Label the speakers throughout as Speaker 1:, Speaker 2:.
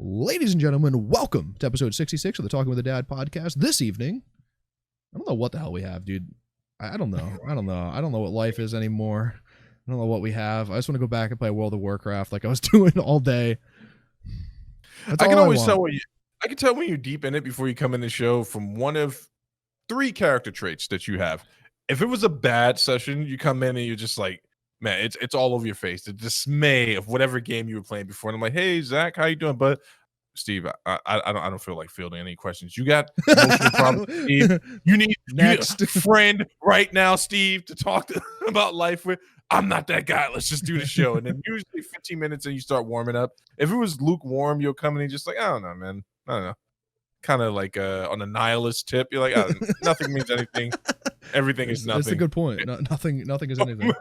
Speaker 1: Ladies and gentlemen, welcome to episode 66 of the Talking with a Dad podcast. This evening, I don't know what the hell we have, dude. I don't know. I don't know what life is anymore. I don't know what we have. I just want to go back and play World of Warcraft like I was doing all day. That's
Speaker 2: I can
Speaker 1: all
Speaker 2: always
Speaker 1: want.
Speaker 2: tell when I can tell when you're deep in it before you come in the show from one of three character traits that you have. If it was a bad session, you come in and you're just like, man, it's all over your face. The dismay of whatever game you were playing before. And I'm like, hey, Zach, how you doing? But Steve, I don't feel like fielding any questions. You got emotional problems, Steve. You need a friend right now, Steve, to talk about life with. I'm not that guy. Let's just do the show. And then usually 15 minutes and you start warming up. If it was lukewarm, you'll come in and just like, I don't know, man. I don't know. Kind of like on a nihilist tip. You're like, oh, nothing means anything. Everything is nothing.
Speaker 1: That's a good point. Nothing is anything.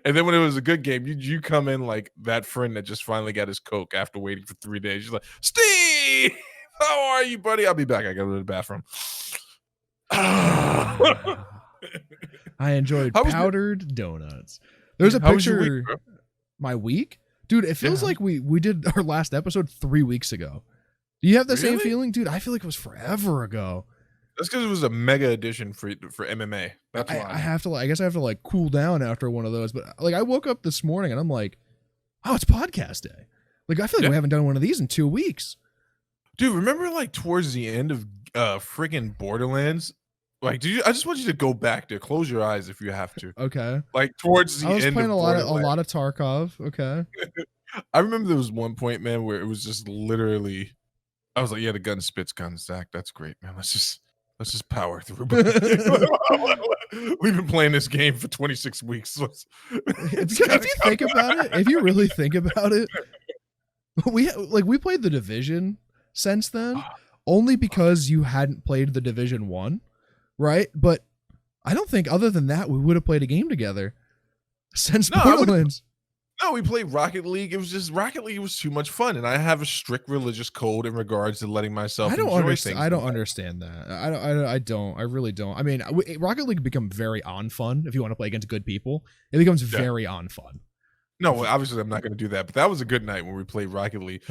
Speaker 2: And then when it was a good game, you come in like that friend that just finally got his Coke after waiting for 3 days. You're like, Steve, how are you, buddy? I'll be back. I got to go to the bathroom.
Speaker 1: I enjoyed powdered donuts. There's a picture. My week? Dude, it feels like we did our last episode 3 weeks ago. Do you have the same feeling? Dude, I feel like it was forever ago.
Speaker 2: That's because it was a mega edition for MMA. That's why.
Speaker 1: I guess I have to like cool down after one of those. But like I woke up this morning and I'm like, oh, it's podcast day. Like I feel like we haven't done one of these in 2 weeks.
Speaker 2: Dude, remember like towards the end of freaking Borderlands? Like, I just want you to go back there. Close your eyes if you have to.
Speaker 1: Okay.
Speaker 2: Like towards the end.
Speaker 1: I was playing a lot of Tarkov. Okay.
Speaker 2: I remember there was one point, man, where it was just literally. I was like, yeah, the gun spits guns, Zach. That's great, man. Let's just power through. We've been playing this game for 26 weeks.
Speaker 1: If you think about it, if you really think about it, we played the Division since then, only because you hadn't played the Division 1, right? But I don't think other than that we would have played a game together since Borderlands.
Speaker 2: No, we played Rocket League. It was just Rocket League was too much fun, and I have a strict religious code in regards to letting myself. I don't
Speaker 1: understand that. I really don't. I mean, Rocket League become very on fun if you want to play against good people. It becomes very on fun.
Speaker 2: No, obviously I'm not going to do that. But that was a good night when we played Rocket League.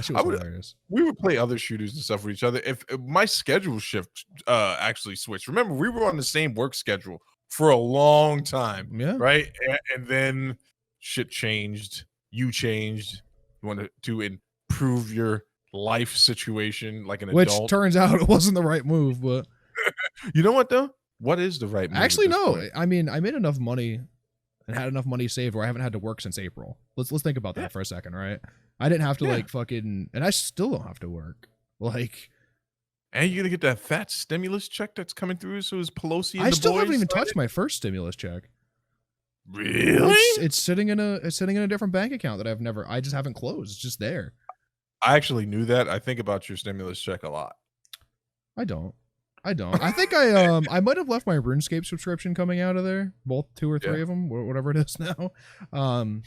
Speaker 2: We would play other shooters and stuff with each other. If my schedule shift actually switched. Remember, we were on the same work schedule for a long time.
Speaker 1: Yeah.
Speaker 2: Right, and then. Shit changed. You changed. You wanted to improve your life situation like an adult.
Speaker 1: Which turns out it wasn't the right move, but
Speaker 2: you know what though? What is the right move?
Speaker 1: Actually, no. Point? I mean, I made enough money and had enough money saved where I haven't had to work since April. Let's think about that for a second, right? I didn't have to like fucking, and I still don't have to work. Like,
Speaker 2: and you're gonna get that fat stimulus check that's coming through. So is Pelosi? And
Speaker 1: I still haven't even touched my first stimulus check.
Speaker 2: Really?
Speaker 1: It's sitting in a different bank account that I just haven't closed. It's just there.
Speaker 2: I actually knew that. I think about your stimulus check a lot.
Speaker 1: I don't. I think I might have left my RuneScape subscription coming out of there. Both 2 or 3 of them, whatever it is now. You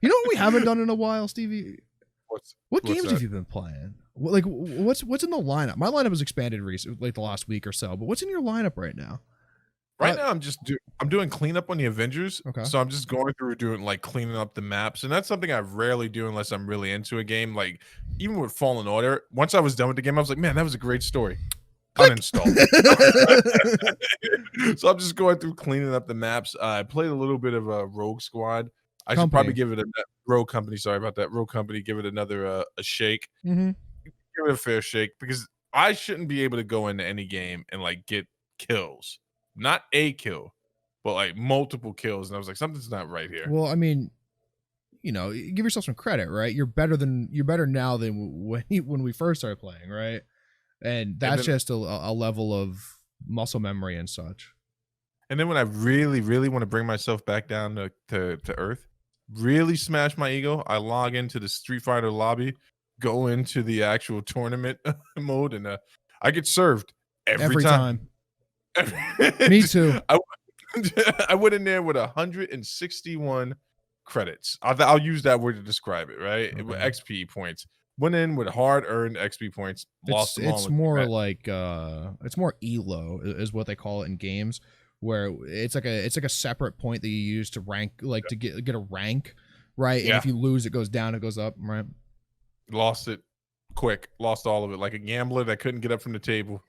Speaker 1: know what we haven't done in a while, Stevie? What games have you been playing? Like what's in the lineup? My lineup has expanded recently, like the last week or so. But what's in your lineup right now?
Speaker 2: Right now, I'm doing cleanup on the Avengers.
Speaker 1: Okay.
Speaker 2: So I'm just going through doing like cleaning up the maps, and that's something I rarely do unless I'm really into a game. Like even with Fallen Order, once I was done with the game, I was like, man, that was a great story. Uninstall. So I'm just going through cleaning up the maps. I played a little bit of a Rogue Squad. I should probably give it a Rogue Company. Sorry about that. Rogue Company. Give it another a shake.
Speaker 1: Mm-hmm.
Speaker 2: Give it a fair shake because I shouldn't be able to go into any game and like get kills. Not a kill, but like multiple kills. And I was like, something's not right here.
Speaker 1: Well, I mean, you know, give yourself some credit, right? You're better now than when we first started playing, right? And that's just a level of muscle memory and such.
Speaker 2: And then when I really, really want to bring myself back down to earth, really smash my ego, I log into the Street Fighter lobby, go into the actual tournament mode, and I get served every time.
Speaker 1: Me too.
Speaker 2: I went in there with 161 credits. I'll use that word to describe it, right? Okay. XP points. Went in with hard-earned XP points. Lost them all.
Speaker 1: It's more like it's more ELO is what they call it in games, where it's like a separate point that you use to rank, like to get a rank, right? And if you lose, it goes down, it goes up, right?
Speaker 2: Lost it quick. Lost all of it. Like a gambler that couldn't get up from the table.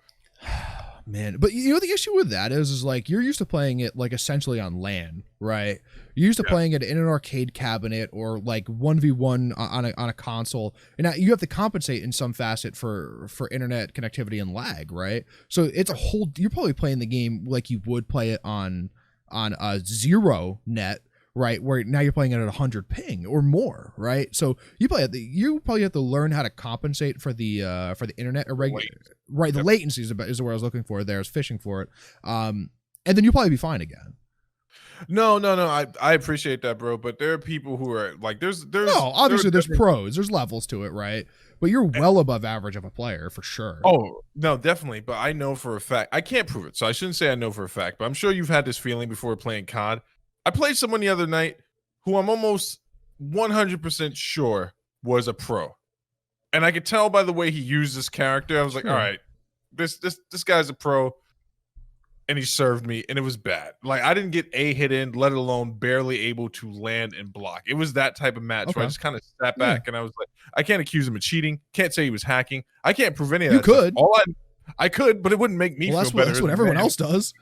Speaker 1: Man, but you know the issue with that is like you're used to playing it like essentially on LAN, right? You're used to playing it in an arcade cabinet or like 1v1 on a console, and now you have to compensate in some facet for internet connectivity and lag, right? So it's a whole. You're probably playing the game like you would play it on a 0 net, right? Where now you're playing it at 100 ping or more, right? So you probably have to learn how to compensate for the internet irregular, right? The latency is the word I was looking for. There, I was fishing for it, and then you'll probably be fine again.
Speaker 2: No. I appreciate that, bro. But there are people who are like, there's
Speaker 1: obviously there's pros, there's levels to it, right? But you're well above average of a player for sure.
Speaker 2: Oh no, definitely. But I know for a fact, I can't prove it, so I shouldn't say I know for a fact. But I'm sure you've had this feeling before playing COD. I played someone the other night who I'm almost 100% sure was a pro, and I could tell by the way he used this character. I was like, all right, this guy's a pro, and he served me, and it was bad. Like I didn't get a hit in, let alone barely able to land and block. It was that type of match where I just kind of sat back and I was like, I can't accuse him of cheating. Can't say he was hacking. I can't prove any of that.
Speaker 1: You could.
Speaker 2: I could, but it wouldn't make me feel better.
Speaker 1: That's what everyone else does.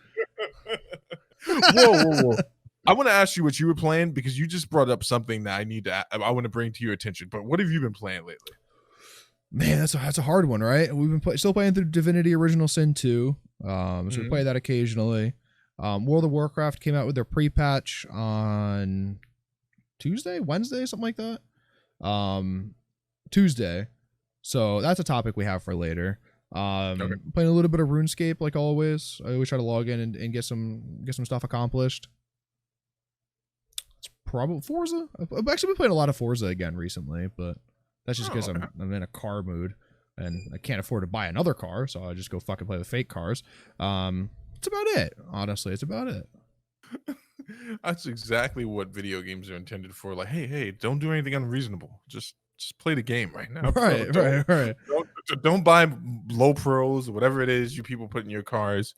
Speaker 2: Whoa. I want to ask you what you were playing because you just brought up something that I want to bring to your attention. But what have you been playing lately?
Speaker 1: Man, that's a hard one, right? We've been still playing through Divinity Original Sin 2. So we play that occasionally. World of Warcraft came out with their pre-patch on Wednesday, something like that. Tuesday. So that's a topic we have for later. Playing a little bit of RuneScape like always. I always try to log in and get some stuff accomplished. It's probably Forza. I've actually been playing a lot of Forza again recently, but that's just because I'm in a car mood and I can't afford to buy another car, so I just go fucking play with fake cars. It's about it. Honestly, it's about it.
Speaker 2: That's exactly what video games are intended for. Like, hey, don't do anything unreasonable. Just play the game right now.
Speaker 1: Right.
Speaker 2: Don't buy low pros or whatever it is you people put in your cars.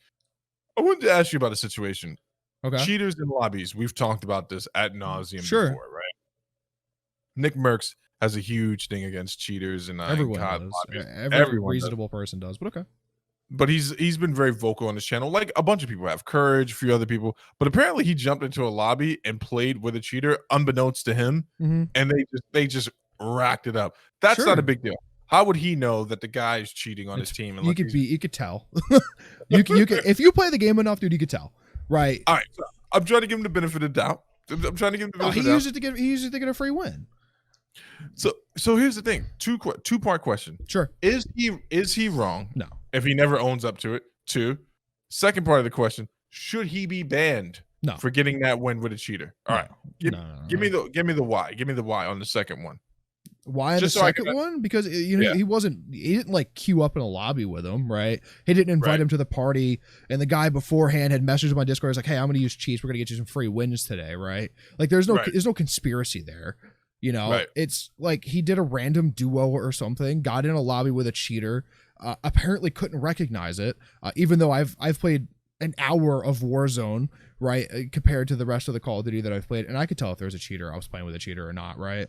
Speaker 2: I wanted to ask you about a situation.
Speaker 1: Okay.
Speaker 2: Cheaters in lobbies. We've talked about this ad nauseum before, right? Nick Merckx has a huge thing against cheaters and
Speaker 1: everyone
Speaker 2: COD
Speaker 1: does. Every reasonable person does, but okay.
Speaker 2: But he's been very vocal on this channel, like a bunch of people have. Courage, a few other people. But apparently he jumped into a lobby and played with a cheater, unbeknownst to him, and they just racked it up. That's not a big deal. How would he know that the guy is cheating on his team?
Speaker 1: You could tell. you could if you play the game enough, dude, you could tell. Right.
Speaker 2: All right. So I'm trying to give him the benefit of the doubt. He
Speaker 1: used it to get a free win.
Speaker 2: So here's the thing. Two-part question.
Speaker 1: Sure.
Speaker 2: Is he wrong?
Speaker 1: No.
Speaker 2: If he never owns up to it. Two. Second part of the question, should he be banned for getting that win with a cheater? All right. Give me the why. Give me the why on the second one.
Speaker 1: Why on the second one? Because he didn't like queue up in a lobby with him, right? He didn't invite him to the party, and the guy beforehand had messaged him on Discord. He's like, "Hey, I'm going to use cheats. We're going to get you some free wins today," right? Like, there's no conspiracy there. You know, it's like he did a random duo or something, got in a lobby with a cheater, apparently couldn't recognize it, even though I've played an hour of Warzone, right, compared to the rest of the Call of Duty that I've played, and I could tell if there was a cheater, I was playing with a cheater or not, right?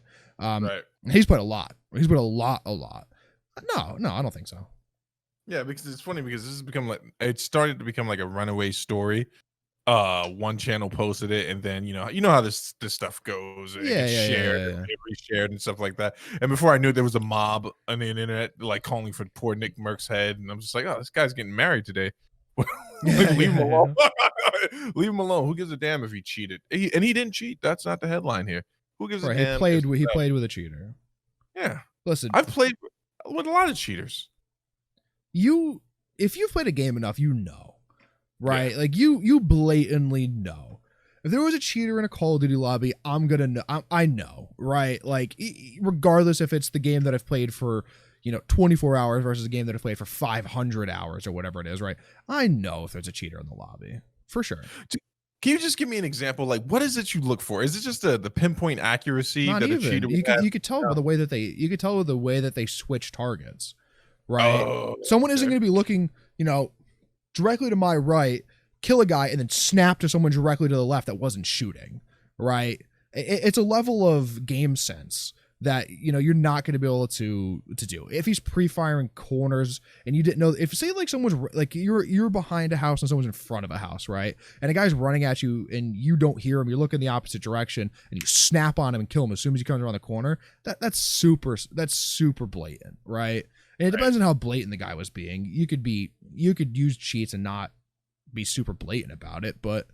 Speaker 1: He's played a lot. He's played a lot. No, I don't think so.
Speaker 2: Yeah, because it's funny because this has become it started to become like a runaway story. One channel posted it, and then you know how this stuff goes. It gets shared, and reshared, and stuff like that. And before I knew it, there was a mob on the internet like calling for poor Nick Merck's head, and I'm just like, oh, this guy's getting married today. Leave him alone. Leave him alone. Who gives a damn if he cheated? And he didn't cheat. That's not the headline here. Who gives a damn?
Speaker 1: He played with a cheater.
Speaker 2: Yeah.
Speaker 1: Listen,
Speaker 2: I've played with a lot of cheaters.
Speaker 1: If you've played a game enough, you know. Right? Yeah. Like you blatantly know. If there was a cheater in a Call of Duty lobby, I'm gonna know. I know, right? Like regardless if it's the game that I've played for 24 hours versus a game that I've played for 500 hours or whatever it is, right? I know if there's a cheater in the lobby for sure.
Speaker 2: Can you just give me an example? Like, what is it you look for? Is it just the pinpoint accuracy
Speaker 1: Not
Speaker 2: that
Speaker 1: even.
Speaker 2: a cheater?
Speaker 1: You could tell by the way that they switch targets, right? Someone isn't going to be looking, directly to my right, kill a guy, and then snap to someone directly to the left that wasn't shooting, right? It's a level of game sense that you're not going to be able to do. If he's pre-firing corners and you didn't know, if say like someone's like you're behind a house and someone's in front of a house, right, and a guy's running at you and you don't hear him, you look in the opposite direction and you snap on him and kill him as soon as he comes around the corner, that's super blatant, right? And it depends on how blatant the guy was being. You could use cheats and not be super blatant about it, but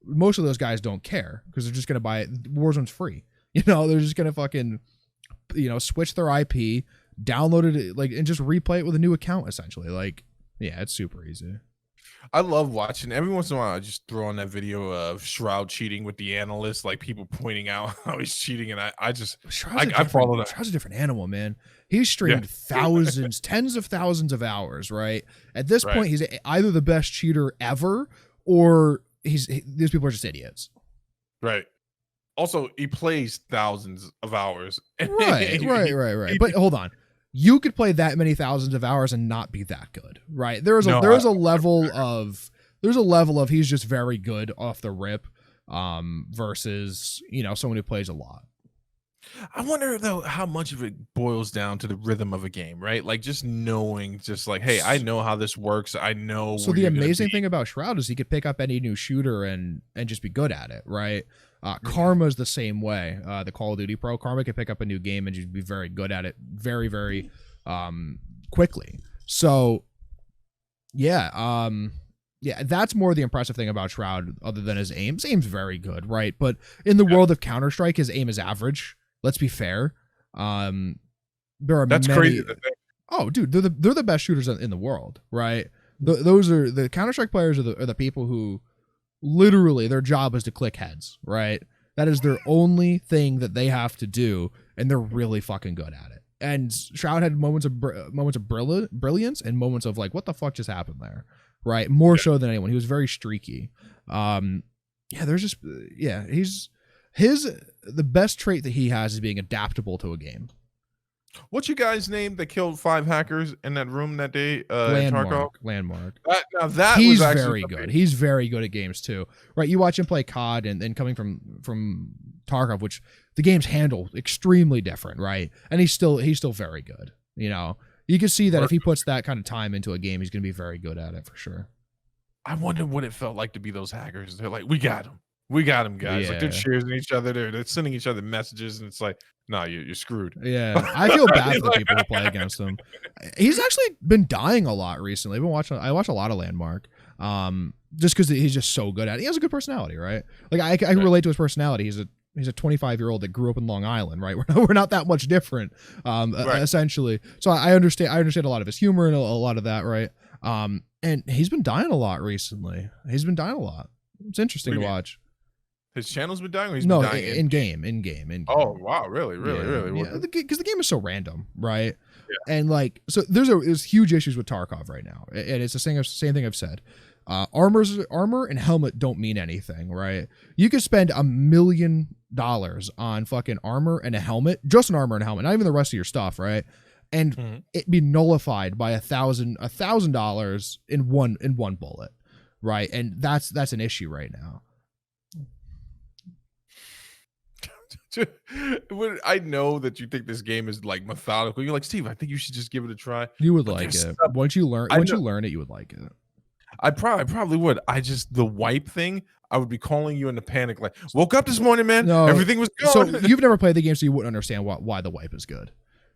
Speaker 1: most of those guys don't care because they're just going to buy it. Warzone's free. They're just going to fucking switch their IP, download it, like, and just replay it with a new account, essentially. Like, yeah, it's super easy.
Speaker 2: I love watching. Every once in a while, I just throw on that video of Shroud cheating with the analyst, like people pointing out how he's cheating, and I follow that.
Speaker 1: Shroud's a different animal, man. He's streamed thousands, tens of thousands of hours, right? At this point, he's either the best cheater ever, or these people are just idiots.
Speaker 2: Right. Also, he plays thousands of hours.
Speaker 1: Right. But hold on. You could play that many thousands of hours and not be that good, right? There's a level of he's just very good off the rip, versus someone who plays a lot.
Speaker 2: I wonder though how much of it boils down to the rhythm of a game, right? Like just knowing, just like, hey, I know how this works. I know.
Speaker 1: So the amazing thing about Shroud is he could pick up any new shooter and just be good at it, right? Karma's the same way. The Call of Duty Pro, Karma can pick up a new game and just be very good at it very, very quickly. So yeah, that's more the impressive thing about Shroud other than his aim. His aim's very good, right? But in the world of Counter-Strike, his aim is average. Let's be fair. There are
Speaker 2: crazy.
Speaker 1: Oh, dude, they're the best shooters in the world, right? Those are the Counter-Strike players are the people who literally their job is to click heads, right? That is their only thing that they have to do, and they're really fucking good at it. And Shroud had moments of brilliance and moments of like, what the fuck just happened there, right? More so than anyone. He was very streaky. The best trait that he has is being adaptable to a game.
Speaker 2: What's your guy's name that killed 5 hackers in that room that day? In Tarkov?
Speaker 1: Landmark.
Speaker 2: He's
Speaker 1: very good. He's very good at games too, right? You watch him play COD and coming from Tarkov, which the games handle extremely different, right? And he's still very good. You can see that if he puts that kind of time into a game, he's going to be very good at it for sure.
Speaker 2: I wonder what it felt like to be those hackers. They're like, we got him, guys. Like they're cheering each other. They're sending each other messages, and it's like, no, you're screwed.
Speaker 1: Yeah, I feel bad for the people who play against him. He's actually been dying a lot recently. I watch a lot of Landmark, just because he's just so good at it. He has a good personality, right? Like I can relate to his personality. He's a 25-year-old that grew up in Long Island, right? We're not that much different, essentially. So I understand a lot of his humor and a lot of that, right? And he's been dying a lot recently. It's interesting to watch.
Speaker 2: His channel's been dying? Or he's been dying
Speaker 1: in game.
Speaker 2: Oh, wow. Really?
Speaker 1: Yeah, because the game is so random, right? Yeah. And like, so there's huge issues with Tarkov right now. And it's the same thing I've said. Armor and helmet don't mean anything, right? You could spend $1 million on fucking armor and a helmet, just an armor and a helmet, not even the rest of your stuff, right? And it be nullified by $1,000 in one bullet, right? And that's an issue right now.
Speaker 2: I know that you think this game is like methodical. You're like, Steve, I think you should just give it a try.
Speaker 1: You would like it. Once you learn it, you would like it.
Speaker 2: I probably would. The wipe thing, I would be calling you into panic. Like, woke up this morning, man. No, everything was good.
Speaker 1: So you've never played the game, so you wouldn't understand why the wipe is good.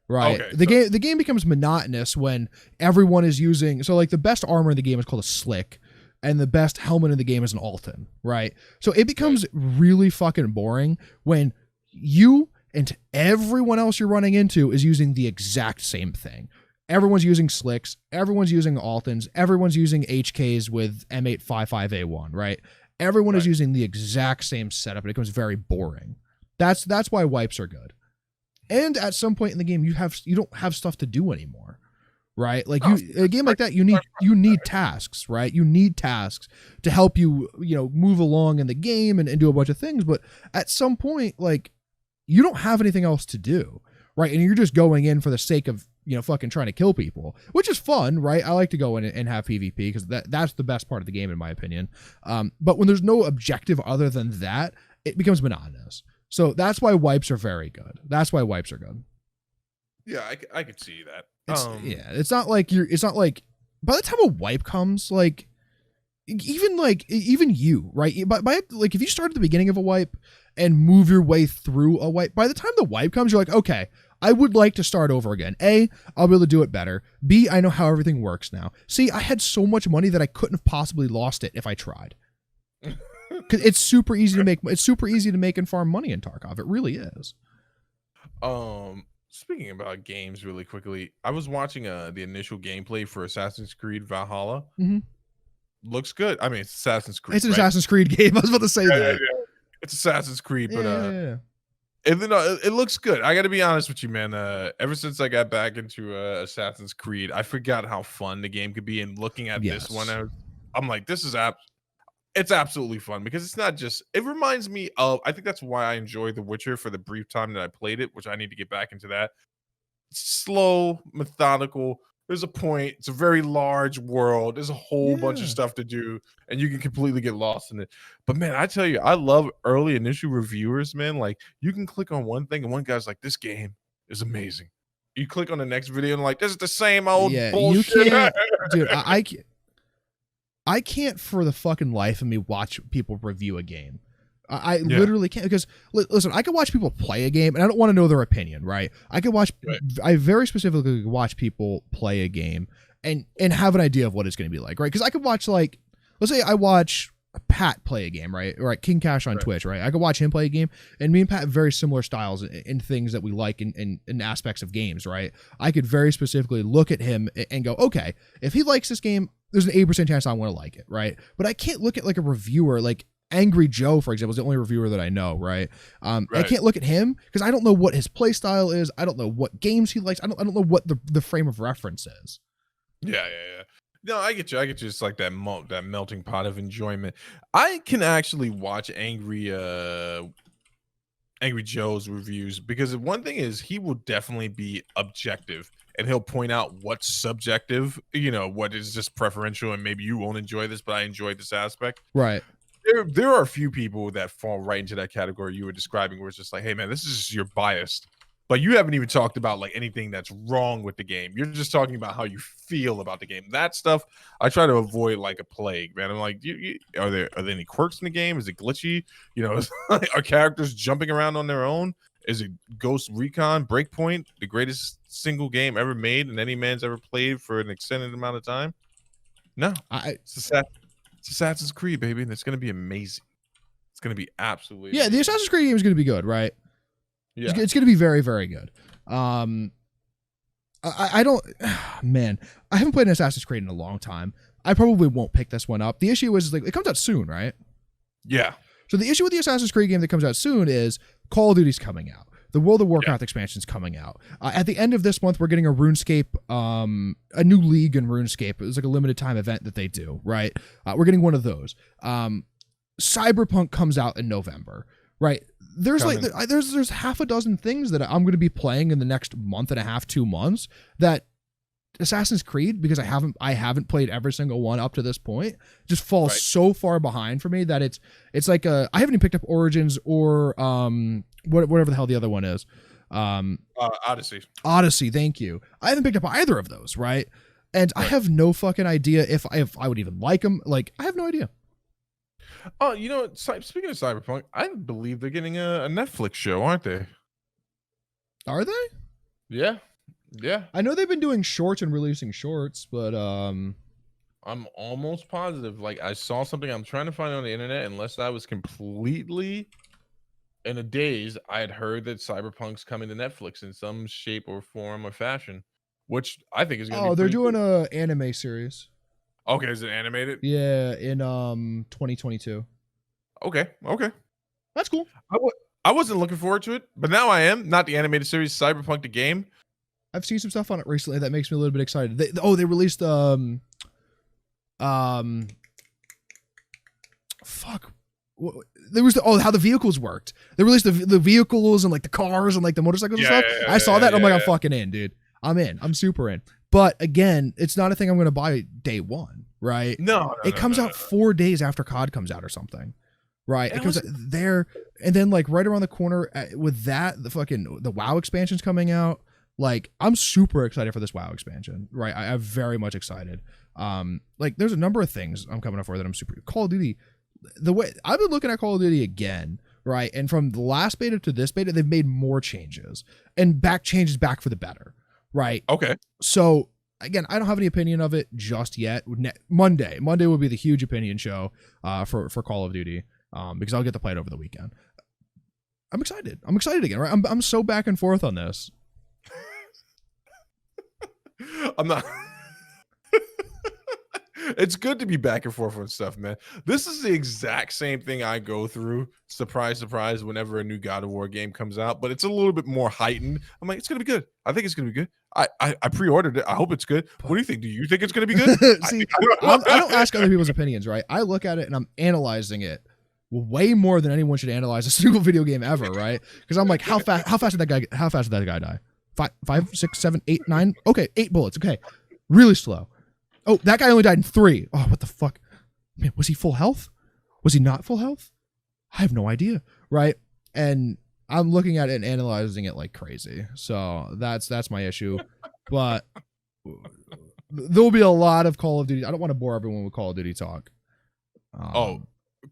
Speaker 1: Right. Okay, the game becomes monotonous when everyone is using, so like the best armor in the game is called a slick, and the best helmet in the game is an Alton, right? So it becomes really fucking boring when you and everyone else you're running into is using the exact same thing. Everyone's using slicks, everyone's using Altons, everyone's using HKs with M855A1, right? Everyone is using the exact same setup. It becomes very boring. That's why wipes are good. And at some point in the game, you don't have stuff to do anymore, right? Like a game like that, you need tasks, right? You need tasks to help you, move along in the game and do a bunch of things. But at some point, like, you don't have anything else to do, right? And you're just going in for the sake of, fucking trying to kill people, which is fun, right? I like to go in and have PvP because that's the best part of the game, in my opinion. But when there's no objective other than that, it becomes monotonous. So that's why wipes are very good. That's why wipes are good.
Speaker 2: Yeah, I could see that.
Speaker 1: It's not like by the time a wipe comes, like even you, right? By like if you start at the beginning of a wipe and move your way through a wipe, by the time the wipe comes, you're like, okay, I would like to start over again. A, I'll be able to do it better. B, I know how everything works now. C, I had so much money that I couldn't have possibly lost it if I tried. Because it's super easy to make. It's super easy to make and farm money in Tarkov. It really is.
Speaker 2: Speaking about games, really quickly, I was watching the initial gameplay for Assassin's Creed Valhalla.
Speaker 1: Mm-hmm.
Speaker 2: Looks good. I mean, it's Assassin's Creed.
Speaker 1: It's an Assassin's Creed game. I was about to say that.
Speaker 2: Yeah. It's Assassin's Creed, but
Speaker 1: yeah.
Speaker 2: And then it looks good. I got to be honest with you, man. Ever since I got back into Assassin's Creed, I forgot how fun the game could be. And looking at this one, I'm like, this is it's absolutely fun because it's not just. It reminds me of. I think that's why I enjoy The Witcher for the brief time that I played it, which I need to get back into that. It's slow, methodical. There's a point. It's a very large world. There's a whole bunch of stuff to do, and you can completely get lost in it. But man, I tell you, I love early initial reviewers, man. Like you can click on one thing, and one guy's like, "This game is amazing." You click on the next video, and like, "This is the same old bullshit."
Speaker 1: You can't, dude. I can't for the fucking life of me watch people review a game. I literally can't because listen, I can watch people play a game and I don't want to know their opinion, right? I very specifically watch people play a game and have an idea of what it's going to be like, right? Because I could watch like, let's say I watch Pat play a game, right? Or like King Cash on Twitch, right? I could watch him play a game and me and Pat have very similar styles in things that we like in aspects of games, right? I could very specifically look at him and go, okay, if he likes this game, there's an 80% chance I want to like it, right? But I can't look at like a reviewer like Angry Joe, for example, is the only reviewer that I know, right? I can't look at him because I don't know what his play style is. I don't know what games he likes. I don't know what the frame of reference is.
Speaker 2: Yeah. No, I get you. It's like that melting pot of enjoyment. I can actually watch Angry Joe's reviews because one thing is he will definitely be objective and he'll point out what's subjective, what is just preferential and maybe you won't enjoy this, but I enjoyed this aspect.
Speaker 1: Right.
Speaker 2: There are a few people that fall right into that category you were describing where it's just like, hey man, this is just you're biased. But you haven't even talked about like anything that's wrong with the game. You're just talking about how you feel about the game. That stuff I try to avoid like a plague, man. I'm like, are there any quirks in the game? Is it glitchy? Are characters jumping around on their own? Is it Ghost Recon Breakpoint, the greatest single game ever made and any man's ever played for an extended amount of time? No, it's Assassin's Creed, baby, and it's going to be amazing. It's going to be absolutely amazing.
Speaker 1: The Assassin's Creed game is going to be good, right?
Speaker 2: Yeah,
Speaker 1: it's going to be very, very good. I don't, man, I haven't played an Assassin's Creed in a long time. I probably won't pick this one up. The issue is like it comes out soon, right?
Speaker 2: Yeah. So
Speaker 1: the issue with the Assassin's Creed game that comes out soon is Call of Duty's coming out. The World of Warcraft expansion is coming out. At the end of this month, we're getting a RuneScape, a new league in RuneScape. It was like a limited time event that they do, right? We're getting one of those. Cyberpunk comes out in November, right? There's there's half a dozen things that I'm going to be playing in the next month and a half, 2 months that Assassin's Creed, because I haven't played every single one up to this point, just falls so far behind for me that it's like I haven't even picked up Origins or whatever the hell the other one is. Odyssey, thank you. I haven't picked up either of those, right? And I have no fucking idea if I would even like them. Like, I have no idea.
Speaker 2: Oh, speaking of Cyberpunk, I believe they're getting a Netflix show, aren't they?
Speaker 1: Are they?
Speaker 2: Yeah.
Speaker 1: I know they've been doing shorts and releasing shorts, but I'm
Speaker 2: almost positive. Like, I saw something I'm trying to find on the internet, unless I was completely in a daze. I had heard that Cyberpunk's coming to Netflix in some shape or form or fashion, which I think is going to be
Speaker 1: they're doing an anime series.
Speaker 2: Okay, is it animated?
Speaker 1: Yeah, in 2022.
Speaker 2: Okay.
Speaker 1: That's cool.
Speaker 2: I wasn't looking forward to it, but now I am. Not the animated series, Cyberpunk the game.
Speaker 1: I've seen some stuff on it recently that makes me a little bit excited. They released fuck. There was how the vehicles worked. They released the vehicles and like the cars and like the motorcycles and stuff. I saw that and I'm like, I'm fucking in, dude. I'm in. I'm super in. But again, it's not a thing I'm going to buy day one, right?
Speaker 2: No,
Speaker 1: it comes out 4 days after COD comes out or something, right? It comes out, And then like right around the corner with that, the WoW expansion's coming out. Like I'm super excited for this WoW expansion, right? I'm very much excited. Like there's a number of things I'm coming up for that I'm super. Call of Duty, the way I've been looking at Call of Duty again, right? And from the last beta to this beta, they've made more changes and changes back for the better, right?
Speaker 2: Okay.
Speaker 1: So again, I don't have any opinion of it just yet. Monday will be the huge opinion show for Call of Duty because I'll get to play it over the weekend. I'm excited. I'm excited again, right? I'm so back and forth on this.
Speaker 2: I'm not. It's good to be back and forth on stuff, man. This is the exact same thing I go through. Surprise, surprise, whenever a new God of War game comes out, but it's a little bit more heightened. I'm like, it's gonna be good. I think it's gonna be good. I pre-ordered it. I hope it's good. What do you think? Do you think it's gonna be good?
Speaker 1: See, I don't ask other people's opinions, right? I look at it and I'm analyzing it way more than anyone should analyze a single video game ever, right? Because I'm like, how fast did that guy die? 5, 6, 7, 8, 9. Okay, 8 bullets. Okay, really slow. Oh, that guy only died in 3. Oh, what the fuck? Man, was he full health? Was he not full health? I have no idea, right? And I'm looking at it and analyzing it like crazy. So that's my issue. But there'll be a lot of Call of Duty. I don't want to bore everyone with Call of Duty talk.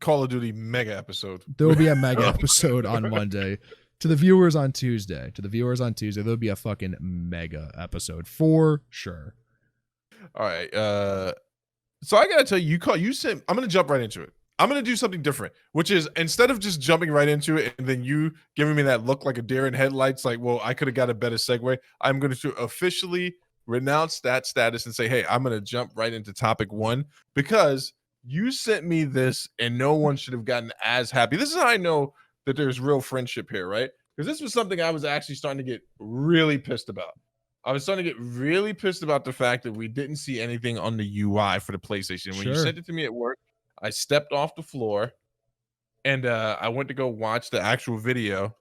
Speaker 2: Call of Duty mega episode.
Speaker 1: There will be a mega episode on Monday. To the viewers on Tuesday, there'll be a fucking mega episode for sure.
Speaker 2: All right. So I gotta tell you, I'm gonna jump right into it. I'm gonna do something different, which is instead of just jumping right into it and then you giving me that look like a deer in headlights, like, well, I could have got a better segue. I'm going to officially renounce that status and say, hey, I'm gonna jump right into topic 1 because you sent me this and no one should have gotten as happy. This is how I know that there's real friendship here, right? Because this was something I was actually starting to get really pissed about. I was starting to get really pissed about the fact that we didn't see anything on the UI for the PlayStation. When you sent it to me at work, I stepped off the floor and I went to go watch the actual video.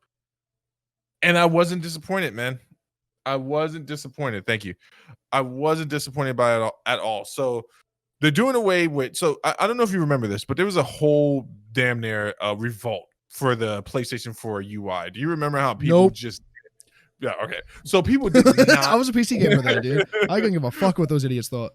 Speaker 2: And I wasn't disappointed, man. I wasn't disappointed. Thank you. I wasn't disappointed by it at all. So they're doing away with. So I don't know if you remember this, but there was a whole damn near revolt for the PlayStation 4 UI. Do you remember how people just? Yeah, okay. So people did not.
Speaker 1: I was a PC gamer then, dude. I couldn't give a fuck what those idiots thought.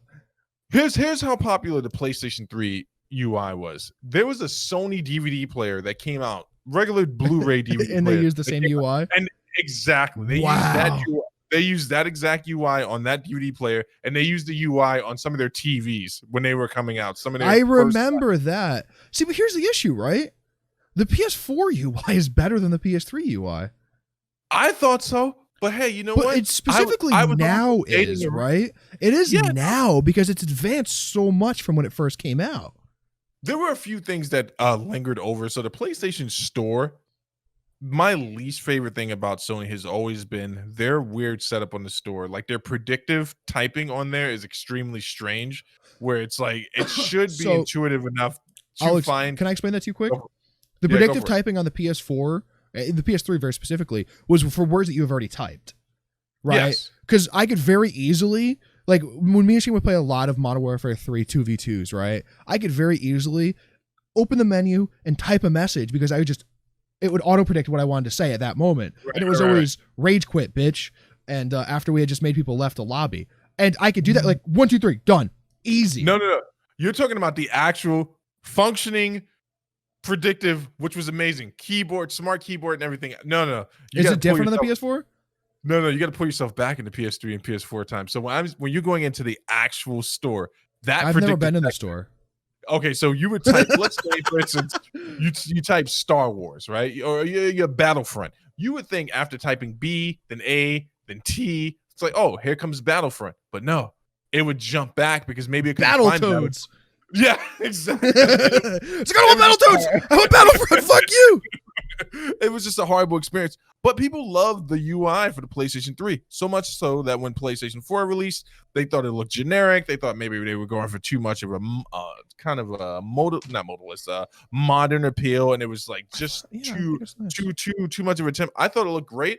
Speaker 2: Here's how popular the PlayStation 3 UI was. There was a Sony DVD player that came out, regular Blu-ray DVD
Speaker 1: and
Speaker 2: player,
Speaker 1: they used the same UI?
Speaker 2: And exactly. They used that UI. They used that exact UI on that DVD player, and they used the UI on some of their TVs when they were coming out.
Speaker 1: I remember that. See, but here's the issue, right? The PS4 UI is better than the PS3 UI.
Speaker 2: I thought so, but hey, you know what?
Speaker 1: It's specifically now is, right? It is now because it's advanced so much from when it first came out.
Speaker 2: There were a few things that lingered over. So the PlayStation Store, my least favorite thing about Sony has always been their weird setup on the store. Like their predictive typing on there is extremely strange, where it's like it should be intuitive enough to find.
Speaker 1: Can I explain that to you quick? The predictive typing on the PS4, the PS3 very specifically, was for words that you have already typed, right? Because I could very easily, like when me and Shane would play a lot of Modern Warfare 3 2v2s, right? I could very easily open the menu and type a message because it would auto predict what I wanted to say at that moment, and it was always rage quit, bitch. And after we had just made people left a lobby, and I could do that like 1, 2, 3, done, easy.
Speaker 2: No. You're talking about the actual functioning predictive, which was amazing. Keyboard, smart keyboard, and everything. No.
Speaker 1: Is it different on the PS4?
Speaker 2: No. You got to pull yourself back into PS3 and PS4 time. So when you're going into the actual store, I've
Speaker 1: never been in the store.
Speaker 2: Okay, so you would type. Let's say, for instance, you type Star Wars, right? Or your Battlefront. You would think after typing B, then A, then T, it's like, oh, here comes Battlefront. But no, it would jump back because maybe it could find
Speaker 1: Battletoads.
Speaker 2: Yeah, exactly.
Speaker 1: It's got all Battletoads. I want Battlefront. Fuck you.
Speaker 2: It was just a horrible experience. But people loved the UI for the PlayStation 3, so much so that when PlayStation 4 released, they thought it looked generic. They thought maybe they were going for too much of a kind of a modern appeal, and it was like just too much of a temp. I thought it looked great.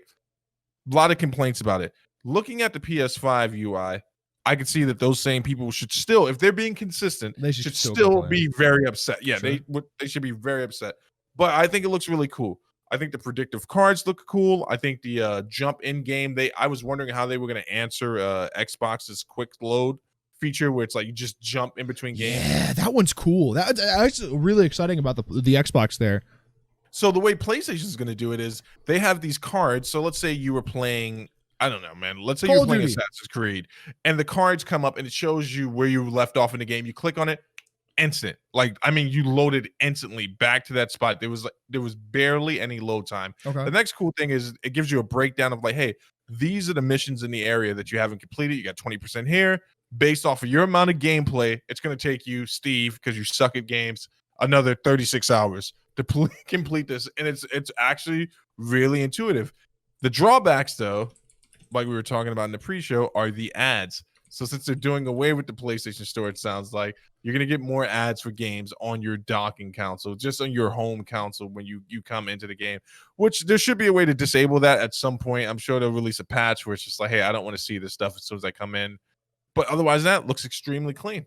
Speaker 2: A lot of complaints about it. Looking at the PS5 UI, I could see that those same people should still, if they're being consistent, they should still be very upset. Yeah, sure. They should be very upset. but I think it looks really cool. I think the predictive cards look cool. I think the jump in game. I was wondering how they were going to answer Xbox's quick load feature, where it's like you just jump in between games.
Speaker 1: Yeah, that one's cool. That's really exciting about the Xbox there.
Speaker 2: So the way PlayStation is going to do it is they have these cards. So let's say you were playing, I don't know, man. Let's say you're playing Assassin's Creed, and the cards come up and it shows you where you left off in the game. You click on it, instant. Like, I mean, you loaded instantly back to that spot. There was barely any load time.
Speaker 1: Okay.
Speaker 2: The next cool thing is it gives you a breakdown of like, hey, these are the missions in the area that you haven't completed. You got 20% here. Based off of your amount of gameplay, it's going to take you, Steve, because you suck at games, another 36 hours to complete this. And it's actually really intuitive. The drawbacks, though, like we were talking about in the pre-show, are the ads. So since they're doing away with the PlayStation Store, it sounds like you're going to get more ads for games on your docking console, just on your home console when you come into the game, which there should be a way to disable that at some point. I'm sure they'll release a patch where it's just like, hey, I don't want to see this stuff as soon as I come in. But otherwise, that looks extremely clean.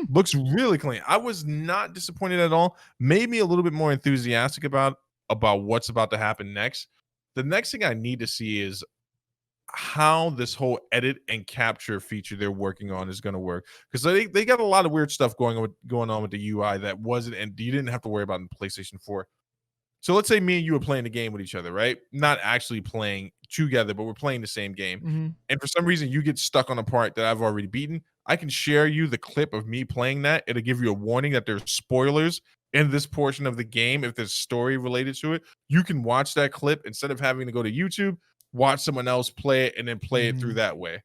Speaker 2: Looks really clean. I was not disappointed at all. Made me a little bit more enthusiastic about what's about to happen next. The next thing I need to see is how this whole edit and capture feature they're working on is going to work, because they got a lot of weird stuff going on with the UI that wasn't, and you didn't have to worry about in PlayStation 4. So let's say me and you were playing the game with each other, right? Not actually playing together, but we're playing the same game. And for some reason you get stuck on a part that I've already beaten. I can share you the clip of me playing that. It'll give you a warning that there's spoilers in this portion of the game. If there's story related to it, you can watch that clip instead of having to go to YouTube, watch someone else play it, and then play it through that way.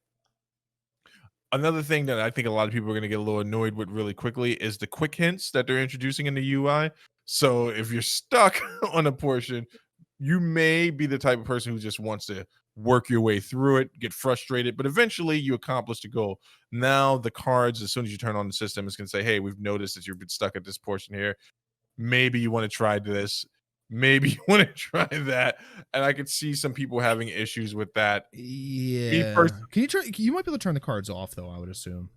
Speaker 2: Another thing that I think a lot of people are going to get a little annoyed with really quickly is the quick hints that they're introducing in the UI. So if you're stuck on a portion, you may be the type of person who just wants to work your way through it, get frustrated, but eventually you accomplish the goal. Now the cards, as soon as you turn on the system, it's going to say, hey, we've noticed that you've been stuck at this portion here. Maybe you want to try this. Maybe you want to try that. And I could see some people having issues with that.
Speaker 1: Yeah. Can you try? You might be able to turn the cards off, though, I would assume.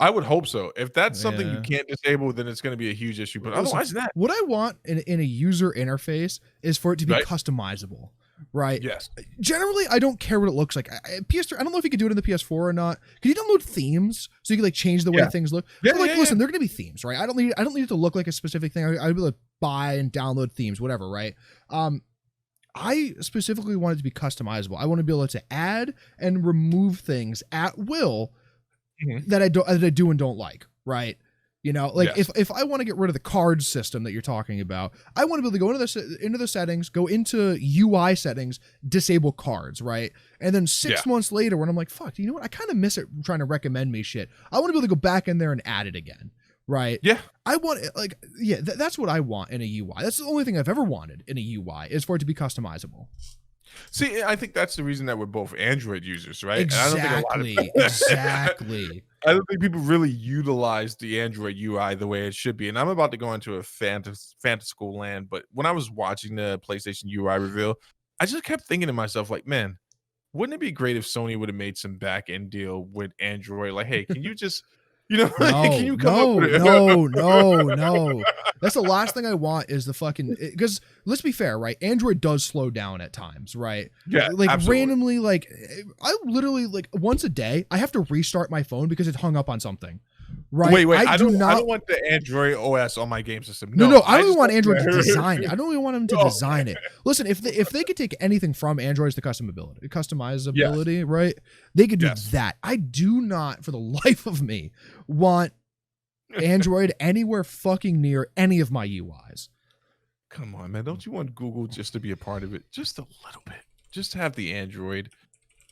Speaker 2: I would hope so. If that's something you can't disable, then it's going to be a huge issue. But otherwise, that
Speaker 1: what I want in a user interface is for it to be customizable, right?
Speaker 2: Yes.
Speaker 1: Generally, I don't care what it looks like. PS3, I don't know if you could do it in the PS4 or not. Can you download themes so you can like change the way things look?
Speaker 2: Yeah,
Speaker 1: so, listen, they're going to be themes, right? I don't need it to look like a specific thing. I'd be able to buy and download themes, whatever, right? I specifically want it to be customizable. I want to be able to add and remove things at will that I do and don't like, right? You know, like if I want to get rid of the card system that you're talking about, I want to be able to go into the settings, go into UI settings, disable cards, right? And then 6 months later, when I'm like, fuck, you know what? I kind of miss it trying to recommend me shit. I want to be able to go back in there and add it again, right?
Speaker 2: Yeah.
Speaker 1: I want it, that's what I want in a UI. That's the only thing I've ever wanted in a UI is for it to be customizable.
Speaker 2: See, I think that's the reason that we're both Android users, right?
Speaker 1: Exactly. Exactly.
Speaker 2: I don't think people really utilize the Android UI the way it should be. And I'm about to go into a fantastical land, but when I was watching the PlayStation UI reveal, I just kept thinking to myself, like, man, wouldn't it be great if Sony would have made some back end deal with Android? Like, hey, can you just, can you come up with it?
Speaker 1: No. That's the last thing I want is the fucking, because let's be fair, right? Android does slow down at times, right?
Speaker 2: Yeah,
Speaker 1: like
Speaker 2: absolutely.
Speaker 1: Randomly, like I literally like once a day I have to restart my phone because it hung up on something. Right.
Speaker 2: Wait. I don't want the Android OS on my game system.
Speaker 1: No. I don't even want Android to design it. I don't even want them to design it. Listen, if they could take anything from Android, it's the customizability, right? They could do that. I do not, for the life of me, want Android anywhere fucking near any of my UIs.
Speaker 2: Come on, man. Don't you want Google just to be a part of it? Just a little bit. Just have the Android.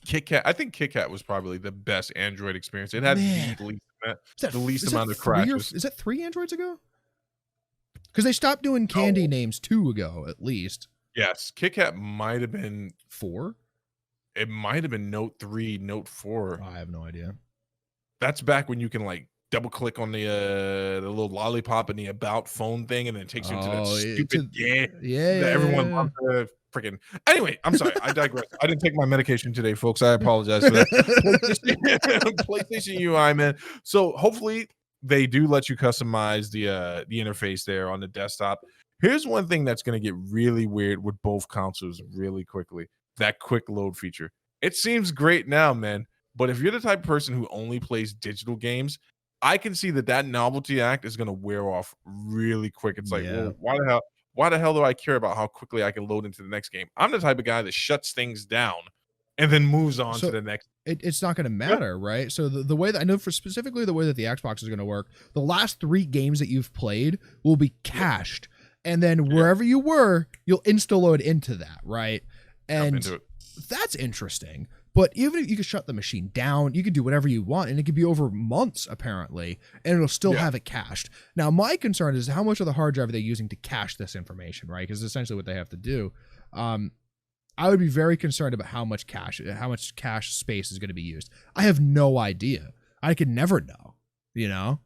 Speaker 2: KitKat. I think KitKat was probably the best Android experience. It had the least amount of crashes.
Speaker 1: Is that 3 Androids ago? Because they stopped doing candy names 2 ago, at least.
Speaker 2: Yes. KitKat might have been
Speaker 1: 4.
Speaker 2: It might have been Note 3, Note 4.
Speaker 1: I have no idea.
Speaker 2: That's back when you can like double click on the little lollipop and the about phone thing, and then it takes you to that stupid that everyone loves to freaking. Anyway, I'm sorry, I digress. I didn't take my medication today, folks. I apologize for that. PlayStation UI, man. So hopefully they do let you customize the interface there on the desktop. Here's one thing that's going to get really weird with both consoles really quickly. That quick load feature. It seems great now, man. But if you're the type of person who only plays digital games, I can see that novelty act is going to wear off really quick. It's like,
Speaker 1: Yeah.
Speaker 2: well, why the hell do I care about how quickly I can load into the next game? I'm the type of guy that shuts things down and then moves on to the next.
Speaker 1: It's not going to matter, right? So the way that I know for specifically the way that the Xbox is going to work, the last 3 games that you've played will be cached. And then wherever you were, you'll insta-load into that, right? And that's interesting. But even if you could shut the machine down, you could do whatever you want, and it could be over months, apparently, and it'll still have it cached. Now, my concern is how much of the hard drive are they using to cache this information, right? Because essentially what they have to do. I would be very concerned about how much cache space is going to be used. I have no idea. I could never know, you know?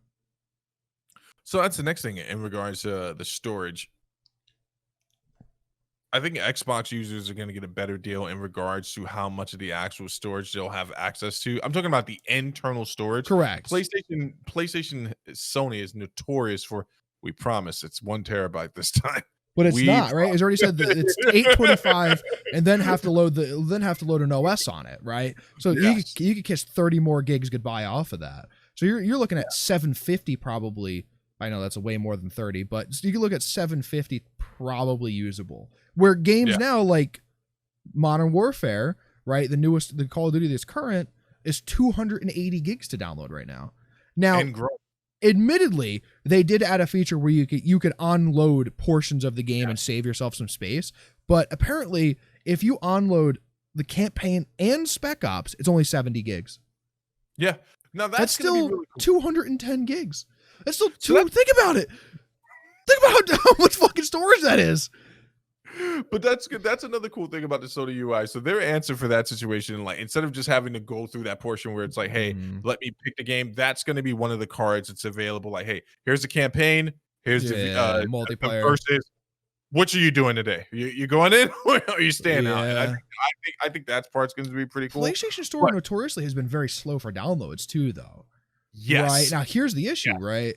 Speaker 2: So that's the next thing in regards to the storage. I think Xbox users are going to get a better deal in regards to how much of the actual storage they'll have access to. I'm talking about the internal storage.
Speaker 1: Correct.
Speaker 2: PlayStation, Sony is notorious for, we promise it's 1 terabyte this time.
Speaker 1: But it's not, right? It's already said that it's 825 and then have to load an OS on it, right? So you could kiss 30 more gigs goodbye off of that. So you're looking at 750 probably. I know that's way more than 30, but you can look at 750 probably usable. Where games now like Modern Warfare, right? The Call of Duty that's current is 280 gigs to download right now. Now, admittedly, they did add a feature where you could unload portions of the game and save yourself some space. But apparently, if you unload the campaign and Spec Ops, it's only 70 gigs.
Speaker 2: Yeah. Now that's
Speaker 1: still
Speaker 2: really cool.
Speaker 1: 210 gigs. That's still think about it. Think about how much fucking storage that is.
Speaker 2: But that's good. That's another cool thing about the Sony UI. So their answer for that situation, like instead of just having to go through that portion where it's like, hey, let me pick the game, that's going to be one of the cards that's available. Like, hey, here's the campaign. Here's the
Speaker 1: multiplayer.
Speaker 2: Versus, what are you doing today? You going in or are you staying out? And I think that part's going to be pretty cool.
Speaker 1: PlayStation Store notoriously has been very slow for downloads too, though.
Speaker 2: Yes.
Speaker 1: Right now, here's the issue, right?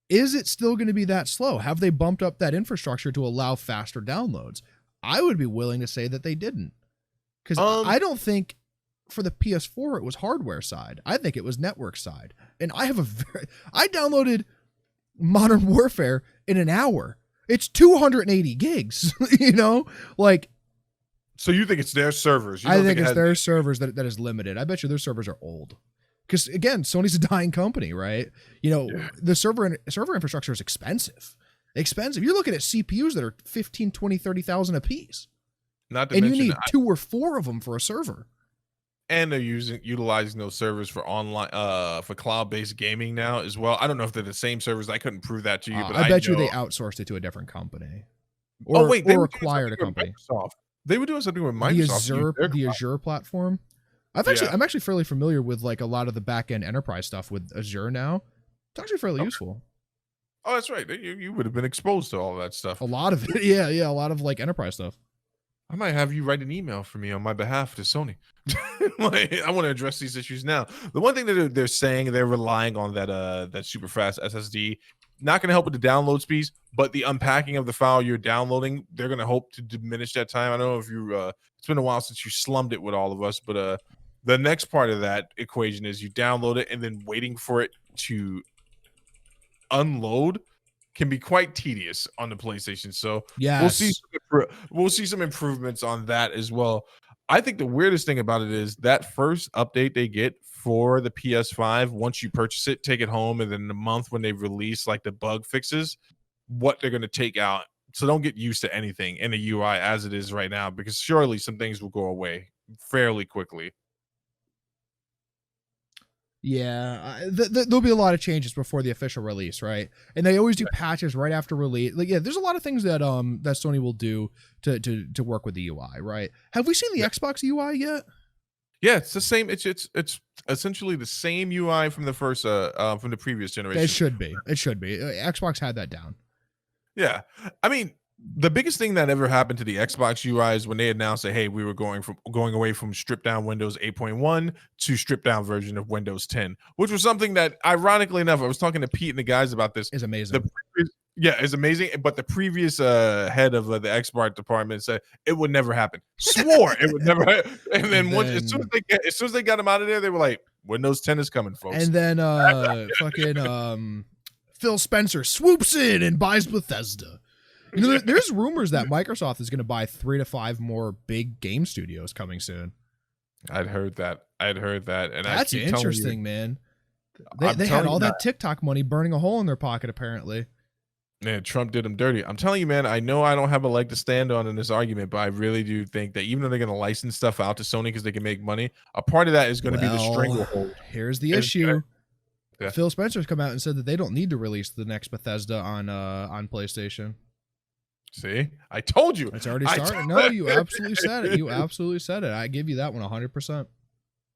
Speaker 1: Is it still going to be that slow? Have they bumped up that infrastructure to allow faster downloads? I would be willing to say that they didn't. Because I don't think for the PS4 it was hardware side. I think it was network side. And I downloaded Modern Warfare in an hour. It's 280 gigs, you know? Like,
Speaker 2: so you think it's their servers?
Speaker 1: I think it's their servers that is limited. I bet you their servers are old. Because again, Sony's a dying company, right? You know, the server infrastructure is expensive. You're looking at CPUs that are 15, 20, 30,000 a piece.
Speaker 2: Not to mention,
Speaker 1: you need 2 or 4 of them for a server.
Speaker 2: And they're utilizing those servers for online, for cloud-based gaming now as well. I don't know if they're the same servers. I couldn't prove that to you, but
Speaker 1: I bet you they outsourced it to a different company, or acquired a company.
Speaker 2: They were doing something with Microsoft.
Speaker 1: The Azure platform. I'm actually fairly familiar with like a lot of the back-end enterprise stuff with Azure now. It's actually fairly useful.
Speaker 2: Oh, that's right. You would have been exposed to all that stuff.
Speaker 1: A lot of it. Yeah. A lot of like enterprise stuff.
Speaker 2: I might have you write an email for me on my behalf to Sony. I want to address these issues now. The one thing that they're saying, they're relying on that super fast SSD. Not going to help with the download speeds, but the unpacking of the file you're downloading, they're going to hope to diminish that time. I don't know if you it's been a while since you slummed it with all of us, but the next part of that equation is you download it and then waiting for it to unload can be quite tedious on the PlayStation. So we'll see some improvements on that as well. I think the weirdest thing about it is that first update they get for the PS5, once you purchase it, take it home, and then the month when they release like the bug fixes, what they're going to take out. So don't get used to anything in the UI as it is right now, because surely some things will go away fairly quickly.
Speaker 1: Yeah, there'll be a lot of changes before the official release, right? And they always do patches right after release. Like, there's a lot of things that that Sony will do to work with the UI, right? Have we seen the Xbox UI yet?
Speaker 2: Yeah, it's the same. It's essentially the same UI from the first from the previous generation.
Speaker 1: It should be. Xbox had that down.
Speaker 2: Yeah, I mean, the biggest thing that ever happened to the Xbox UI is when they announced that, hey, we were going away from stripped down Windows 8.1 to stripped down version of Windows 10, which was something that, ironically enough, I was talking to Pete and the guys about this.
Speaker 1: Is amazing.
Speaker 2: Yeah, it's amazing. But the previous head of the Xbox department said it would never happen. Swore it would never happen. And then once, as soon as they got him out of there, they were like, Windows 10 is coming, folks.
Speaker 1: And then fucking Phil Spencer swoops in and buys Bethesda. You know, there's rumors that Microsoft is going to buy 3 to 5 more big game studios coming soon.
Speaker 2: I'd heard that, and
Speaker 1: that's interesting, man. They had all that TikTok money burning a hole in their pocket, apparently.
Speaker 2: Man, Trump did them dirty. I'm telling you, man, I know I don't have a leg to stand on in this argument, but I really do think that even though they're going to license stuff out to Sony because they can make money, a part of that is going to be the stranglehold.
Speaker 1: Here's the issue. Yeah. Phil Spencer's come out and said that they don't need to release the next Bethesda on PlayStation.
Speaker 2: See? I told you.
Speaker 1: It's already started. No, you absolutely said it. You absolutely said it. I give you that one 100%.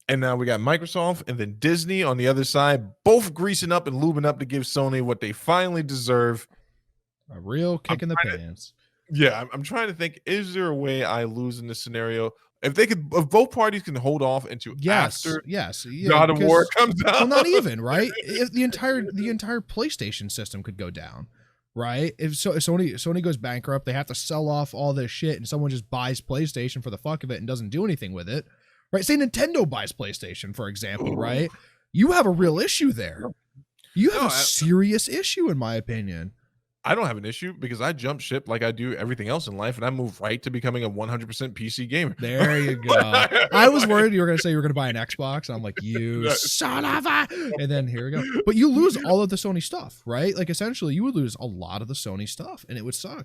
Speaker 2: And now we got Microsoft and then Disney on the other side, both greasing up and lubing up to give Sony what they finally deserve.
Speaker 1: A real kick in the pants.
Speaker 2: Yeah, I'm trying to think, is there a way I lose in this scenario? If both parties can hold off into after God of War comes out.
Speaker 1: Well, not even, right? If the entire PlayStation system could go down, right? If Sony goes bankrupt, they have to sell off all this shit and someone just buys PlayStation for the fuck of it and doesn't do anything with it. Right? Say Nintendo buys PlayStation, for example, right? You have a real issue there. You have a serious issue, in my opinion.
Speaker 2: I don't have an issue because I jump ship like I do everything else in life, and I move right to becoming a 100% PC gamer.
Speaker 1: There you go. I was worried you were going to say you were going to buy an Xbox, and I'm like, you son of a... And then here we go. But you lose all of the Sony stuff, right? Like, essentially, you would lose a lot of the Sony stuff, and it would suck.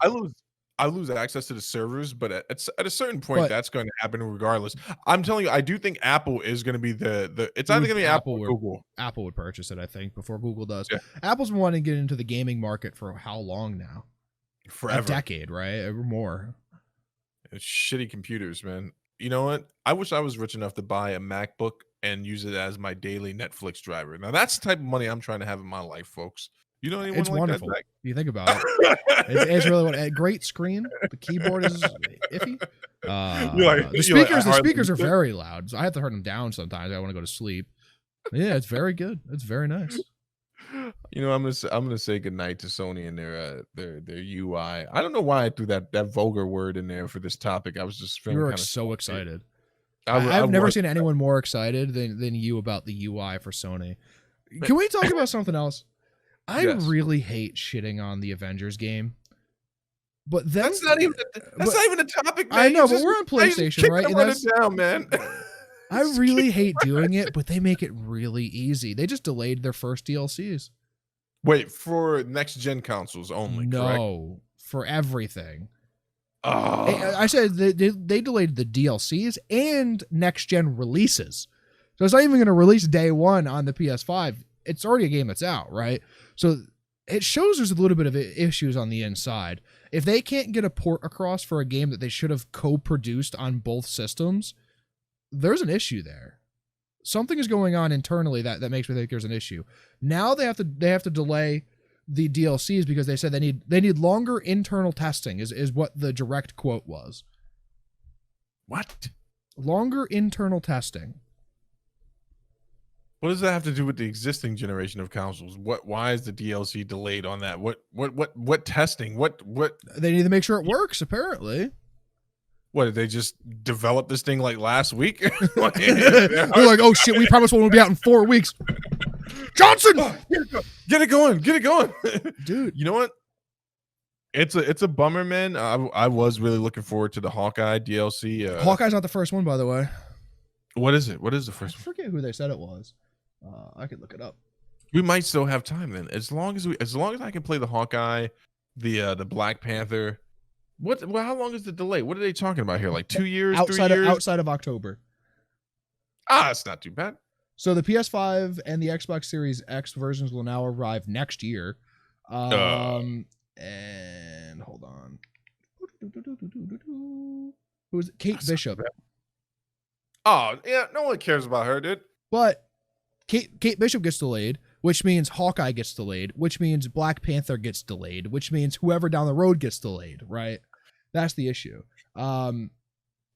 Speaker 2: I lose access to the servers, but at a certain point, that's going to happen regardless. I'm telling you, I do think Apple is going to be it's either going to be Apple or Google.
Speaker 1: Apple would purchase it, I think, before Google does. Yeah. Apple's been wanting to get into the gaming market for how long now?
Speaker 2: Forever.
Speaker 1: A decade, right? Or more.
Speaker 2: It's shitty computers, man. You know what? I wish I was rich enough to buy a MacBook and use it as my daily Netflix driver. Now, that's the type of money I'm trying to have in my life, folks. You know anyone
Speaker 1: it's
Speaker 2: like
Speaker 1: wonderful.
Speaker 2: That?
Speaker 1: You think about it. It's really a great screen. The keyboard is iffy. The speakers are very loud. So I have to turn them down sometimes. I want to go to sleep. Yeah, it's very good. It's very nice.
Speaker 2: You know, I'm gonna say goodnight to Sony and their UI. I don't know why I threw that vulgar word in there for this topic. I was just feeling
Speaker 1: you were so excited. I've never seen anyone more excited than you about the UI for Sony. Can we talk about something else? I really hate shitting on the Avengers game, but then,
Speaker 2: that's not even a topic. Man.
Speaker 1: I know, but we're on PlayStation, right?
Speaker 2: And that's down, man.
Speaker 1: I really hate doing it, but they make it really easy. They just delayed their first DLCs.
Speaker 2: Wait, for next gen consoles only?
Speaker 1: No, correct? For everything. Oh. I said they delayed the DLCs and next gen releases, so it's not even going to release day one on the PS5. It's already a game that's out, right? So it shows there's a little bit of issues on the inside. If they can't get a port across for a game that they should have co-produced on both systems, there's an issue there. Something is going on internally that makes me think there's an issue. Now they have to delay the DLCs because they said they need longer internal testing is what the direct quote was.
Speaker 2: What?
Speaker 1: Longer internal testing.
Speaker 2: What does that have to do with the existing generation of consoles? Why is the DLC delayed on that? What testing? What
Speaker 1: they need to make sure it works, apparently.
Speaker 2: What, did they just develop this thing like last week?
Speaker 1: They're like, oh shit, we promised one would be out in 4 weeks. Johnson!
Speaker 2: Get it going.
Speaker 1: Dude.
Speaker 2: You know what? It's a bummer, man. I was really looking forward to the Hawkeye DLC.
Speaker 1: Hawkeye's not the first one, by the way.
Speaker 2: What is it? What is the first one?
Speaker 1: I forget who they said it was. I could look it up.
Speaker 2: We might still have time then, as long as I can play the Hawkeye, the Black Panther. How long is the delay? What are they talking about here? Like 2 years, 3 years?
Speaker 1: Outside of October.
Speaker 2: It's not too bad.
Speaker 1: So the PS5 and the Xbox Series X versions will now arrive next year. And hold on. Who is it? Kate Bishop.
Speaker 2: Oh, yeah, no one cares about her, dude.
Speaker 1: But Kate Bishop gets delayed, which means Hawkeye gets delayed, which means Black Panther gets delayed, which means whoever down the road gets delayed, right? That's the issue.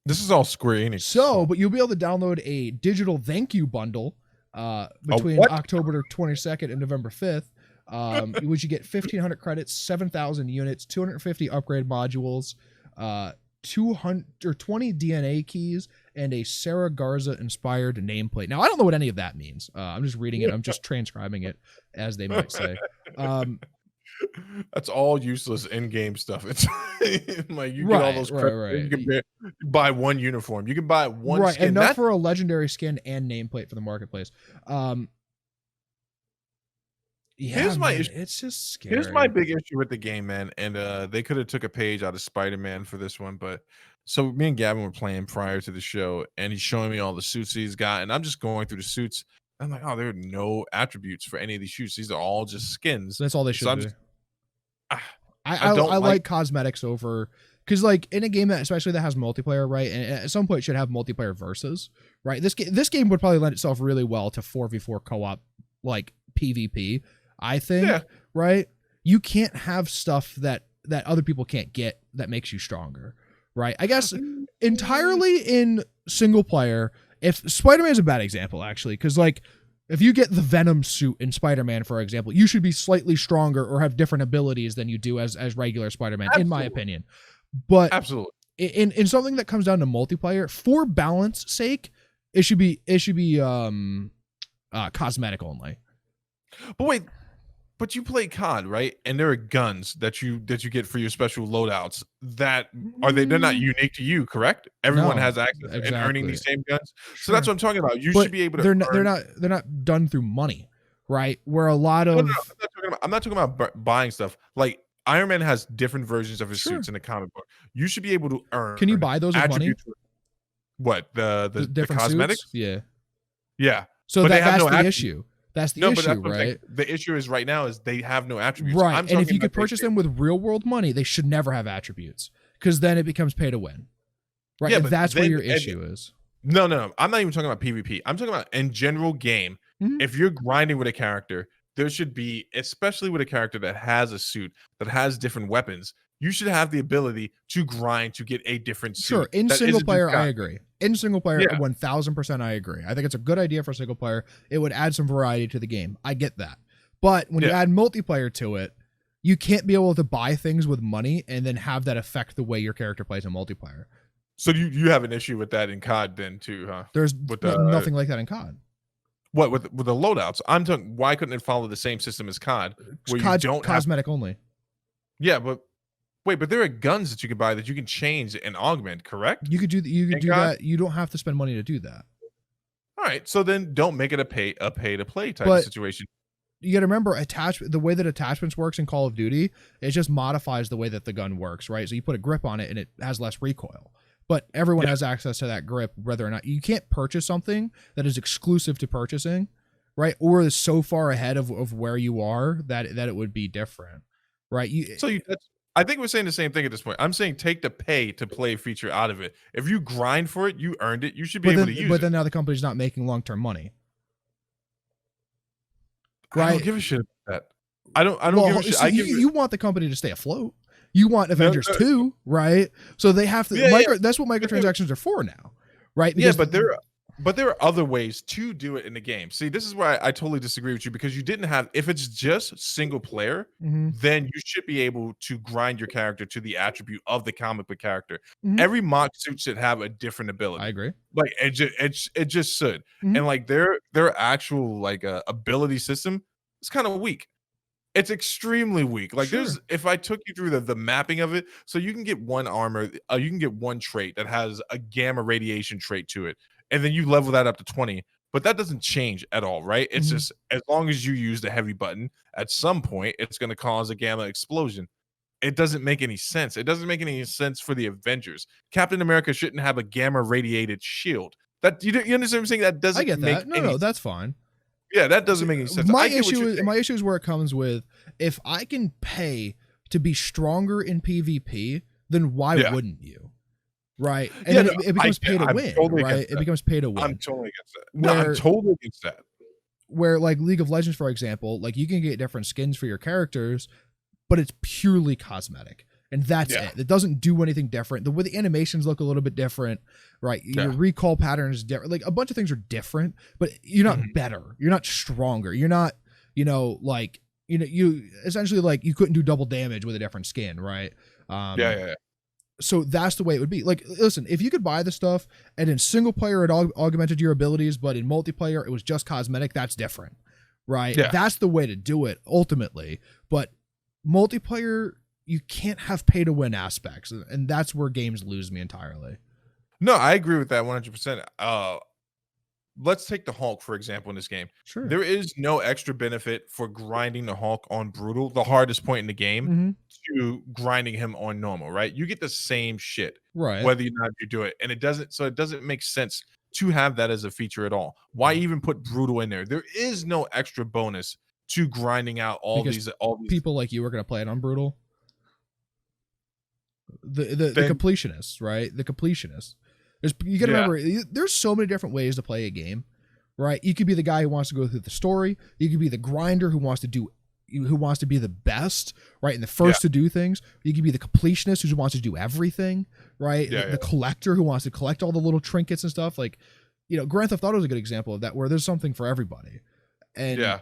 Speaker 2: This is all Square Enix.
Speaker 1: So, but you'll be able to download a digital thank you bundle between October 22nd and November 5th Which you get 1,500 credits, 7,000 units, 250 upgrade modules, 200 or 20 DNA keys, and a Sarah Garza inspired nameplate. Now I don't know what any of that means. I'm just reading it. I'm just transcribing it, as they might say.
Speaker 2: That's all useless in-game stuff. It's like you get all those credits.
Speaker 1: Right.
Speaker 2: You can buy one uniform. You can buy one skin.
Speaker 1: Enough for a legendary skin and nameplate for the marketplace. Here's my issue. It's just scary.
Speaker 2: Here's my big issue with the game, man. And they could have took a page out of Spider-Man for this one, but so me and Gavin were playing prior to the show, and he's showing me all the suits he's got, and I'm just going through the suits. I'm like, oh, there are no attributes for any of these suits. These are all just skins.
Speaker 1: That's all they should be. I like cosmetics over, because like in a game that especially that has multiplayer, right? And at some point it should have multiplayer versus, right? This game would probably lend itself really well to 4v4 co-op, like PvP. I think, right? You can't have stuff that other people can't get that makes you stronger, right? I guess entirely in single player. If Spider-Man is a bad example, actually, because like if you get the Venom suit in Spider-Man, for example, you should be slightly stronger or have different abilities than you do as regular Spider-Man, in my opinion. But
Speaker 2: absolutely,
Speaker 1: in something that comes down to multiplayer, for balance sake, it should be cosmetic only.
Speaker 2: But wait, but you play COD, right? And there are guns that you get for your special loadouts that they're not unique to you, correct? Everyone has access and earning these same guns. So that's what I'm talking about. You should be able to.
Speaker 1: They're not done through money, right? Where a lot of
Speaker 2: I'm not talking about buying stuff. Like Iron Man has different versions of his suits in the comic book. You should be able to earn.
Speaker 1: Can you buy those with money?
Speaker 2: What the cosmetics?
Speaker 1: Suits?
Speaker 2: Yeah.
Speaker 1: So that's the issue. That's the issue, right?
Speaker 2: The issue is right now is they have no attributes.
Speaker 1: Right. And if you could purchase them with real world money, they should never have attributes, because then it becomes pay to win. Right. Yeah, and that's where your issue is.
Speaker 2: No. I'm not even talking about PvP. I'm talking about in general game. If you're grinding with a character, there should be, especially with a character that has a suit, that has different weapons, you should have the ability to grind to get a different suit.
Speaker 1: Sure. In single player, I agree. In single player, 1000% I agree. I think it's a good idea for single player. It would add some variety to the game. I get that. But when you add multiplayer to it, you can't be able to buy things with money and then have that affect the way your character plays in multiplayer.
Speaker 2: So you have an issue with that in COD then too, huh?
Speaker 1: There's nothing like that in COD.
Speaker 2: What with the loadouts? I'm talking. Why couldn't it follow the same system as COD?
Speaker 1: Where COD's you don't cosmetic only.
Speaker 2: Yeah, but wait, but there are guns that you can buy that you can change and augment, correct?
Speaker 1: You could do that. You don't have to spend money to do that.
Speaker 2: All right, so then don't make it a pay to play type of situation.
Speaker 1: You got to remember, the way that attachments works in Call of Duty, it just modifies the way that the gun works, right? So you put a grip on it and it has less recoil. But everyone has access to that grip, whether or not you can't purchase something that is exclusive to purchasing, right? Or is so far ahead of where you are that it would be different, right?
Speaker 2: I think we're saying the same thing at this point. I'm saying take the pay to play feature out of it. If you grind for it, you earned it. You should be able to use it.
Speaker 1: But then now the company's not making long-term money. Right?
Speaker 2: I don't give a shit about that. I don't give a shit.
Speaker 1: So you want the company to stay afloat. You want Avengers 2, right? So they have to. That's what microtransactions are for now, right?
Speaker 2: Because but there are other ways to do it in the game. See, this is where I totally disagree with you, because you didn't have. If it's just single player, then you should be able to grind your character to the attribute of the comic book character. Every mock suit should have a different ability.
Speaker 1: I agree.
Speaker 2: Like it just should. And like their actual like ability system is kind of weak. It's extremely weak. Like if I took you through the mapping of it, so you can get one armor, you can get one trait that has a gamma radiation trait to it, and then you level that up to 20. But that doesn't change at all, right? It's just as long as you use the heavy button, at some point it's going to cause a gamma explosion. It doesn't make any sense. It doesn't make any sense for the Avengers. Captain America shouldn't have a gamma radiated shield. That you understand what I'm saying? That doesn't.
Speaker 1: I get that. No, that's fine.
Speaker 2: Yeah, that doesn't make any sense.
Speaker 1: My issue is where it comes with, if I can pay to be stronger in PvP, then why wouldn't you? Right? And then it becomes pay to win, right? It becomes pay to win.
Speaker 2: I'm totally against that. I'm totally against that.
Speaker 1: Where like League of Legends, for example, like you can get different skins for your characters, but it's purely cosmetic. And that's it. It doesn't do anything different. The way the animations look a little bit different, right? Your recall pattern is different. Like a bunch of things are different, but you're not better. You're not stronger. You're not, you essentially like you couldn't do double damage with a different skin, right?
Speaker 2: Yeah.
Speaker 1: So that's the way it would be. Like, listen, if you could buy the stuff and in single player it augmented your abilities, but in multiplayer it was just cosmetic, that's different, right?
Speaker 2: Yeah.
Speaker 1: That's the way to do it ultimately. But multiplayer, you can't have pay to win aspects, and that's where games lose me entirely.
Speaker 2: No, I agree with that 100%. Let's take the Hulk, for example, in this game.
Speaker 1: Sure.
Speaker 2: There is no extra benefit for grinding the Hulk on brutal, the hardest point in the game,
Speaker 1: Mm-hmm.
Speaker 2: to grinding him on normal, right? You get the same shit,
Speaker 1: Right.
Speaker 2: whether or not you do it. And it doesn't make sense to have that as a feature at all. Why even put brutal in there? There is no extra bonus to grinding out all
Speaker 1: Because
Speaker 2: these
Speaker 1: people like you are going to play it on brutal. The completionists, right? The completionists. You got to remember, there's so many different ways to play a game, right? You could be the guy who wants to go through the story. You could be the grinder who wants to be the best, right? And the first to do things. You could be the completionist who wants to do everything, right? The collector who wants to collect all the little trinkets and stuff. Like, Grand Theft Auto is a good example of that, where there's something for everybody. And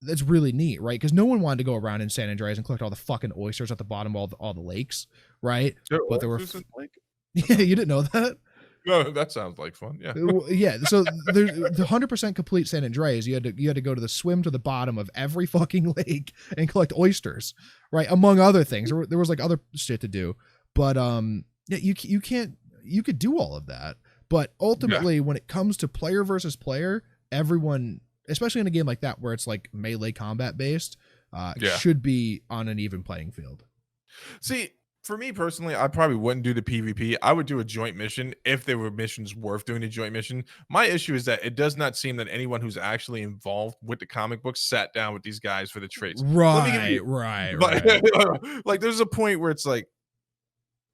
Speaker 1: that's really neat, right? Because no one wanted to go around in San Andreas and collect all the fucking oysters at the bottom of all the lakes, right? But there were yeah, you didn't know that?
Speaker 2: No, that sounds like fun. Yeah.
Speaker 1: Yeah. So there's the 100% complete San Andreas. You had to go to the swim to the bottom of every fucking lake and collect oysters, right? Among other things. There was like other shit to do, but yeah, you could do all of that, but ultimately when it comes to player versus player, everyone, especially in a game like that where it's like melee combat based, should be on an even playing field.
Speaker 2: See, for me personally, I probably wouldn't do the PvP. I would do a joint mission if there were missions worth doing a joint mission. My issue is that it does not seem that anyone who's actually involved with the comic books sat down with these guys for the traits.
Speaker 1: Right.
Speaker 2: Like there's a point where it's like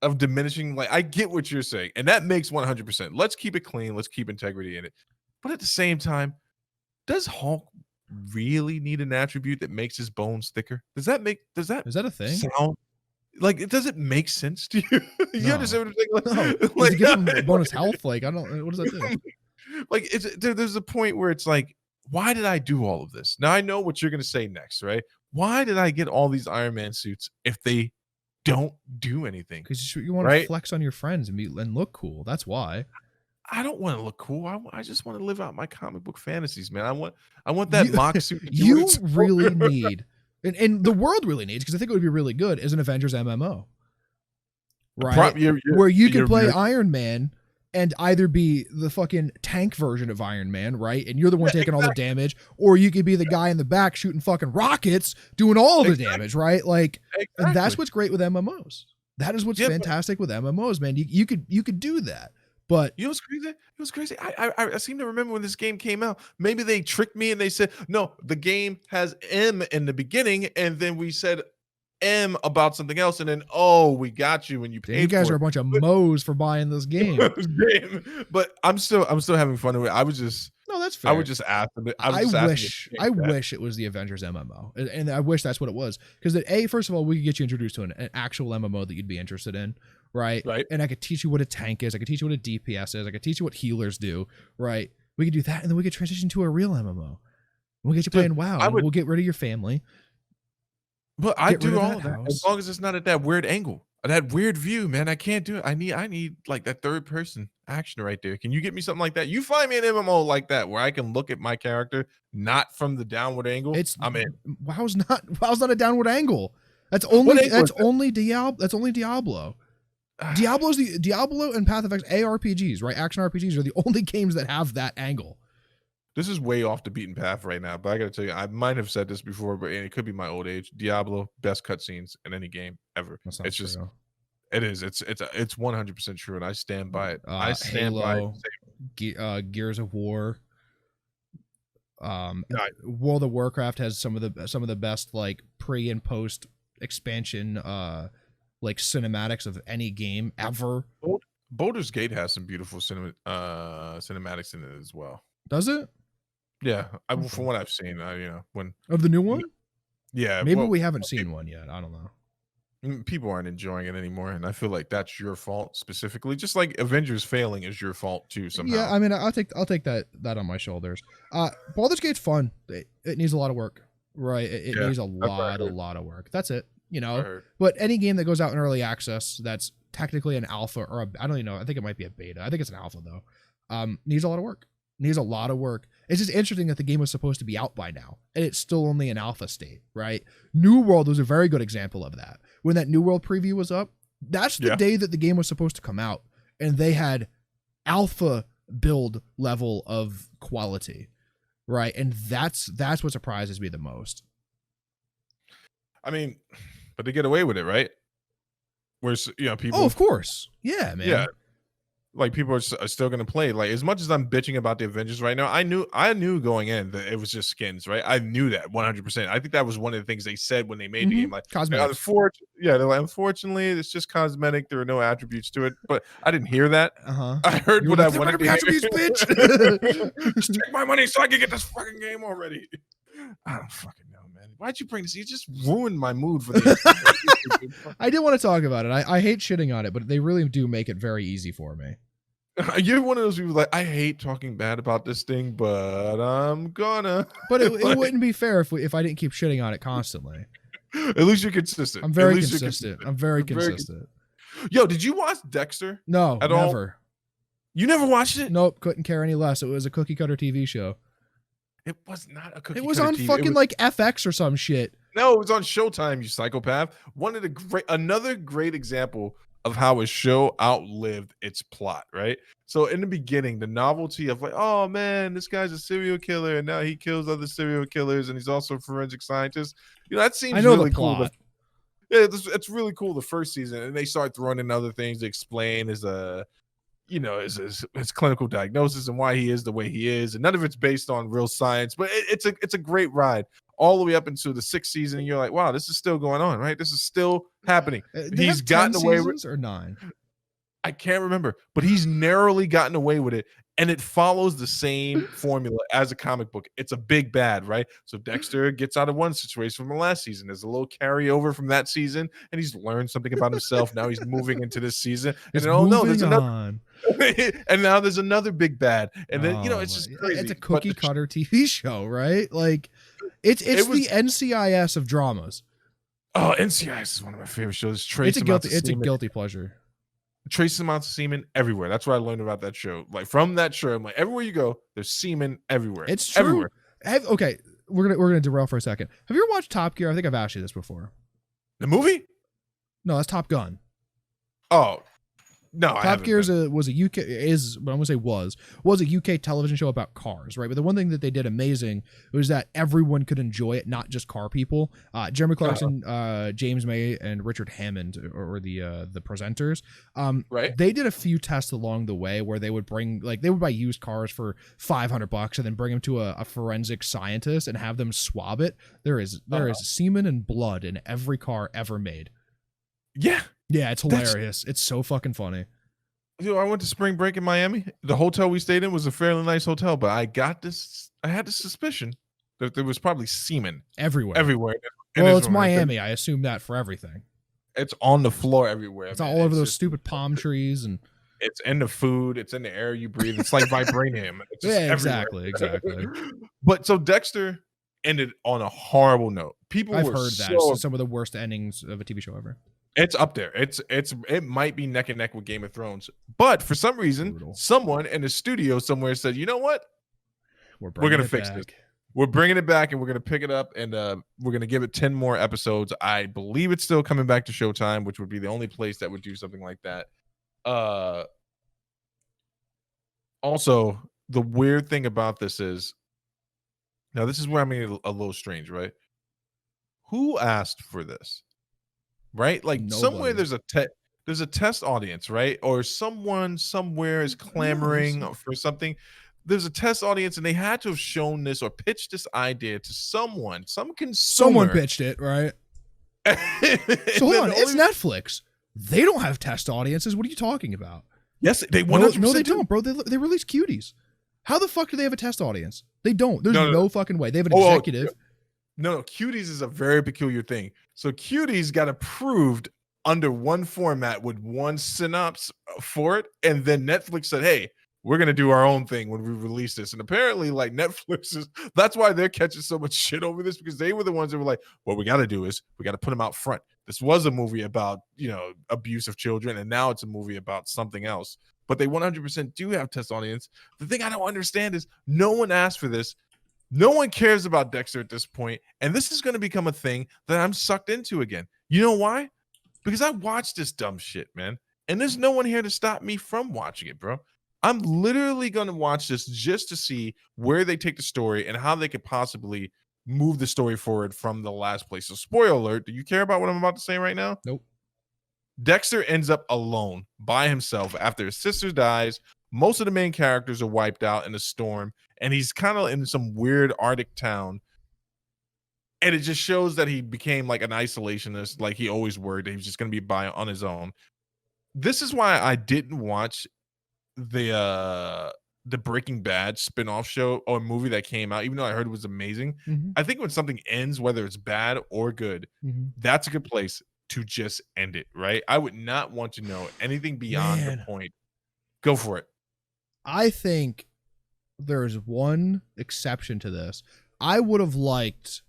Speaker 2: of diminishing. Like I get what you're saying, and that makes 100%. Let's keep it clean. Let's keep integrity in it. But at the same time, does Hulk really need an attribute that makes his bones thicker? Is that
Speaker 1: a thing?
Speaker 2: Sound like it doesn't make sense to you? You understand what I'm saying?
Speaker 1: No. Like, give him bonus health. Like, I don't. What does that do?
Speaker 2: Like, there's a point where it's like, why did I do all of this? Now I know what you're gonna say next, right? Why did I get all these Iron Man suits if they don't do anything?
Speaker 1: Because you want to flex on your friends and look cool. That's why.
Speaker 2: I don't want to look cool. I just want to live out my comic book fantasies, man. I want that mock suit.
Speaker 1: You really need. And the world really needs, because I think it would be really good, is an Avengers MMO, right? Where you can play Iron Man and either be the fucking tank version of Iron Man, right? And you're the one taking all the damage, or you could be the guy in the back shooting fucking rockets, doing all the damage, right? Like, and that's what's great with MMOs. That is what's fantastic with MMOs, man. You could do that. But
Speaker 2: you know what's crazy? It was crazy. I seem to remember when this game came out. Maybe they tricked me and they said, no, the game has M in the beginning, and then we said M about something else, and then we got you when you paid.
Speaker 1: You guys are a bunch of moes for buying this game.
Speaker 2: But I'm still having fun with it. I was just
Speaker 1: that's fair.
Speaker 2: I would just ask them.
Speaker 1: I wish it was the Avengers MMO, and I wish that's what it was. Because first of all, we could get you introduced to an actual MMO that you'd be interested in. Right. And I could teach you what a tank is. I could teach you what a DPS is. I could teach you what healers do. Right. We could do that, and then we could transition to a real MMO. We'll get you playing WoW. We'll get rid of your family.
Speaker 2: But I do all of that as long as it's not at that weird angle, that weird view, man. I can't do it. I need like that third person action right there. Can you get me something like that? You find me an MMO like that where I can look at my character not from the downward angle. I'm in.
Speaker 1: WoW's not a downward angle. That's only Diablo. Diablo and Path of X ARPGs, right? Action RPGs are the only games that have that angle.
Speaker 2: This is way off the beaten path right now, but I gotta tell you, I might have said this before, but it could be my old age. Diablo, best cutscenes in any game ever. It's just, true. It is. It's 100% true, and I stand by it. I stand
Speaker 1: Halo, by it. Gears of War. World of Warcraft has some of the best like pre and post expansion like cinematics of any game ever.
Speaker 2: Baldur's Gate has some beautiful cinematics in it as well.
Speaker 1: Does it?
Speaker 2: Yeah, from what I've seen, when
Speaker 1: of the new one.
Speaker 2: Yeah,
Speaker 1: maybe we haven't seen one yet. I don't know.
Speaker 2: People aren't enjoying it anymore, and I feel like that's your fault specifically. Just like Avengers failing is your fault too somehow.
Speaker 1: Yeah, I mean, I'll take that on my shoulders. Baldur's Gate's fun. It needs a lot of work. right? It
Speaker 2: Yeah,
Speaker 1: needs a
Speaker 2: that's what I
Speaker 1: lot
Speaker 2: heard.
Speaker 1: of work. That's it, you
Speaker 2: That's what I
Speaker 1: know.
Speaker 2: heard.
Speaker 1: But any game that goes out in early access that's technically an alpha or I don't even know. I think it might be a beta. I think it's an alpha though. Needs a lot of work. Needs a lot of work. It's just interesting that the game was supposed to be out by now and it's still only an alpha state, right? New World was a very good example of that. When that New World preview was up, that's the day that the game was supposed to come out, and they had alpha build level of quality, right? And that's what surprises me the most.
Speaker 2: I mean, but they get away with it, right? Where's people?
Speaker 1: Oh, of course, yeah, man.
Speaker 2: Yeah, like people are still going to play. Like as much as I'm bitching about the Avengers right now, I knew going in that it was just skins, right? I knew that 100%. I think that was one of the things they said when they made the game. Like
Speaker 1: Cosmetics.
Speaker 2: they're like, unfortunately, it's just cosmetic. There are no attributes to it. But I didn't hear that. I heard
Speaker 1: You're
Speaker 2: what
Speaker 1: like,
Speaker 2: I wanted to hear.
Speaker 1: attributes, bitch.
Speaker 2: Just take my money so I can get this fucking game already. I don't fucking know, man. Why'd you bring this? You just ruined my mood for the.
Speaker 1: I did want to talk about it. I hate shitting on it, but they really do make it very easy for me.
Speaker 2: You're one of those people like, I hate talking bad about this thing, but I'm gonna.
Speaker 1: But it wouldn't be fair if I didn't keep shitting on it constantly.
Speaker 2: At least you're consistent.
Speaker 1: I'm very consistent. I'm very consistent.
Speaker 2: Yo, did you watch Dexter?
Speaker 1: No,
Speaker 2: at
Speaker 1: never.
Speaker 2: All? You never watched it?
Speaker 1: Nope, couldn't care any less. It was a cookie cutter TV show.
Speaker 2: It was not a cookie.
Speaker 1: It was on
Speaker 2: TV.
Speaker 1: fucking like FX or some shit.
Speaker 2: No, it was on Showtime. You psychopath. Another great example of how a show outlived its plot, right? So in the beginning, the novelty of like, oh man, this guy's a serial killer and now he kills other serial killers and he's also a forensic scientist. That seems really cool. Yeah, it's really cool the first season, and they start throwing in other things to explain his clinical diagnosis and why he is the way he is, and none of it's based on real science, but it's a great ride all the way up into the 6th season, and you're like, wow, this is still going on, right? This is still happening. He's gotten away with
Speaker 1: or 9.
Speaker 2: I can't remember, but he's narrowly gotten away with it, and it follows the same formula as a comic book. It's a big bad, right? So Dexter gets out of one situation from the last season. There's a little carryover from that season, and he's learned something about himself. Now he's moving into this season, and there's another, and now there's another big bad, and then it's just crazy.
Speaker 1: It's a cookie cutter TV show, right? Like it's the NCIS of dramas.
Speaker 2: Oh, NCIS is one of my favorite shows.
Speaker 1: It's a guilty pleasure.
Speaker 2: Trace amounts of semen everywhere. That's what I learned about that show. Like from that show, I'm like, everywhere you go, there's semen everywhere.
Speaker 1: It's true.
Speaker 2: Everywhere.
Speaker 1: Okay, we're gonna derail for a second. Have you ever watched Top Gear? I think I've asked you this before.
Speaker 2: The movie?
Speaker 1: No, that's Top Gun.
Speaker 2: Oh. No,
Speaker 1: Top Gear was a UK television show about cars, right? But the one thing that they did amazing was that everyone could enjoy it, not just car people. Jeremy Clarkson, James May, and Richard Hammond or the presenters.
Speaker 2: Right.
Speaker 1: They did a few tests along the way where they would buy used cars for $500 and then bring them to a forensic scientist and have them swab it. There is semen and blood in every car ever made.
Speaker 2: Yeah.
Speaker 1: Yeah, it's hilarious. It's so fucking funny.
Speaker 2: I went to spring break in Miami. The hotel we stayed in was a fairly nice hotel, but I had this suspicion that there was probably semen
Speaker 1: everywhere.
Speaker 2: Well,
Speaker 1: it's Miami. I assume that for everything.
Speaker 2: It's on the floor everywhere.
Speaker 1: It's all over those stupid palm trees, and
Speaker 2: it's in the food. It's in the air you breathe. It's like vibranium. It's just
Speaker 1: exactly.
Speaker 2: But so Dexter ended on a horrible note. I've
Speaker 1: heard that it's some of the worst endings of a TV show ever.
Speaker 2: It's up there. It might be neck and neck with Game of Thrones, but for some reason, someone in the studio somewhere said, "You know what? We're gonna fix this. We're bringing it back, and we're gonna pick it up, and we're gonna give it 10 more episodes." I believe it's still coming back to Showtime, which would be the only place that would do something like that. Also, the weird thing about this is, now this is where I'm getting a little strange, right? Who asked for this? Right? Like nobody. Somewhere there's a test audience, right? Or someone somewhere is clamoring for something. There's a test audience, and they had to have shown this or pitched this idea to someone, some consumer.
Speaker 1: Someone pitched it, right? So hold on, it's Netflix. They don't have test audiences. What are you talking about?
Speaker 2: Yes, they 100%
Speaker 1: No, they don't, bro. They release Cuties. How the fuck do they have a test audience? They don't. There's no fucking way. They have an executive.
Speaker 2: No, Cuties is a very peculiar thing. So Cuties got approved under one format with one synopsis for it, and then Netflix said, "Hey, we're gonna do our own thing when we release this. And apparently, like Netflix that's why they're catching so much shit over this, because they were the ones that were like, what we got to do is we got to put them out front. This was a movie about, abuse of children, and now it's a movie about something else. But they 100% do have test audience. The thing I don't understand is no one asked for this. No one cares about Dexter at this point, and this is going to become a thing that I'm sucked into again. You know why? Because I watched this dumb shit, man, and there's no one here to stop me from watching it, bro. I'm literally going to watch this just to see where they take the story and how they could possibly move the story forward from the last place. So, spoiler alert, do you care about what I'm about to say right now?
Speaker 1: Nope.
Speaker 2: Dexter ends up alone by himself after his sister dies. Most of the main characters are wiped out in a storm, and he's kind of in some weird Arctic town. And it just shows that he became like an isolationist, like he always were, that he was just going to be on his own. This is why I didn't watch the Breaking Bad spin-off show or movie that came out, even though I heard it was amazing.
Speaker 1: Mm-hmm.
Speaker 2: I think when something ends, whether it's bad or good, that's a good place to just end it, right? I would not want to know anything beyond the point. Go for it.
Speaker 1: I think there is one exception to this. I would have liked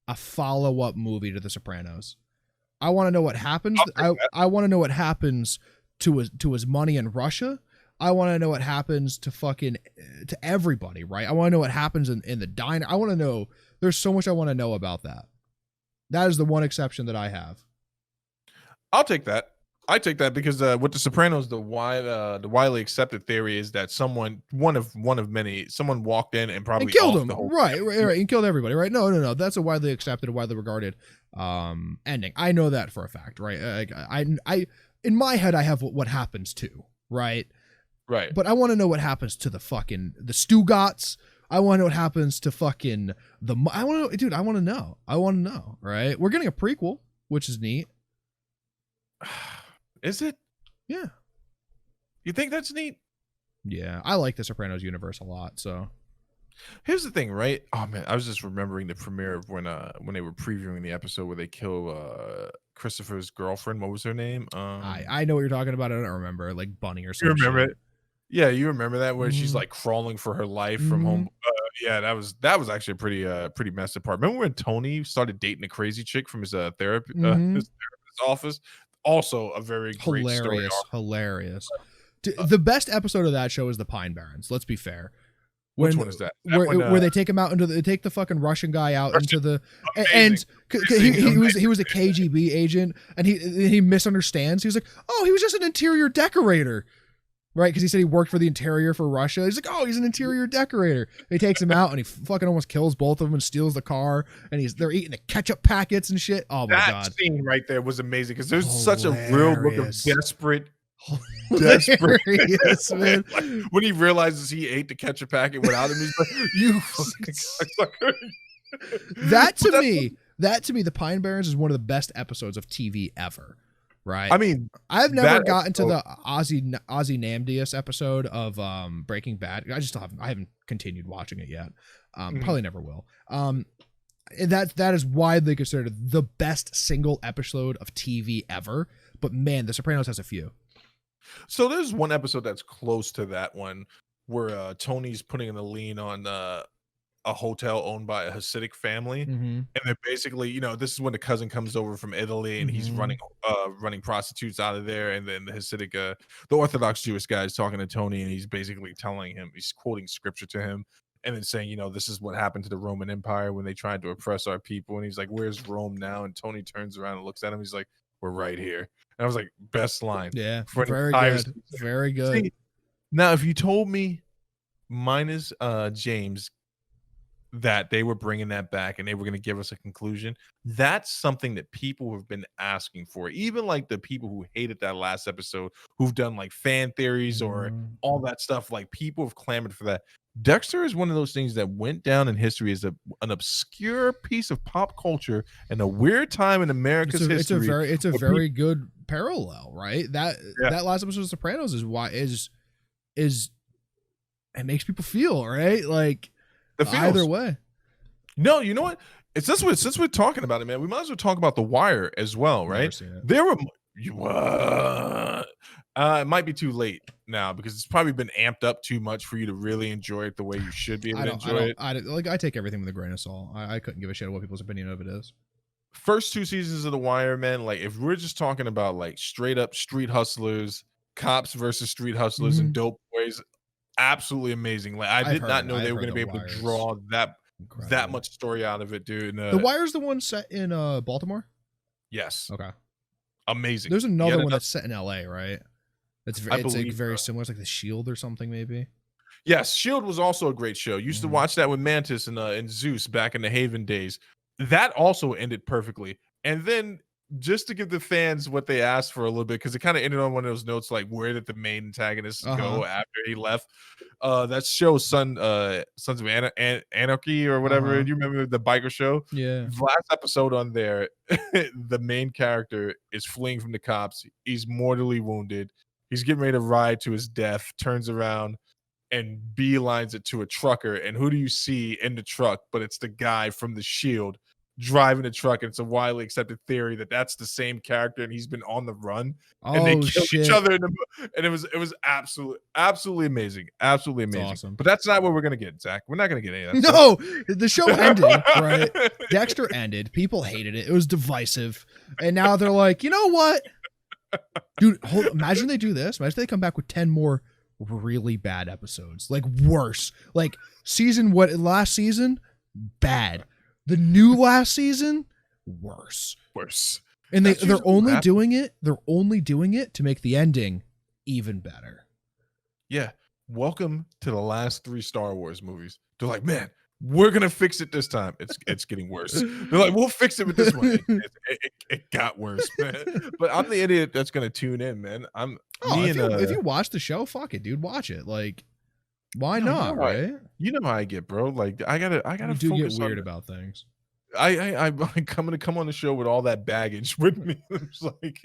Speaker 1: a follow-up movie to The Sopranos. I want to know what happens. I want to know what happens to his money in Russia. I want to know what happens to everybody, right? I want to know what happens in the diner. I want to know. There's so much I want to know about that. That is the one exception that I have.
Speaker 2: I'll take that. I take that because with The Sopranos, the widely accepted theory is that someone walked in and probably
Speaker 1: killed him. Right, and killed everybody. Right? No. That's a widely accepted, widely regarded ending. I know that for a fact. Right. I in my head, I have what happens to. Right.
Speaker 2: Right.
Speaker 1: But I want to know what happens to the Stugatz. I want to know what happens to I want to know, dude. I want to know. Right. We're getting a prequel, which is neat.
Speaker 2: Is it?
Speaker 1: Yeah.
Speaker 2: You think that's neat?
Speaker 1: Yeah, I like the Sopranos universe a lot. So
Speaker 2: here's the thing, right? Oh man, I was just remembering the premiere of when they were previewing the episode where they kill Christopher's girlfriend. What was her name?
Speaker 1: I know what you're talking about. I don't remember, like Bunny or something.
Speaker 2: You remember it? Yeah, you remember that where she's like crawling for her life from home. Yeah, that was actually a pretty messed up part. Remember when Tony started dating a crazy chick from his therapist office? Also a very great story.
Speaker 1: Hilarious. The best episode of that show is the Pine Barrens. Let's be fair.
Speaker 2: Which one is that?
Speaker 1: Where they take him out they take the fucking Russian guy out into the and he was a KGB agent, and he misunderstands. He was like, oh, he was just an interior decorator. Right, because he said he worked for the interior for Russia. He's like, oh, he's an interior decorator. He takes him out and he fucking almost kills both of them and steals the car. And they're eating the ketchup packets and shit. Oh my god,
Speaker 2: that scene right there was amazing because there's such a real look of desperate,
Speaker 1: man.
Speaker 2: Like, when he realizes he ate the ketchup packet without him, he's like, "You fucking sucker."
Speaker 1: That to me, the Pine Barrens is one of the best episodes of TV ever. Right.
Speaker 2: I mean,
Speaker 1: I've never gotten to the Ozymandias episode of Breaking Bad. I haven't continued watching it yet. Probably never will. That is widely considered the best single episode of TV ever. But man, The Sopranos has a few.
Speaker 2: So there's one episode that's close to that one where Tony's putting in the lean on a hotel owned by a Hasidic family, and they're basically, this is when the cousin comes over from Italy and he's running prostitutes out of there, and then the Hasidic, the Orthodox Jewish guy is talking to Tony, and he's basically telling him, he's quoting scripture to him, and then saying, this is what happened to the Roman Empire when they tried to oppress our people, and he's like, "Where's Rome now?" And Tony turns around and looks at him, he's like, "We're right here." And I was like, best line.
Speaker 1: Yeah, very good, very good.
Speaker 2: See, now, if you told me minus James that they were bringing that back and they were going to give us a conclusion, that's something that people have been asking for. Even like the people who hated that last episode, who've done like fan theories or all that stuff, like people have clamored for that. Dexter is one of those things that went down in history as an obscure piece of pop culture and a weird time in America's history.
Speaker 1: It's a very good parallel, right? That last episode of Sopranos is it makes people feel, right? Like either way.
Speaker 2: No, you know what? Since we're talking about it, man, we might as well talk about The Wire as well, right? You what? It might be too late now because it's probably been amped up too much for you to really enjoy it the way you should be able to enjoy it.
Speaker 1: I take everything with a grain of salt. I couldn't give a shit what people's opinion of it is.
Speaker 2: First 2 seasons of The Wire, man, like if we're just talking about like straight up street hustlers, cops versus street hustlers and dope boys, absolutely amazing. Like I did not know they were going to be able to draw that much story out of it, dude.
Speaker 1: The Wire's the one set in Baltimore?
Speaker 2: Yes.
Speaker 1: Okay.
Speaker 2: Amazing.
Speaker 1: There's another one that's set in LA, right? It's like very similar. It's like The Shield or something, maybe.
Speaker 2: Yes, Shield was also a great show. Used to watch that with Mantis and Zeus back in the Haven days. That also ended perfectly. And then just to give the fans what they asked for a little bit, because it kind of ended on one of those notes like where did the main antagonists go after he left? That show Sons of Anarchy or whatever. You remember the biker show?
Speaker 1: Yeah.
Speaker 2: Last episode on there, the main character is fleeing from the cops. He's mortally wounded. He's getting ready to ride to his death, turns around and beelines it to a trucker. And who do you see in the truck? But it's the guy from The Shield driving the truck. And it's a widely accepted theory that that's the same character and he's been on the run. And they killed each other. And it was absolutely amazing. Absolutely amazing.
Speaker 1: That's awesome.
Speaker 2: But that's not what we're going to get, Zach. We're not going to get any of that
Speaker 1: stuff. The show ended, right? Dexter ended. People hated it. It was divisive. And now they're like, you know what? Dude, imagine they do this. Imagine they come back with 10 more really bad episodes. Like worse. Like last season? Bad. The new last season? Worse. And they're only doing it to make the ending even better.
Speaker 2: Yeah. Welcome to the last 3 Star Wars movies. They're like, man, we're gonna fix it this time. It's getting worse. They're like, we'll fix it with this one. It got worse, man. But I'm the idiot that's gonna tune in, man. If
Speaker 1: you watch the show, fuck it, dude. Watch it. Like, why not? Right?
Speaker 2: You know how I get, bro. Like, I gotta.
Speaker 1: You do get weird about things.
Speaker 2: I'm gonna come on the show with all that baggage with me. It's like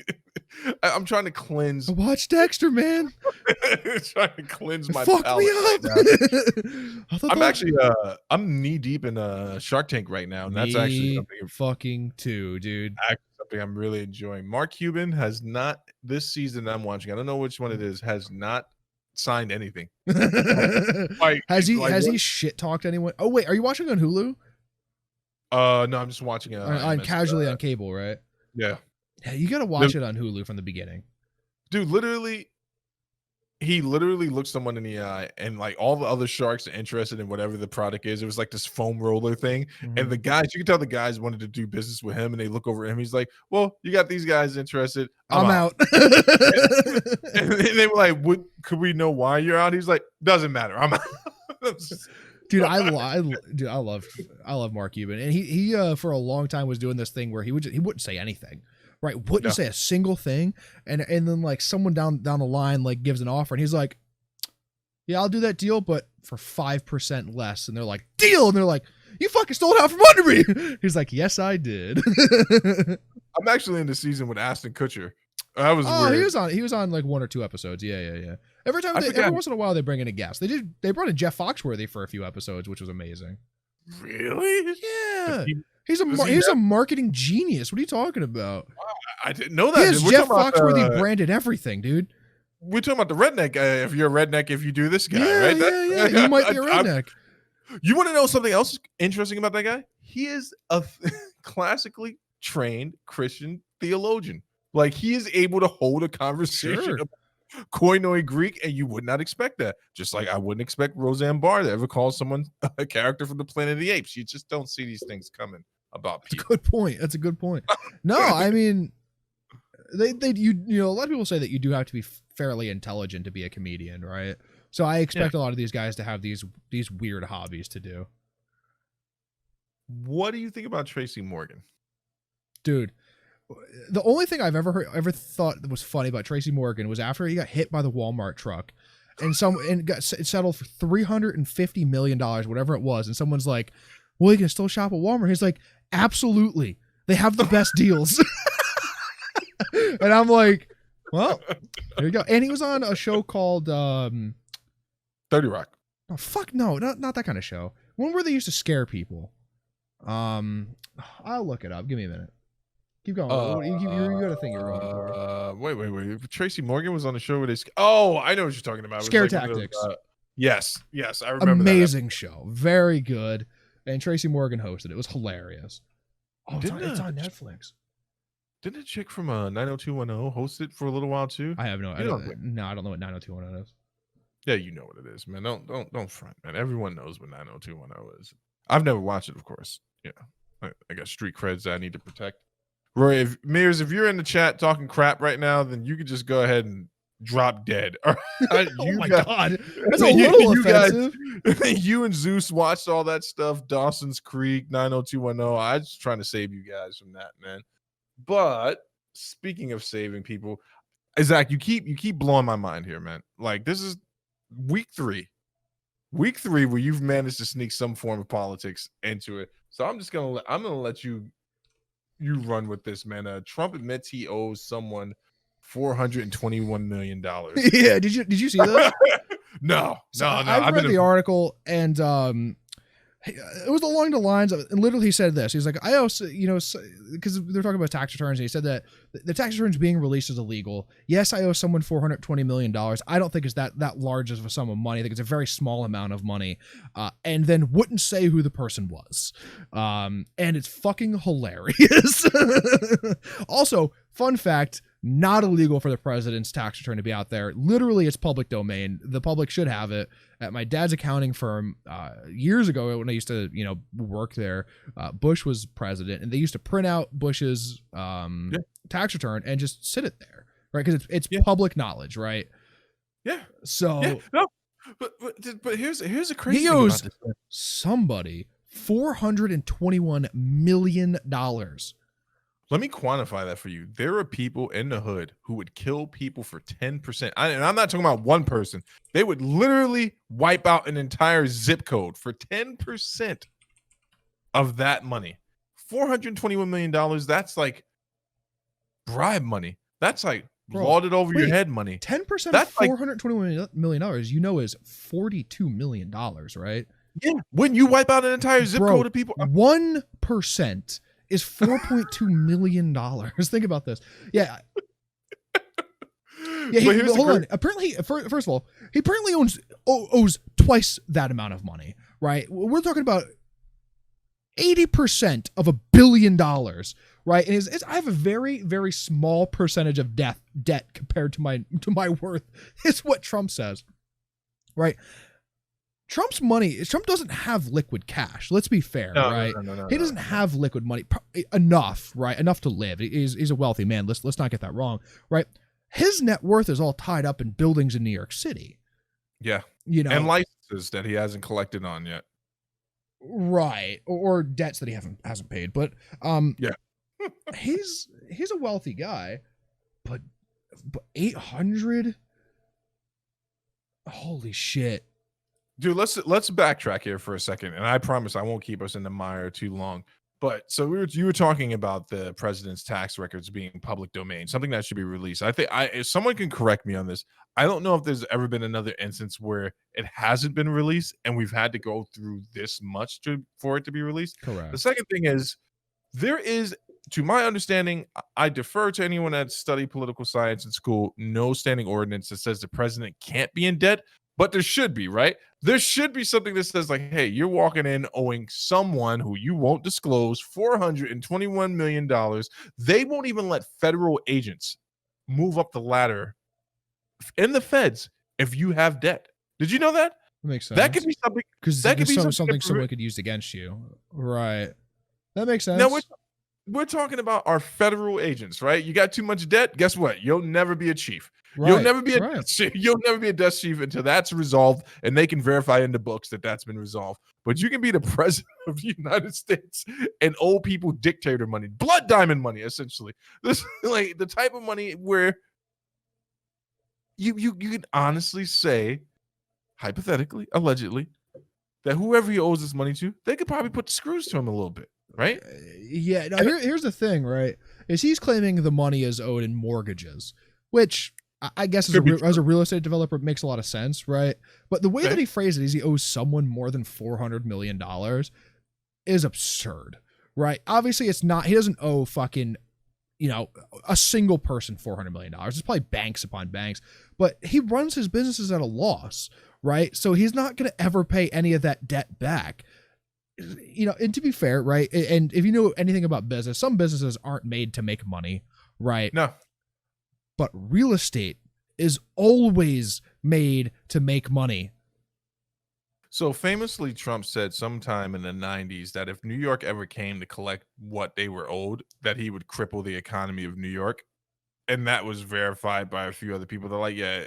Speaker 2: I'm trying to cleanse.
Speaker 1: Watch Dexter, man.
Speaker 2: Trying to cleanse my
Speaker 1: fuck
Speaker 2: palate
Speaker 1: me
Speaker 2: up. I'm actually I'm knee deep in Shark Tank right now, and that's actually something
Speaker 1: fucking too, dude.
Speaker 2: Something I'm really enjoying. Mark Cuban has not this season I'm watching. I don't know which one it is. Has not signed anything.
Speaker 1: Has he shit talked anyone? Oh wait, are you watching on Hulu?
Speaker 2: No, I'm just watching it
Speaker 1: on casually on cable, right?
Speaker 2: Yeah,
Speaker 1: you gotta watch it on Hulu from the beginning,
Speaker 2: dude. He literally looked someone in the eye, and like all the other sharks are interested in whatever the product is. It was like this foam roller thing, and the guys, you can tell the guys wanted to do business with him, and they look over at him. He's like, "Well, you got these guys interested. I'm out." And they were like, "Could we know why you're out?" He's like, "Doesn't matter. I'm out."
Speaker 1: Dude, I love Mark Cuban, and he for a long time was doing this thing where he wouldn't say anything, right? Wouldn't say a single thing, and then like someone down the line like gives an offer, and he's like, "Yeah, I'll do that deal, but for 5% less." And they're like, "Deal!" And they're like, "You fucking stole it out from under me." He's like, "Yes, I did."
Speaker 2: I'm actually in the season with Ashton Kutcher. That was weird.
Speaker 1: He was on like 1 or 2 episodes. Yeah. Every once in a while they bring in a guest. They brought in Jeff Foxworthy for a few episodes, which was amazing.
Speaker 2: Really?
Speaker 1: Yeah. He's a marketing genius. What are you talking about?
Speaker 2: I didn't know that.
Speaker 1: Jeff Foxworthy branded everything, dude.
Speaker 2: We're talking about the redneck. If you're a redneck, if you do this guy, right?
Speaker 1: Yeah. You might be a redneck.
Speaker 2: You want to know something else interesting about that guy? He is a classically trained Christian theologian. Like, he is able to hold a conversation about Koinoi Greek, and you would not expect that. Just like I wouldn't expect Roseanne Barr to ever call someone a character from the Planet of the Apes. You just don't see these things coming about people.
Speaker 1: That's a good point. No, I mean, you know, a lot of people say that you do have to be fairly intelligent to be a comedian, right? So I expect a lot of these guys to have these weird hobbies to do.
Speaker 2: What do you think about Tracy Morgan?
Speaker 1: Dude, the only thing I've ever thought that was funny about Tracy Morgan was after he got hit by the Walmart truck and got settled for $350 million, whatever it was. And someone's like, "Well, you can still shop at Walmart." He's like, "Absolutely. They have the best deals." And I'm like, well, there you go. And he was on a show called
Speaker 2: 30 Rock.
Speaker 1: Oh, fuck no, not that kind of show. One where they used to scare people. I'll look it up. Give me a minute. Keep going. You got a thing you're going for.
Speaker 2: Wait. Tracy Morgan was on the show where they. Oh, I know what you're talking about. It was
Speaker 1: Scare
Speaker 2: like one of those,
Speaker 1: Tactics.
Speaker 2: Yes, I remember
Speaker 1: Amazing show, very good. And Tracy Morgan hosted. It was hilarious. Oh, it's on Netflix.
Speaker 2: Didn't a chick from 90210 host it for a little while too?
Speaker 1: I have no. I don't know what 90210 is.
Speaker 2: Yeah, you know what it is, man. Don't front, man. Everyone knows what 90210 is. I've never watched it, of course. Yeah, I got street creds that I need to protect. Roy, if you're in the chat talking crap right now, then you could just go ahead and drop dead.
Speaker 1: Oh my god, that's a little offensive.
Speaker 2: You and Zeus watched all that stuff, Dawson's Creek, 90210. I was trying to save you guys from that, man. But speaking of saving people, Zach, you keep blowing my mind here, man. Like, this is week three where you've managed to sneak some form of politics into it. So I'm just gonna let you run with this, man. Trump admits he owes someone $421 million.
Speaker 1: Yeah, did you see that?
Speaker 2: No.
Speaker 1: I've read the article, and it was along the lines of, and literally he said this. He's like, I also, because they're talking about tax returns, and he said that the tax returns being released is illegal. Yes, I owe someone $420 million. I don't think it's that large of a sum of money. I think it's a very small amount of money. And then wouldn't say who the person was. And it's fucking hilarious. Also, fun fact, not illegal for the president's tax return to be out there. Literally, it's public domain. The public should have it. At my dad's accounting firm, years ago when I used to, work there, Bush was president, and they used to print out Bush's tax return and just sit it there, right? Because it's public knowledge, right?
Speaker 2: Yeah.
Speaker 1: So
Speaker 2: no, but here's a crazy
Speaker 1: he
Speaker 2: thing
Speaker 1: owes
Speaker 2: about this.
Speaker 1: somebody $421 million.
Speaker 2: Let me quantify that for you. There are people in the hood who would kill people for 10%. And I'm not talking about one person. They would literally wipe out an entire zip code for 10% of that money. $421 million, that's like bribe money. That's like lauded over your head money.
Speaker 1: 10% of $421 million, is $42 million, right?
Speaker 2: Yeah. When you wipe out an entire zip code of people.
Speaker 1: 1% is $4.2 million. Think about this. Yeah. Yeah, hold on. Apparently, first of all, he apparently owes twice that amount of money, right? We're talking about 80% of $1 billion, right? And I have a very, very small percentage of debt compared to my worth. It's what Trump says, right? Trump doesn't have liquid cash. Let's be fair, right? No, he doesn't have liquid money enough, right? Enough to live. He's a wealthy man. Let's not get that wrong, right? His net worth is all tied up in buildings in New York City.
Speaker 2: Yeah, and licenses that he hasn't collected on yet.
Speaker 1: Right, or debts that he hasn't paid. But
Speaker 2: yeah,
Speaker 1: he's a wealthy guy, but 800. Holy shit.
Speaker 2: Dude, let's backtrack here for a second, and I promise I won't keep us in the mire too long. But so you were talking about the president's tax records being public domain, something that should be released. I think if someone can correct me on this, I don't know if there's ever been another instance where it hasn't been released, and we've had to go through this much for it to be released.
Speaker 1: Correct.
Speaker 2: The second thing is, there is, to my understanding, I defer to anyone that studied political science in school, no standing ordinance that says the president can't be in debt. But there should be, right? There should be something that says, like, hey, you're walking in owing someone who you won't disclose $421 million. They won't even let federal agents move up the ladder in the feds if you have debt. Did you know that?
Speaker 1: That makes sense.
Speaker 2: That could be something.
Speaker 1: Because that could be something someone could use against you. Right. That makes sense.
Speaker 2: Now, we're talking about our federal agents, right? You got too much debt. Guess what? You'll never be a chief. Right, you'll never be a desk chief until that's resolved, and they can verify in the books that that's been resolved. But you can be the president of the United States and old people dictator money, blood diamond money, essentially. This like the type of money where you can honestly say, hypothetically, allegedly, that whoever he owes this money to, they could probably put the screws to him a little bit, right?
Speaker 1: Yeah. Now, here's the thing, right? Is he's claiming the money is owed in mortgages, which I guess as a real estate developer, it makes a lot of sense, right? But the way that he phrased it is he owes someone more than $400 million is absurd, right? Obviously, it's not. He doesn't owe fucking a single person $400 million. It's probably banks upon banks, but he runs his businesses at a loss, right? So he's not going to ever pay any of that debt back. And to be fair, right? And if you know anything about business, some businesses aren't made to make money, right?
Speaker 2: No.
Speaker 1: But real estate is always made to make money.
Speaker 2: So famously, Trump said sometime in the 90s that if New York ever came to collect what they were owed, that he would cripple the economy of New York. And that was verified by a few other people. They're like, yeah,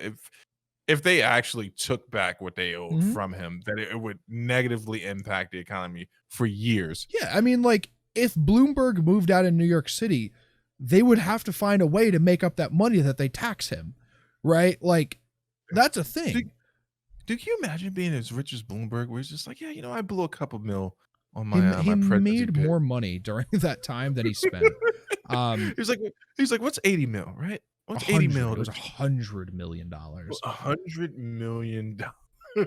Speaker 2: if they actually took back what they owed from him, that it would negatively impact the economy for years.
Speaker 1: Yeah, I mean, like, if Bloomberg moved out in New York City, they would have to find a way to make up that money that they tax him, right? Like, that's a thing.
Speaker 2: Can you imagine being as rich as Bloomberg, where he's just like, yeah, I blew a couple mil on my
Speaker 1: he
Speaker 2: my
Speaker 1: made pick. More money during that time than he spent.
Speaker 2: He's like, what's 80 mil, right? What's
Speaker 1: 80 mil? It was $100 million.
Speaker 2: $100 million. So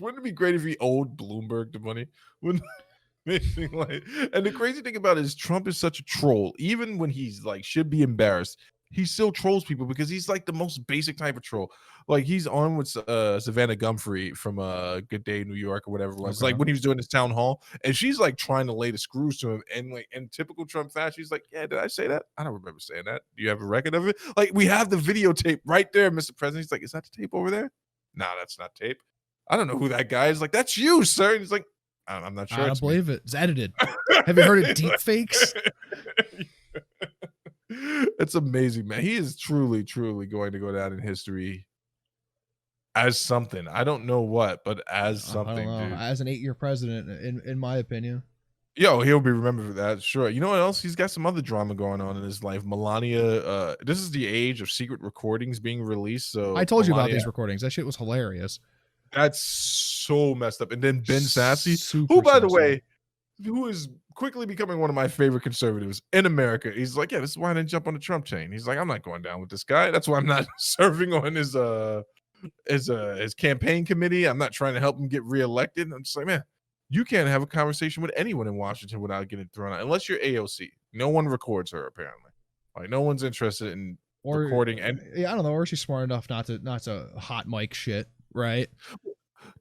Speaker 2: wouldn't it be great if he owed Bloomberg the money? Wouldn't like, and the crazy thing about it is Trump is such a troll. Even when he's like should be embarrassed, he still trolls people because he's like the most basic type of troll. Like he's on with Savannah Guthrie from Good Day New York or whatever it was. Okay. Like when he was doing his town hall, and she's like trying to lay the screws to him, and like in typical Trump fashion, she's like, "Yeah, did I say that? I don't remember saying that. Do you have a record of it? Like we have the videotape right there, Mr. President." He's like, "Is that the tape over there? Nah, that's not tape. I don't know who that guy is." Like, "That's you, sir." And he's like, "I'm not sure."
Speaker 1: I don't believe it. It's edited. Have you heard of deep fakes?
Speaker 2: It's amazing, man. He is truly, truly going to go down in history as something. I don't know what, but as something, dude.
Speaker 1: As an 8-year president, in my opinion.
Speaker 2: Yo, he'll be remembered for that, sure. You know what else? He's got some other drama going on in his life. Melania, this is the age of secret recordings being released. So
Speaker 1: I told you about these recordings. That shit was hilarious.
Speaker 2: That's so messed up. And then Ben Sasse, who, by the way, who is quickly becoming one of my favorite conservatives in America. He's like, yeah, this is why I didn't jump on the Trump chain. He's like, I'm not going down with this guy. That's why I'm not serving on his campaign committee. I'm not trying to help him get reelected. I'm just like, man, you can't have a conversation with anyone in Washington without getting thrown out, unless you're AOC. No one records her, apparently. Like, no one's interested in recording. And
Speaker 1: yeah, I don't know. Or she's smart enough not to hot mic shit, right?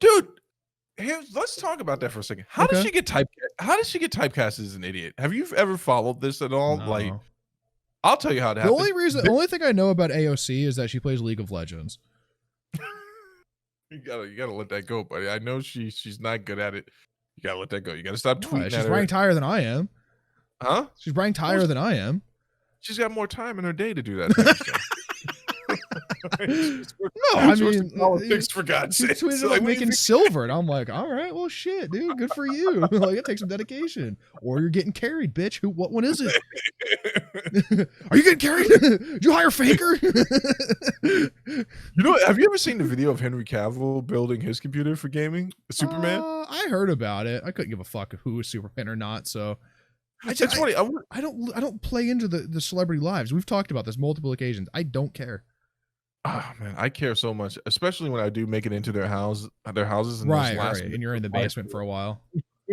Speaker 2: Dude, let's talk about that for a second. How does she get typecast as an idiot? Have you ever followed this at all? No. Like, I'll tell you how it happened.
Speaker 1: The only thing I know about AOC is that she plays League of Legends.
Speaker 2: You gotta let that go, buddy. I know she's not good at it. You gotta let that go. You gotta stop tweeting.
Speaker 1: She's ranked higher than I am.
Speaker 2: Huh?
Speaker 1: She's ranked higher than I am.
Speaker 2: She's got more time in her day to do that type of stuff.
Speaker 1: No, I mean
Speaker 2: politics, for God's sake.
Speaker 1: She tweeted like making silver, and I'm like, all right, well, shit, dude, good for you. Like, it takes some dedication, or you're getting carried, bitch. What one is it? Are you getting carried? Did you hire Faker?
Speaker 2: Have you ever seen the video of Henry Cavill building his computer for gaming? Superman?
Speaker 1: I heard about it. I couldn't give a fuck who was Superman or not. So
Speaker 2: it's funny.
Speaker 1: I don't play into the celebrity lives. We've talked about this multiple occasions. I don't care.
Speaker 2: Oh man, I care so much, especially when I do make it into their houses. And
Speaker 1: right. And you're in the basement for a while.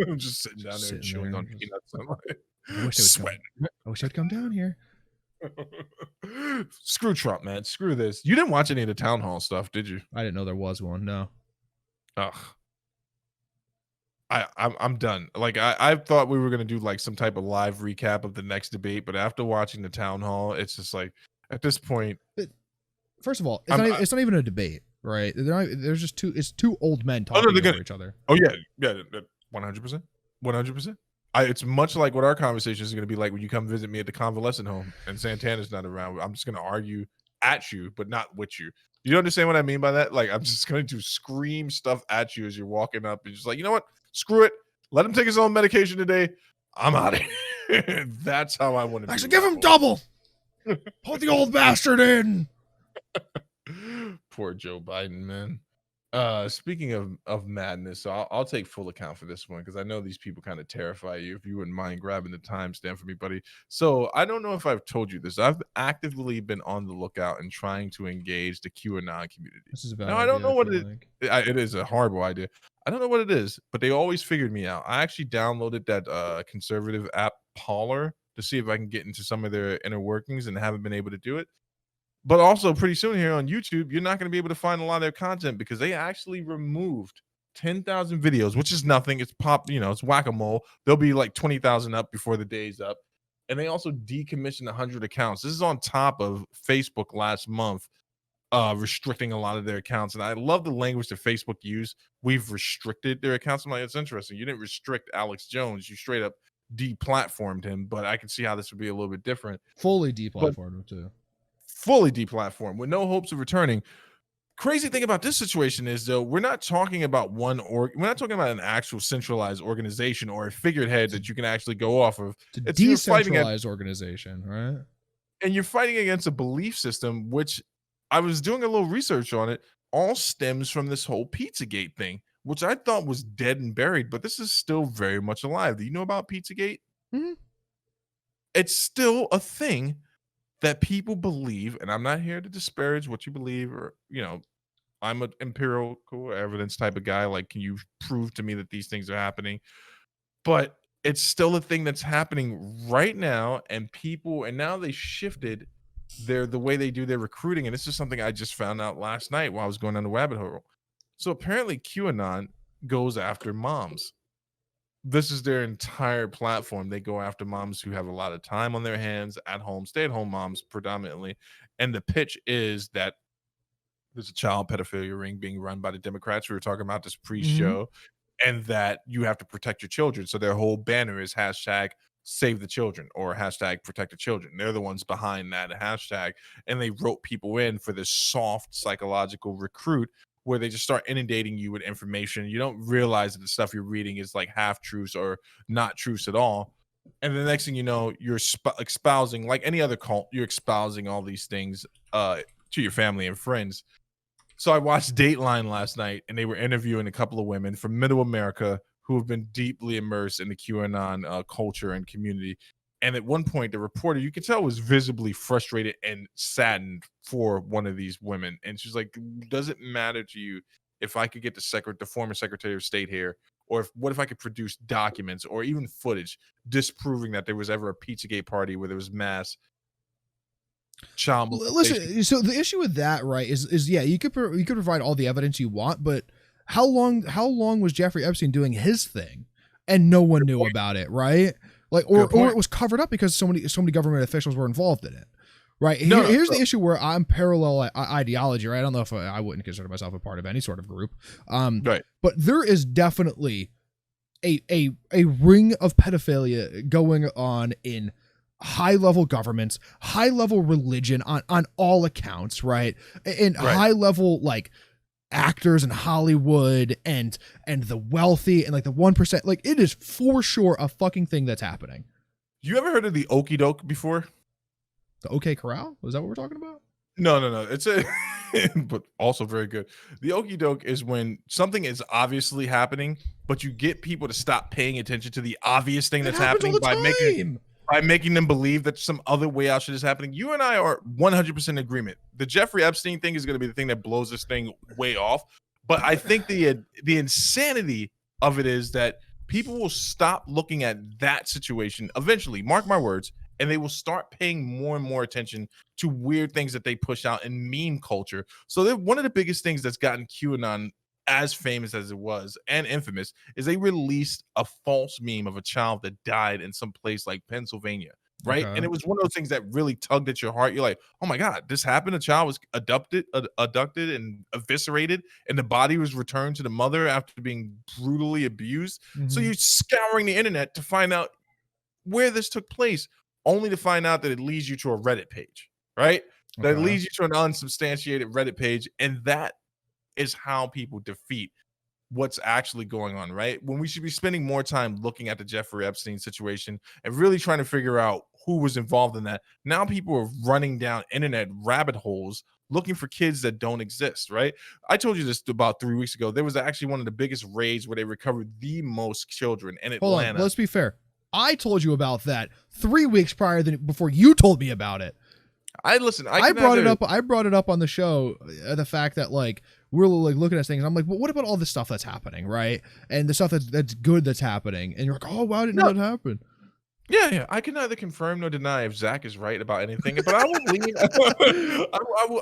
Speaker 2: I'm just sitting down there chewing on peanuts.
Speaker 1: I wish I'd come down here.
Speaker 2: Screw Trump, man. Screw this. You didn't watch any of the town hall stuff, did you?
Speaker 1: I didn't know there was one. No.
Speaker 2: Ugh. I'm done. Like I thought we were gonna do like some type of live recap of the next debate, but after watching the town hall, it's just like at this point.
Speaker 1: First of all, it's not even a debate, right? There's just two old men talking over each other.
Speaker 2: Oh yeah, 100%, 100%. It's much like what our conversation is going to be like when you come visit me at the convalescent home and Santana's not around. I'm just going to argue at you, but not with you. You understand what I mean by that? Like, I'm just going to scream stuff at you as you're walking up and just like, you know what? Screw it. Let him take his own medication today. I'm out of here. That's how I want to.
Speaker 1: Actually, give him double. Hold the old bastard in.
Speaker 2: Poor Joe Biden, man. Speaking of madness, so I'll take full account for this one because I know these people kind of terrify you. If you wouldn't mind grabbing the timestamp for me, buddy. So I don't know if I've told you this. I've actively been on the lookout and trying to engage the Q-anon community.
Speaker 1: This is about.
Speaker 2: Now I don't know what it is. A horrible idea. I don't know what it is, but they always figured me out. I actually downloaded that conservative app Parler. to see if I can get into some of their inner workings and haven't been able to do it. But also pretty soon here on YouTube, you're not going to be able to find a lot of their content because they actually removed 10,000 videos, which is nothing. It's it's whack-a-mole. There'll be like 20,000 up before the day's up. And they also decommissioned 100 accounts. This is on top of Facebook last month restricting a lot of their accounts. And I love the language that Facebook used. We've restricted their accounts. I'm like, it's interesting. You didn't restrict Alex Jones. You straight up deplatformed him. But I can see how this would be a little bit different.
Speaker 1: Fully deplatformed him too.
Speaker 2: Fully deplatformed with no hopes of returning. Crazy thing about this situation is, though, we're not talking about we're not talking about an actual centralized organization or a figurehead that you can actually go off of.
Speaker 1: It's a decentralized organization, right?
Speaker 2: And you're fighting against a belief system, which I was doing a little research on it, all stems from this whole Pizzagate thing, which I thought was dead and buried, but this is still very much alive. Do you know about Pizzagate?
Speaker 1: Mm-hmm.
Speaker 2: It's still a thing that people believe, and I'm not here to disparage what you believe, or I'm an empirical evidence type of guy. Like, can you prove to me that these things are happening? But it's still a thing that's happening right now, and now they shifted the way they do their recruiting, and this is something I just found out last night while I was going down the rabbit hole. So apparently Q-anon goes after moms. This is their entire platform. They go after moms who have a lot of time on their hands at home, stay-at-home moms predominantly. And the pitch is that there's a child pedophilia ring being run by the Democrats. We were talking about this pre-show, and that you have to protect your children. So their whole banner is hashtag save the children or hashtag protect the children. They're the ones behind that hashtag. And they wrote people in for this soft psychological recruit where they just start inundating you with information. You don't realize that the stuff you're reading is like half truths or not truths at all. And the next thing you know, you're espousing, like any other cult, you're espousing all these things to your family and friends. So I watched Dateline last night, and they were interviewing a couple of women from Middle America who have been deeply immersed in the QAnon culture and community. And at one point, the reporter, you could tell, was visibly frustrated and saddened for one of these women. And she's like, does it matter to you if I could get the former Secretary of State here? Or what if I could produce documents or even footage disproving that there was ever a Pizzagate party where there was mass child molestation?
Speaker 1: Listen, so the issue with that, right, is yeah, you could provide all the evidence you want, but how long was Jeffrey Epstein doing his thing and no one knew about it, right? Like, or it was covered up because so many government officials were involved in it, right? Here's the issue where I'm parallel ideology, right? I don't know if I wouldn't consider myself a part of any sort of group,
Speaker 2: right?
Speaker 1: But there is definitely a ring of pedophilia going on in high-level governments, high-level religion on all accounts, right? And high-level like actors in Hollywood and the wealthy and like the 1%, like it is for sure a fucking thing that's happening.
Speaker 2: You ever heard of the Okie Doke before?
Speaker 1: The OK Corral? Is that what we're talking about?
Speaker 2: No. It's but also very good. The Okie Doke is when something is obviously happening, but you get people to stop paying attention to the obvious thing that's happening by making them believe that some other way out shit is happening. You and I are 100% in agreement. The Jeffrey Epstein thing is going to be the thing that blows this thing way off. But I think the insanity of it is that people will stop looking at that situation eventually, mark my words, and they will start paying more and more attention to weird things that they push out in meme culture. So one of the biggest things that's gotten QAnon as famous as it was and infamous is they released a false meme of a child that died in some place like Pennsylvania, right? Okay. And it was one of those things that really tugged at your heart. You're like, oh my God, this happened. A child was abducted and eviscerated, and the body was returned to the mother after being brutally abused. Mm-hmm. So you're scouring the internet to find out where this took place, only to find out that it leads you to a Reddit page, right? Okay. That leads you to an unsubstantiated Reddit page, and that is how people defeat what's actually going on, right? When we should be spending more time looking at the Jeffrey Epstein situation and really trying to figure out who was involved in that. Now people are running down internet rabbit holes looking for kids that don't exist, right? I told you this about 3 weeks ago. There was actually one of the biggest raids where they recovered the most children in Atlanta.
Speaker 1: Hold on, let's be fair. I told you about that 3 weeks before you told me about it.
Speaker 2: I brought
Speaker 1: it up on the show, the fact that like we're like looking at things. I'm like, well, what about all the stuff that's happening, right? And the stuff that's good that's happening. And you're like, oh wow, I didn't know that happened.
Speaker 2: Yeah. I can neither confirm nor deny if Zach is right about anything, but I will lean.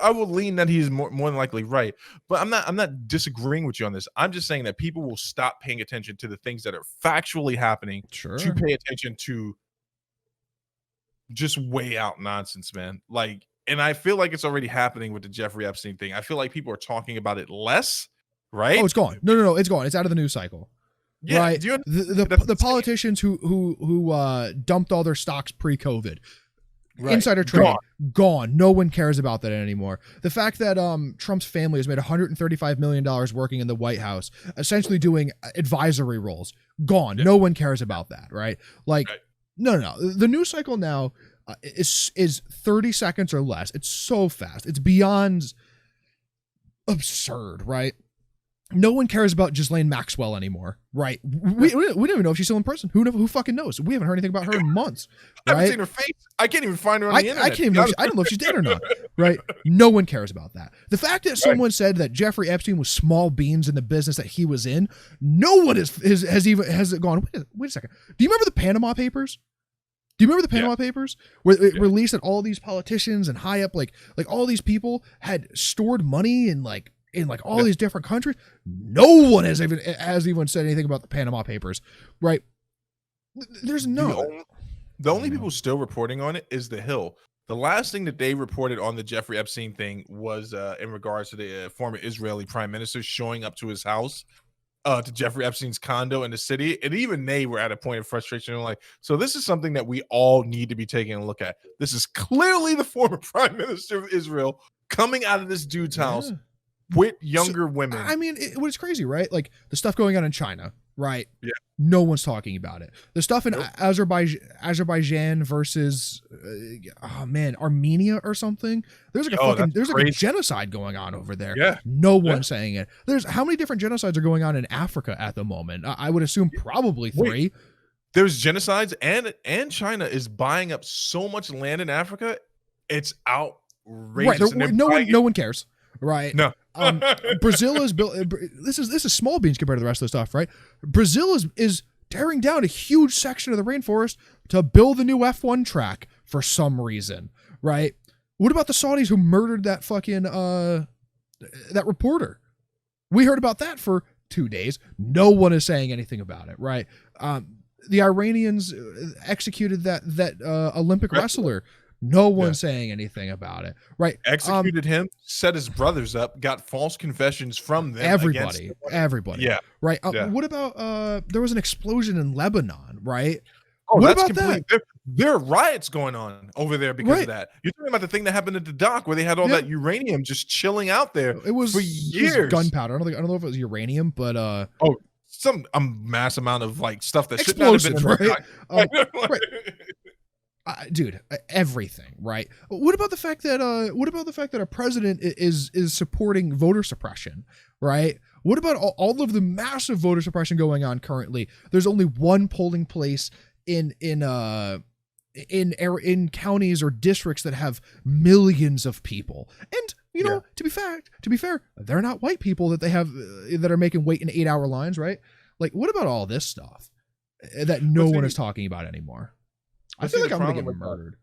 Speaker 2: I will lean that he's more than likely right. But I'm not disagreeing with you on this. I'm just saying that people will stop paying attention to the things that are factually happening to
Speaker 1: Sure.
Speaker 2: pay attention to just way out nonsense, man. Like, and I feel like it's already happening with the Jeffrey Epstein thing. I feel like people are talking about it less,
Speaker 1: Oh,
Speaker 2: right?
Speaker 1: it's gone. No, it's gone. It's out of the news cycle.
Speaker 2: Yeah.
Speaker 1: Right.
Speaker 2: Do you
Speaker 1: The politicians who dumped all their stocks pre-COVID,
Speaker 2: right.
Speaker 1: insider trading, gone. No one cares about that anymore. The fact that Trump's family has made $135 million working in the White House, essentially doing advisory roles, gone. No one cares about that, right? Like, no. The news cycle now is 30 seconds or less. It's so fast. It's beyond absurd, right? No one cares about Ghislaine Maxwell anymore, right? We don't even know if she's still in prison. Who fucking knows? We haven't heard anything about her in months. Right?
Speaker 2: I haven't seen her face. I can't even find her on the internet.
Speaker 1: I can't even. I don't know if she's dead or not. Right? No one cares about that. The fact that someone said that Jeffrey Epstein was small beans in the business that he was in, no one has gone. Wait a second. Do you remember the Panama Papers? Do you remember the Panama Papers where it released that all these politicians and high up like all these people had stored money in all these different countries? No one has even said anything about the Panama Papers, right? There's no.
Speaker 2: The only people still reporting on it is The Hill. The last thing that they reported on the Jeffrey Epstein thing was in regards to the former Israeli prime minister showing up to his house, to Jeffrey Epstein's condo in the city. And even they were at a point of frustration. Like, so this is something that we all need to be taking a look at. This is clearly the former prime minister of Israel coming out of this dude's house with younger women.
Speaker 1: I mean, it's crazy, right? Like the stuff going on in China, right?
Speaker 2: Yeah.
Speaker 1: No one's talking about it. The stuff in Azerbaijan versus, Armenia or something. There's like a genocide going on over there.
Speaker 2: Yeah.
Speaker 1: No one's saying it. There's how many different genocides are going on in Africa at the moment? I would assume probably 3.
Speaker 2: There's genocides and China is buying up so much land in Africa. It's outrageous.
Speaker 1: Right. No one cares. Right.
Speaker 2: No.
Speaker 1: Brazil is built. This is small beans compared to the rest of the stuff, right? Brazil is tearing down a huge section of the rainforest to build a new F1 track for some reason, right? What about the Saudis who murdered that fucking that reporter? We heard about that for 2 days. No one is saying anything about it, right? The Iranians executed that Olympic wrestler. No one's saying anything about it, right?
Speaker 2: Executed him, set his brothers up, got false confessions from them.
Speaker 1: Everybody.
Speaker 2: Yeah.
Speaker 1: Right. What about there was an explosion in Lebanon, right?
Speaker 2: Oh,
Speaker 1: what
Speaker 2: that's
Speaker 1: about that?
Speaker 2: There are riots going on over there because of that. You're talking about the thing that happened at the dock where they had all that uranium just chilling out there.
Speaker 1: It was
Speaker 2: for years.
Speaker 1: It was gunpowder. I don't know if it was uranium, but
Speaker 2: some mass amount of like stuff that should not have been
Speaker 1: right? Right. Dude, everything, right? What about the fact that our president is supporting voter suppression, right? What about all of the massive voter suppression going on currently? There's only one polling place in counties or districts that have millions of people, and to be fair, they're not white people that they have that are making wait in 8-hour lines, right? Like, what about all this stuff that no one is talking about anymore? I feel like I'm gonna get murdered.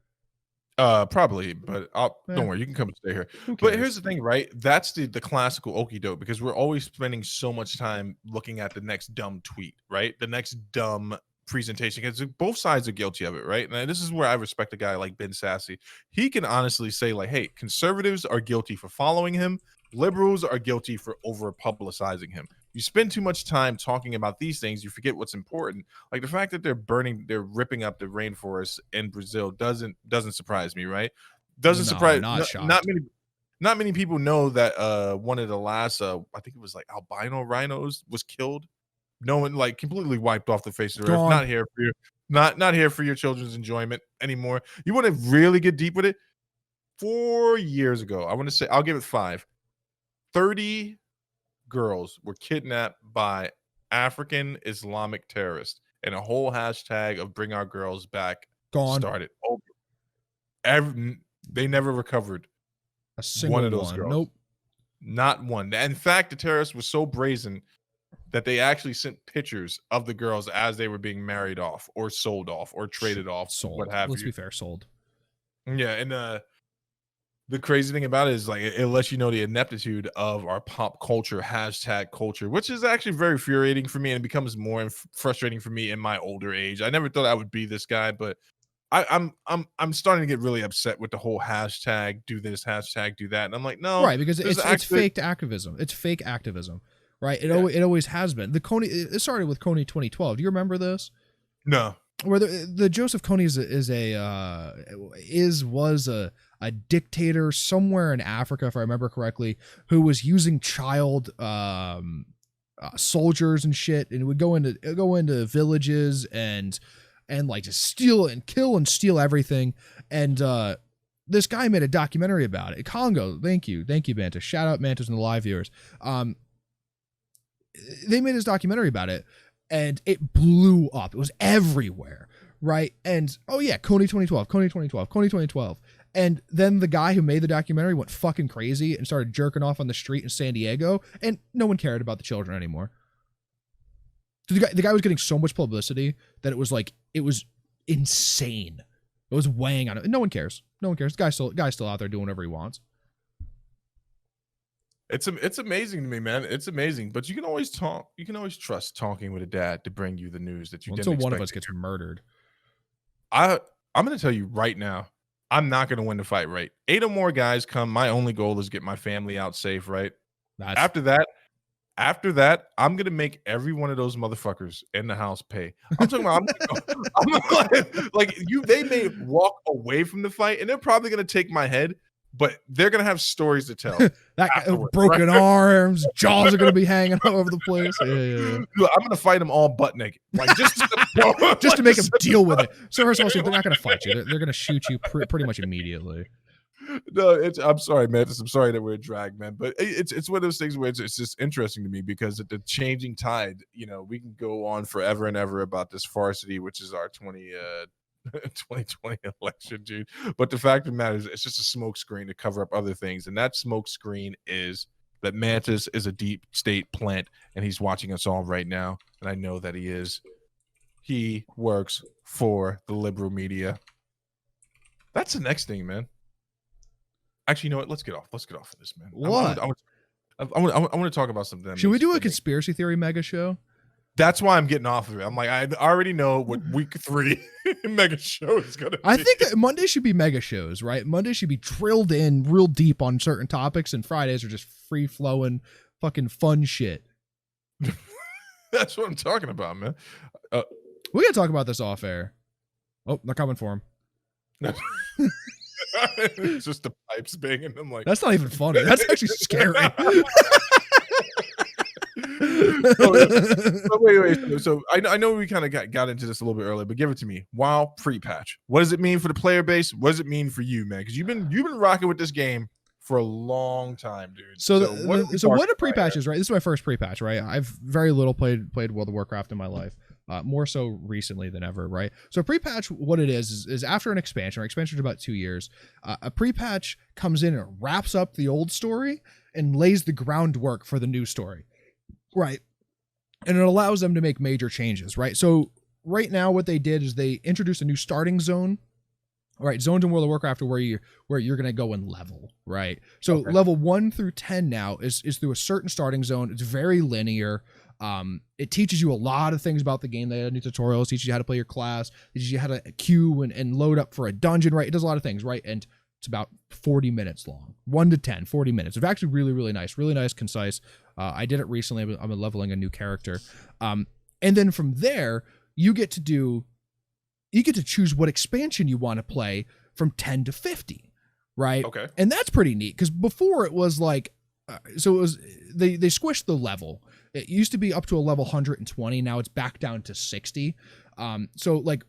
Speaker 2: Probably, but don't worry, you can come and stay here. But here's the thing, right? That's the classical okie doke, because we're always spending so much time looking at the next dumb tweet, right? The next dumb presentation, because both sides are guilty of it, right? And this is where I respect a guy like Ben Sassy. He can honestly say, like, hey, conservatives are guilty for following him, liberals are guilty for over publicizing him. You spend too much time talking about these things, you forget what's important. Like the fact that they're ripping up the rainforest in Brazil doesn't surprise me, right? Doesn't surprise. Not many people know that one of the last I think it was like albino rhinos was killed. No one, like, completely wiped off the face of the earth. Not here for your not here for your children's enjoyment anymore. You want to really get deep with it? 4 years ago, I want to say, I'll give it 5. 30 girls were kidnapped by African Islamic terrorists, and a whole hashtag of "Bring Our Girls Back" started. They never recovered
Speaker 1: a single
Speaker 2: one of those girls.
Speaker 1: Nope,
Speaker 2: not one. In fact, the terrorists were so brazen, that they actually sent pictures of the girls as they were being married off or sold off or traded off,
Speaker 1: Sold.
Speaker 2: what have
Speaker 1: Let's
Speaker 2: you.
Speaker 1: be fair, sold.
Speaker 2: Yeah, and the crazy thing about it is like it lets you know the ineptitude of our pop culture, hashtag culture, which is actually very infuriating for me, and it becomes more frustrating for me in my older age. I never thought I would be this guy, but I'm starting to get really upset with the whole hashtag do this, hashtag do that, and I'm like, no,
Speaker 1: Right, because it's fake activism. It's fake activism, right? It always has been. The Coney, it started with Coney 2012. Do you remember this?
Speaker 2: No.
Speaker 1: Where the Joseph Kony was a dictator somewhere in Africa, if I remember correctly, who was using child soldiers and shit, and would go into villages and like just steal and kill and steal everything. And this guy made a documentary about it. Congo, thank you, Mantis. Shout out Mantis and the live viewers. They made this documentary about it, and it blew up. It was everywhere, right? And oh yeah, Coney 2012. And then the guy who made the documentary went fucking crazy and started jerking off on the street in San Diego, and no one cared about the children anymore. So the guy was getting so much publicity that it was insane. It was weighing on it. No one cares. The guy's still out there doing whatever he wants.
Speaker 2: It's amazing to me, man. It's amazing, but you can always talk. You can always trust talking with a dad to bring you the news that you didn't expect.
Speaker 1: Until one of us gets murdered.
Speaker 2: I'm going to tell you right now, I'm not going to win the fight. Right, 8 or more guys come. My only goal is get my family out safe. Right. After that, I'm going to make every one of those motherfuckers in the house pay. I'm talking about, they may walk away from the fight and they're probably going to take my head, but they're going to have stories to tell.
Speaker 1: Broken arms, jaws are going to be hanging all over the place. Yeah.
Speaker 2: I'm going to fight them all butt naked. Like just
Speaker 1: to make them deal with it. So first of all, they're not going to fight you. They're going to shoot you pretty much immediately.
Speaker 2: No, I'm sorry, man. I'm sorry that we're a drag, man. But it's one of those things where it's just interesting to me because at the changing tide, we can go on forever and ever about this farcity, which is our 2020 election, dude. But the fact of the matter is, it's just a smoke screen to cover up other things, and that smoke screen is that Mantis is a deep state plant, and he's watching us all right now, and I know that he is. He works for the liberal media. That's the next thing, man. Actually, you know what? Let's get off of this, man.
Speaker 1: What?
Speaker 2: I want to talk about something.
Speaker 1: Should we do a conspiracy theory mega show?
Speaker 2: That's why I'm getting off of it. I'm like, I already know what week 3 mega show is going to be.
Speaker 1: I think that Monday should be mega shows, right? Monday should be drilled in real deep on certain topics, and Fridays are just free flowing, fucking fun shit.
Speaker 2: That's what I'm talking about, man.
Speaker 1: We gotta talk about this off air. Oh, they're coming for him.
Speaker 2: It's just the pipes banging. I'm like,
Speaker 1: that's not even funny. That's actually scary.
Speaker 2: Wait. So I know we kind of got into this a little bit earlier, but give it to me. WoW pre-patch. What does it mean for the player base? What does it mean for you, man? Because you've been rocking with this game for a long time, dude.
Speaker 1: So what a pre-patch is, right? This is my first pre-patch, right? I've very little played World of Warcraft in my life. More so recently than ever, right? So pre-patch, what it is after an expansion, right? Expansion is about 2 years. A pre-patch comes in and wraps up the old story and lays the groundwork for the new story, right? And it allows them to make major changes, right? So right now what they did is they introduced a new starting zone. All right, zones in World of Warcraft are where you're going to go and level, right? So level 1 through 10 now is through a certain starting zone. It's very linear. It teaches you a lot of things about the game. They have new tutorials, teaches you how to play your class, teaches you how to queue and load up for a dungeon, right? It does a lot of things, right? And it's about 40 minutes long. 1 to 10, 40 minutes. It's actually really, really nice, concise. I did it recently. I'm leveling a new character. And then from there, you get to choose what expansion you want to play from 10 to 50, right?
Speaker 2: Okay.
Speaker 1: And that's pretty neat because before it was like, they squished the level. It used to be up to a level 120. Now it's back down to 60. So like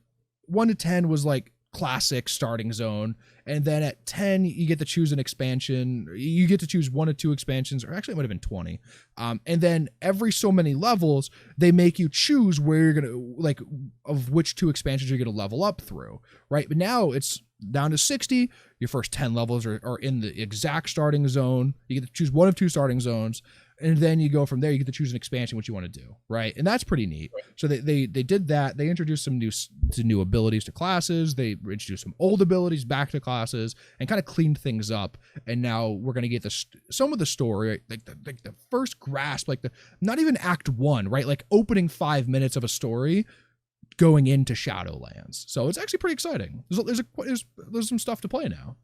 Speaker 1: 1 to 10 was like classic starting zone. And then at 10, you get to choose an expansion. You get to choose 1 or 2 expansions, or actually it might have been 20. And then every so many levels, they make you choose where you're going to, like, of which 2 expansions you're going to level up through, right? But now it's down to 60. Your first 10 levels are in the exact starting zone. You get to choose 1 of 2 starting zones. and then you go from there. You get to choose an expansion, what you want to do, right? And that's pretty neat. So they did that. They introduced some new abilities to classes. They introduced some old abilities back to classes, and kind of cleaned things up. And now we're gonna get some of the story, like the first grasp, like not even Act 1, right? Like opening 5 minutes of a story going into Shadowlands. So it's actually pretty exciting. There's some stuff to play now.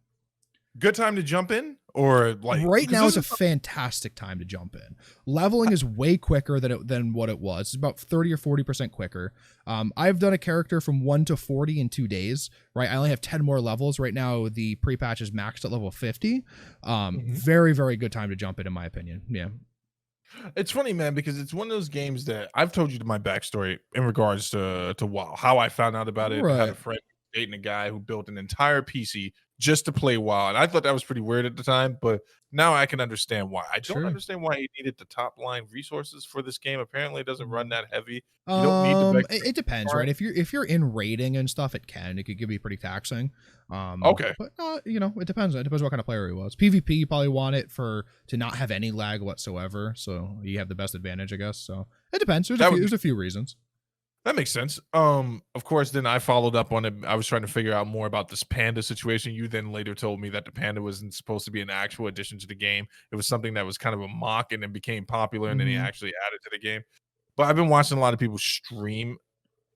Speaker 2: Good time to jump in, or like
Speaker 1: right now is a fantastic time to jump in. Leveling is way quicker than what it was. It's about 30 or 40% quicker. I've done a character from 1 to 40 in 2 days, right? I only have 10 more levels. Right now, the pre-patch is maxed at level 50. Very, very good time to jump in my opinion. Yeah.
Speaker 2: It's funny, man, because it's one of those games that I've told you my backstory in regards to WoW, how I found out about it.
Speaker 1: Right.
Speaker 2: I had a friend dating a guy who built an entire PC just to play WoW, and I thought that was pretty weird at the time, but now I can understand why. I don't understand why he needed the top line resources for this game. Apparently, it doesn't run that heavy. You don't need
Speaker 1: it depends, right? If you're in raiding and stuff, it could be pretty taxing.
Speaker 2: Okay,
Speaker 1: but it depends. It depends what kind of player he was. PvP, you probably want it to not have any lag whatsoever, so you have the best advantage, I guess. So it depends. There's a few reasons.
Speaker 2: That makes sense. Of course, then I followed up on it. I was trying to figure out more about this panda situation. You then later told me that the panda wasn't supposed to be an actual addition to the game. It was something that was kind of a mock and then became popular, and then he actually added to the game. But I've been watching a lot of people stream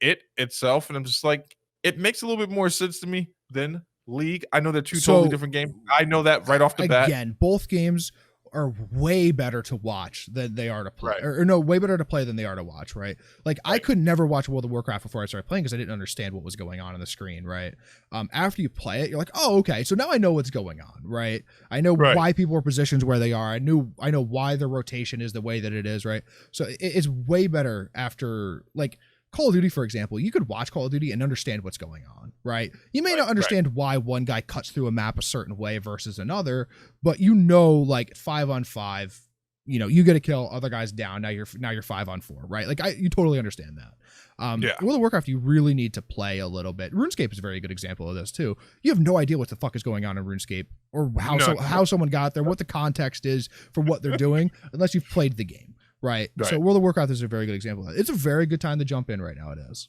Speaker 2: it itself, and I'm just like, it makes a little bit more sense to me than League. I know they're two totally different games. I know that right off the bat.
Speaker 1: Again, both games are way better to watch than they are to play, or no, way better to play than they are to watch, right? Like I could never watch World of Warcraft before I started playing because I didn't understand what was going on the screen, right? After you play it, you're like, oh, okay, so now I know what's going on, right? I know why people are positioned where they are. I know why the rotation is the way that it is, right? So it's way better after, like, Call of Duty, for example. You could watch Call of Duty and understand what's going on, right? You may not understand why one guy cuts through a map a certain way versus another, but like 5-on-5, you get a kill, other guys down. Now you're 5-on-4, right? Like you totally understand that. World of Warcraft, you really need to play a little bit. RuneScape is a very good example of this too. You have no idea what the fuck is going on in RuneScape, or how someone got there, what the context is for what they're doing, unless you've played the game. Right. So World of Warcraft is a very good example of that. It's a very good time to jump in right now. It is.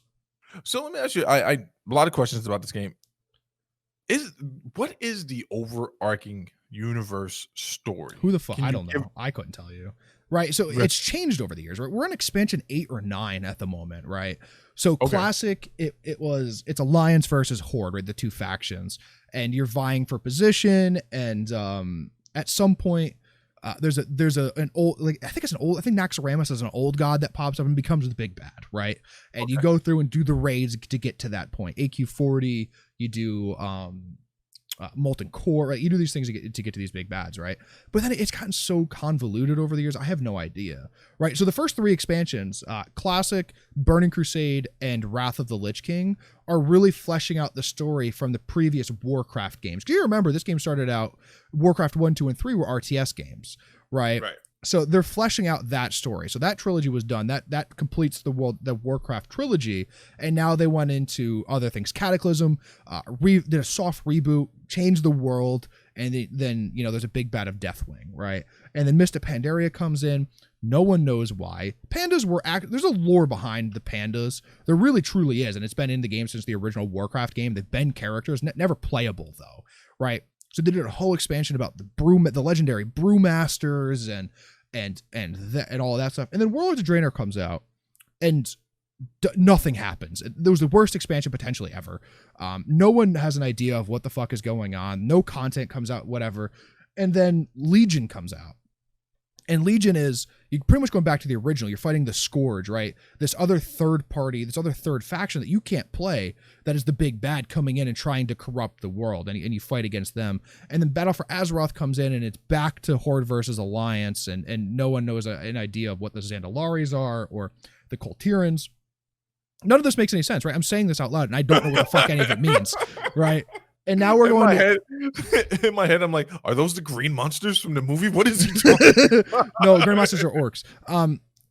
Speaker 2: So let me ask you, I a lot of questions about this game. What is the overarching universe story?
Speaker 1: Who the fuck? I don't know. I couldn't tell you. Right. So it's changed over the years, right? We're in expansion 8 or 9 at the moment, right? So classic, it's Alliance versus Horde, right? The two factions, and you're vying for position, and at some point, there's an old, like, I think Naxxramas is an old god that pops up and becomes the big bad, right? And you go through and do the raids to get to that point. AQ40, you do Molten Core, right? You do these things to get to these big bads, right? But then it's gotten so convoluted over the years, I have no idea, right? So the first 3 expansions, Classic, Burning Crusade, and Wrath of the Lich King, are really fleshing out the story from the previous Warcraft games. Do you remember this game started out, Warcraft 1, 2, and 3 were RTS games, right? Right. So they're fleshing out that story. So that trilogy was done. That completes the Warcraft trilogy, and now they went into other things. Cataclysm did a soft reboot, changed the world, and then there's a big bat of Deathwing, right? And then Mist of Pandaria comes in. No one knows why. Pandas there's a lore behind the pandas. There really truly is, and it's been in the game since the original Warcraft game. They've been characters, never playable though, right? So they did a whole expansion about the legendary brewmasters and all of that stuff. And then Warlords of Draenor comes out, and nothing happens. There was the worst expansion potentially ever. No one has an idea of what the fuck is going on. No content comes out, whatever. And then Legion comes out. And Legion is, you're pretty much going back to the original. You're fighting the Scourge, right? This other third party, this other third faction that you can't play, that is the big bad coming in and trying to corrupt the world, and you fight against them. And then Battle for Azeroth comes in, and it's back to Horde versus Alliance, and no one knows an idea of what the Zandalaris are or the Koltirans. None of this makes any sense, right? I'm saying this out loud, and I don't know what the fuck any of it means, right? And now we're
Speaker 2: in my head, I'm like, are those the green monsters from the movie? What is he doing?
Speaker 1: No, green monsters are orcs.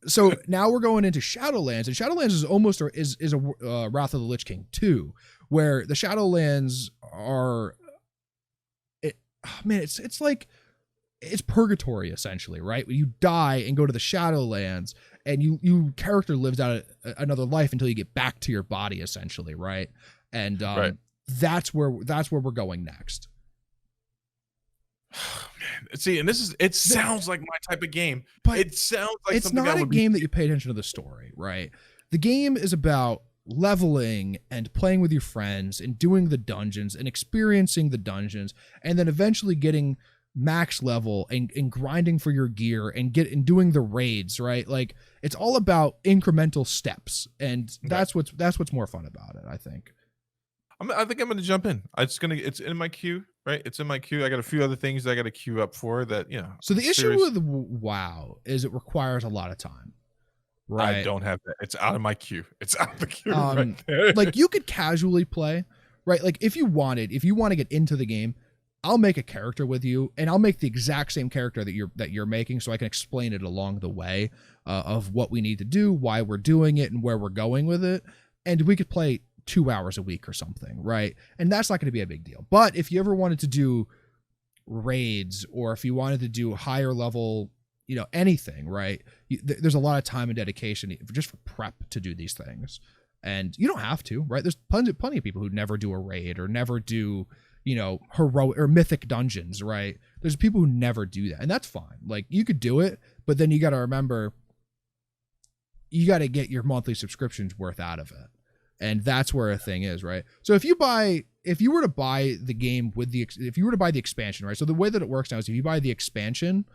Speaker 1: So now we're going into Shadowlands, and Shadowlands is almost is a Wrath of the Lich King 2, where the Shadowlands are, it's like it's purgatory essentially, right? You die and go to the Shadowlands, and you character lives out another life until you get back to your body essentially, right? And that's where we're going next.
Speaker 2: Man, see, and it sounds like my type of game, but it sounds like
Speaker 1: it's not a game that you pay attention to the story, right? The game is about leveling and playing with your friends and doing the dungeons and experiencing the dungeons, and then eventually getting max level and grinding for your gear and doing the raids, right? Like, it's all about incremental steps, and that's what's more fun about it, I think.
Speaker 2: I think I'm gonna jump in. It's in my queue, right? It's in my queue. I got a few other things that I got to queue up for that,
Speaker 1: So the issue with WoW is it requires a lot of time. Right.
Speaker 2: I don't have that. It's out of my queue. It's out of the queue right there.
Speaker 1: Like, you could casually play, right? Like, if you want to get into the game, I'll make a character with you, and I'll make the exact same character that you're making, so I can explain it along the way of what we need to do, why we're doing it, and where we're going with it. And we could play 2 hours a week or something, right? And that's not going to be a big deal. But if you ever wanted to do raids, or if you wanted to do higher level, anything, right? There's a lot of time and dedication just for prep to do these things. And you don't have to, right? There's plenty of people who never do a raid or never do, heroic or mythic dungeons, right? There's people who never do that, and that's fine. Like, you could do it, but then you got to remember, you got to get your monthly subscriptions worth out of it. And that's where a thing is, right? So if you were to buy the game if you were to buy the expansion, right? So the way that it works now is if you buy the expansion,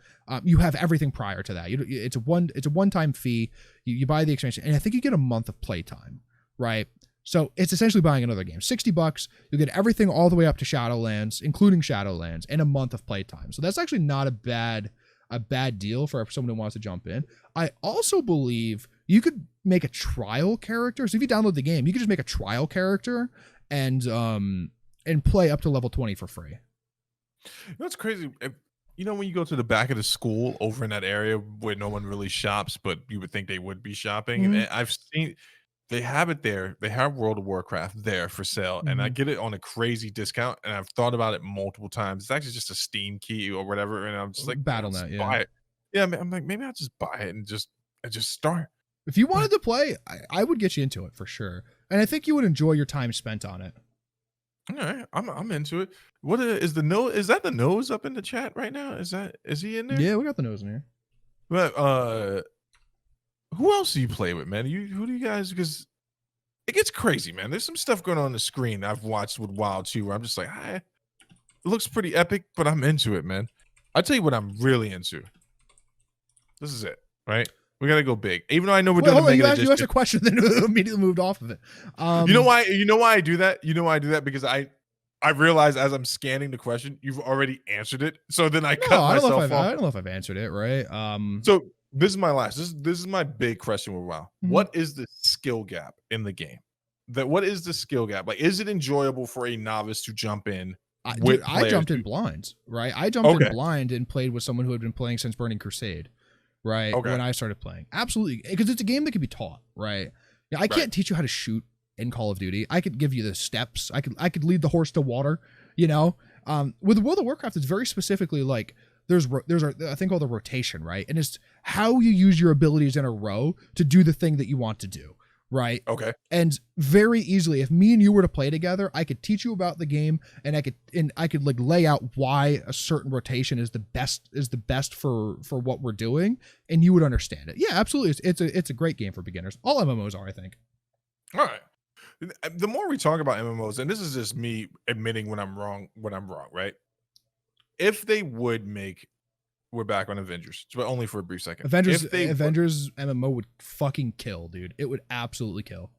Speaker 1: you have everything prior to that. It's a one-time fee. You buy the expansion, and I think you get a month of playtime, right? So it's essentially buying another game. $60, you'll get everything all the way up to Shadowlands, including Shadowlands, and a month of playtime. So that's actually not a bad deal for someone who wants to jump in. I also believe you could make a trial character. So if you download the game, you could just make a trial character and play up to level 20 for free.
Speaker 2: That's crazy. When you go to the back of the school over in that area where no one really shops, but you would think they would be shopping. Mm-hmm. And I've seen they have it there. They have World of Warcraft there for sale, mm-hmm. and I get it on a crazy discount. And I've thought about it multiple times. It's actually just a Steam key or whatever, and I'm just like,
Speaker 1: BattleNet,
Speaker 2: buy it. Yeah, I'm like, maybe I'll just buy it and just start.
Speaker 1: If you wanted to play, I would get you into it for sure, and I think you would enjoy your time spent on it.
Speaker 2: All right, I'm into it. What is the nose? Is that the nose up in the chat right now? Is he in there?
Speaker 1: Yeah, we got the nose in here.
Speaker 2: But who else do you play with, man? Who do you guys? Because it gets crazy, man. There's some stuff going on the screen I've watched with WoW too, where I'm just like, it looks pretty epic, but I'm into it, man. I'll tell you what I'm really into. This is it, right? We gotta go big, even though I know we're doing a mega edition.
Speaker 1: You asked a question, then immediately moved off of it.
Speaker 2: You know why? You know why I do that? You know why I do that? Because I realize as I'm scanning the question, you've already answered it. So then I cut myself off.
Speaker 1: I don't know if I've answered it right.
Speaker 2: So this is my last. This is my big question with WoW. Mm-hmm. What is the skill gap in the game? What is the skill gap? Like, is it enjoyable for a novice to jump in?
Speaker 1: I jumped in blind, right? I jumped in blind and played with someone who had been playing since Burning Crusade. Right. Okay. When I started playing. Absolutely. Because it's a game that can be taught, right? Yeah, I can't teach you how to shoot in Call of Duty. I could give you the steps. I could lead the horse to water, With World of Warcraft, it's very specifically like there's a thing called a rotation, right? And it's how you use your abilities in a row to do the thing that you want to do. Right. Okay. And very easily, if me and you were to play together, I could teach you about the game, and I could like lay out why a certain rotation is the best for what we're doing, and you would understand it. Yeah, absolutely. It's a great game for beginners. All MMOs are, I think.
Speaker 2: All right. The more we talk about MMOs, and this is just me admitting when I'm wrong, right? If they would make, we're back on Avengers, but only for a brief second.
Speaker 1: Avengers MMO would fucking kill, dude. It would absolutely kill.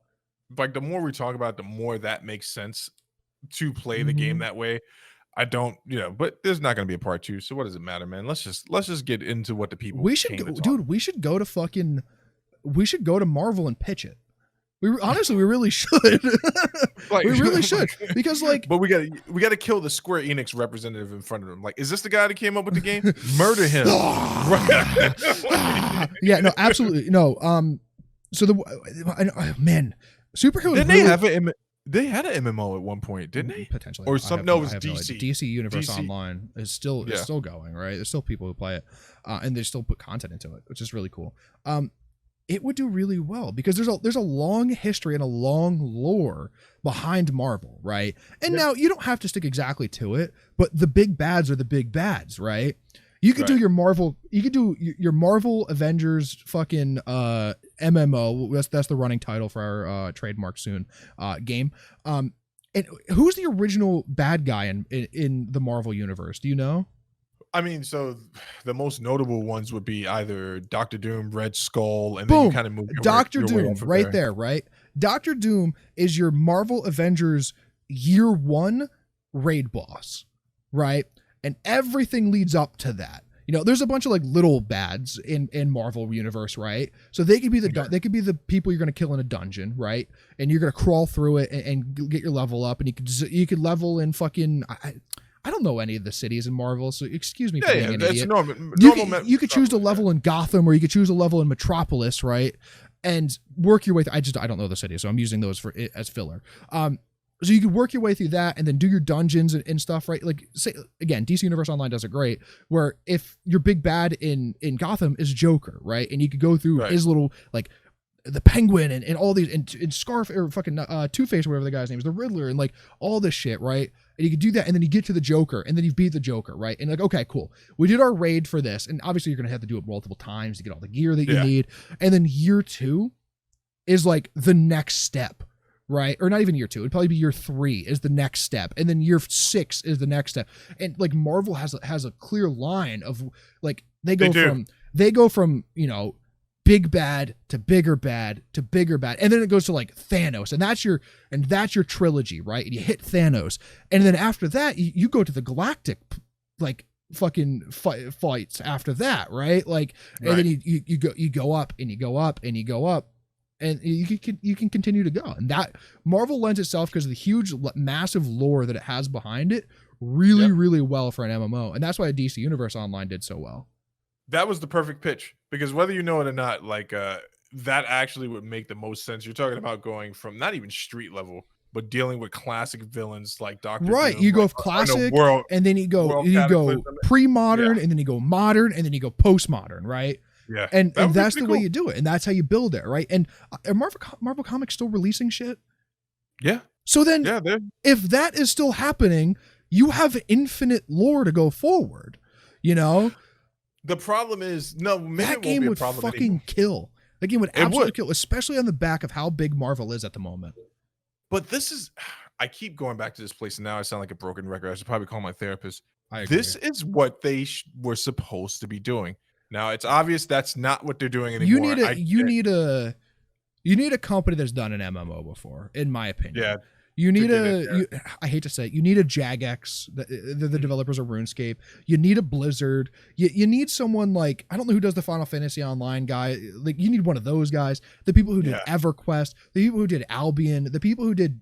Speaker 2: Like, the more we talk about it, the more that makes sense to play the game that way. I don't, but there's not going to be a part 2. So what does it matter, man? Let's just get into what the people.
Speaker 1: We should go to Marvel and pitch it. We really should. We really should, because
Speaker 2: but we got to kill the Square Enix representative in front of him. Like, is this the guy that came up with the game? Murder him.
Speaker 1: Yeah, no, absolutely no. So superheroes.
Speaker 2: Didn't they have it? They had an MMO at one point, didn't they?
Speaker 1: Potentially,
Speaker 2: Or
Speaker 1: I
Speaker 2: some?
Speaker 1: have
Speaker 2: No,
Speaker 1: no,
Speaker 2: it
Speaker 1: I
Speaker 2: was
Speaker 1: have no idea.
Speaker 2: DC.
Speaker 1: DC Universe
Speaker 2: DC.
Speaker 1: Online is still
Speaker 2: Yeah.
Speaker 1: going, right? There's still people who play it, and they still put content into it, which is really cool. It would do really well because there's a long history and a long lore behind Marvel, right? And now you don't have to stick exactly to it, but the big bads are the big bads, right? You could do your Marvel, your Marvel Avengers fucking MMO. That's the running title for our trademark soon game. And who's the original bad guy in the Marvel universe? Do you know?
Speaker 2: I mean, so the most notable ones would be either Doctor Doom, Red Skull, and
Speaker 1: Boom.
Speaker 2: then you kind of move
Speaker 1: Doctor
Speaker 2: your
Speaker 1: Doom
Speaker 2: way off of
Speaker 1: right there, right? Doctor Doom is your Marvel Avengers year 1 raid boss, right? And everything leads up to that. You know, there's a bunch of like little bads in Marvel universe, right? So they could be the people you're going to kill in a dungeon, right? And you're going to crawl through it and get your level up, and you could level in fucking I don't know any of the cities in Marvel, so excuse me for being an idiot. You could choose a level in Gotham, or you could choose a level in Metropolis, right? And work your way through. I don't know the cities, so I'm using those as filler. So you could work your way through that and then do your dungeons and stuff, right? Like, say again, DC Universe Online does it great, where if your big bad in Gotham is Joker, right? And you could go through his little, like, the Penguin and all these, and Scarf, or fucking Two-Face, or whatever the guy's name is, the Riddler, and like all this shit, right? And you could do that, and then you get to the Joker, and then you beat the Joker, right? And like, okay, cool. We did our raid for this, and obviously you're gonna have to do it multiple times to get all the gear that you need. And then year 2 is like the next step, right? Or not even year 2. It'd probably be year 3 is the next step, and then year 6 is the next step. And like Marvel has a clear line of like they go from you know, big bad to bigger bad to bigger bad, and then it goes to like Thanos, and that's your trilogy, right? And you hit Thanos, and then after that you go to the galactic like fucking fights after that, right? Like, and then you go up and you go up and you go up, and you can continue to go. And that Marvel lends itself, because of the huge massive lore that it has behind it, really well for an MMO, and that's why DC Universe Online did so well.
Speaker 2: That was the perfect pitch, because whether you know it or not, like that actually would make the most sense. You're talking about going from not even street level, but dealing with classic villains like Doctor Doom,
Speaker 1: you go classic, and then you go pre-modern, and then you go modern, and then you go post-modern, right?
Speaker 2: Yeah,
Speaker 1: and that's the way you do it, and that's how you build it, right? And are Marvel Comics still releasing shit?
Speaker 2: Yeah.
Speaker 1: So then, if that is still happening, you have infinite lore to go forward. You know.
Speaker 2: The problem is,
Speaker 1: that game would fucking kill. That game would absolutely kill, especially on the back of how big Marvel is at the moment.
Speaker 2: But this is, I keep going back to this place, and now I sound like a broken record. I should probably call my therapist.
Speaker 1: I agree.
Speaker 2: This is what they were supposed to be doing. Now it's obvious that's not what they're doing anymore.
Speaker 1: You need a company that's done an MMO before, in my opinion.
Speaker 2: Yeah.
Speaker 1: You need I hate to say it, you need a Jagex, the developers of RuneScape. You need a Blizzard. You need someone like, I don't know who does the Final Fantasy Online guy. Like, you need one of those guys. The people who did EverQuest, the people who did Albion, the people who did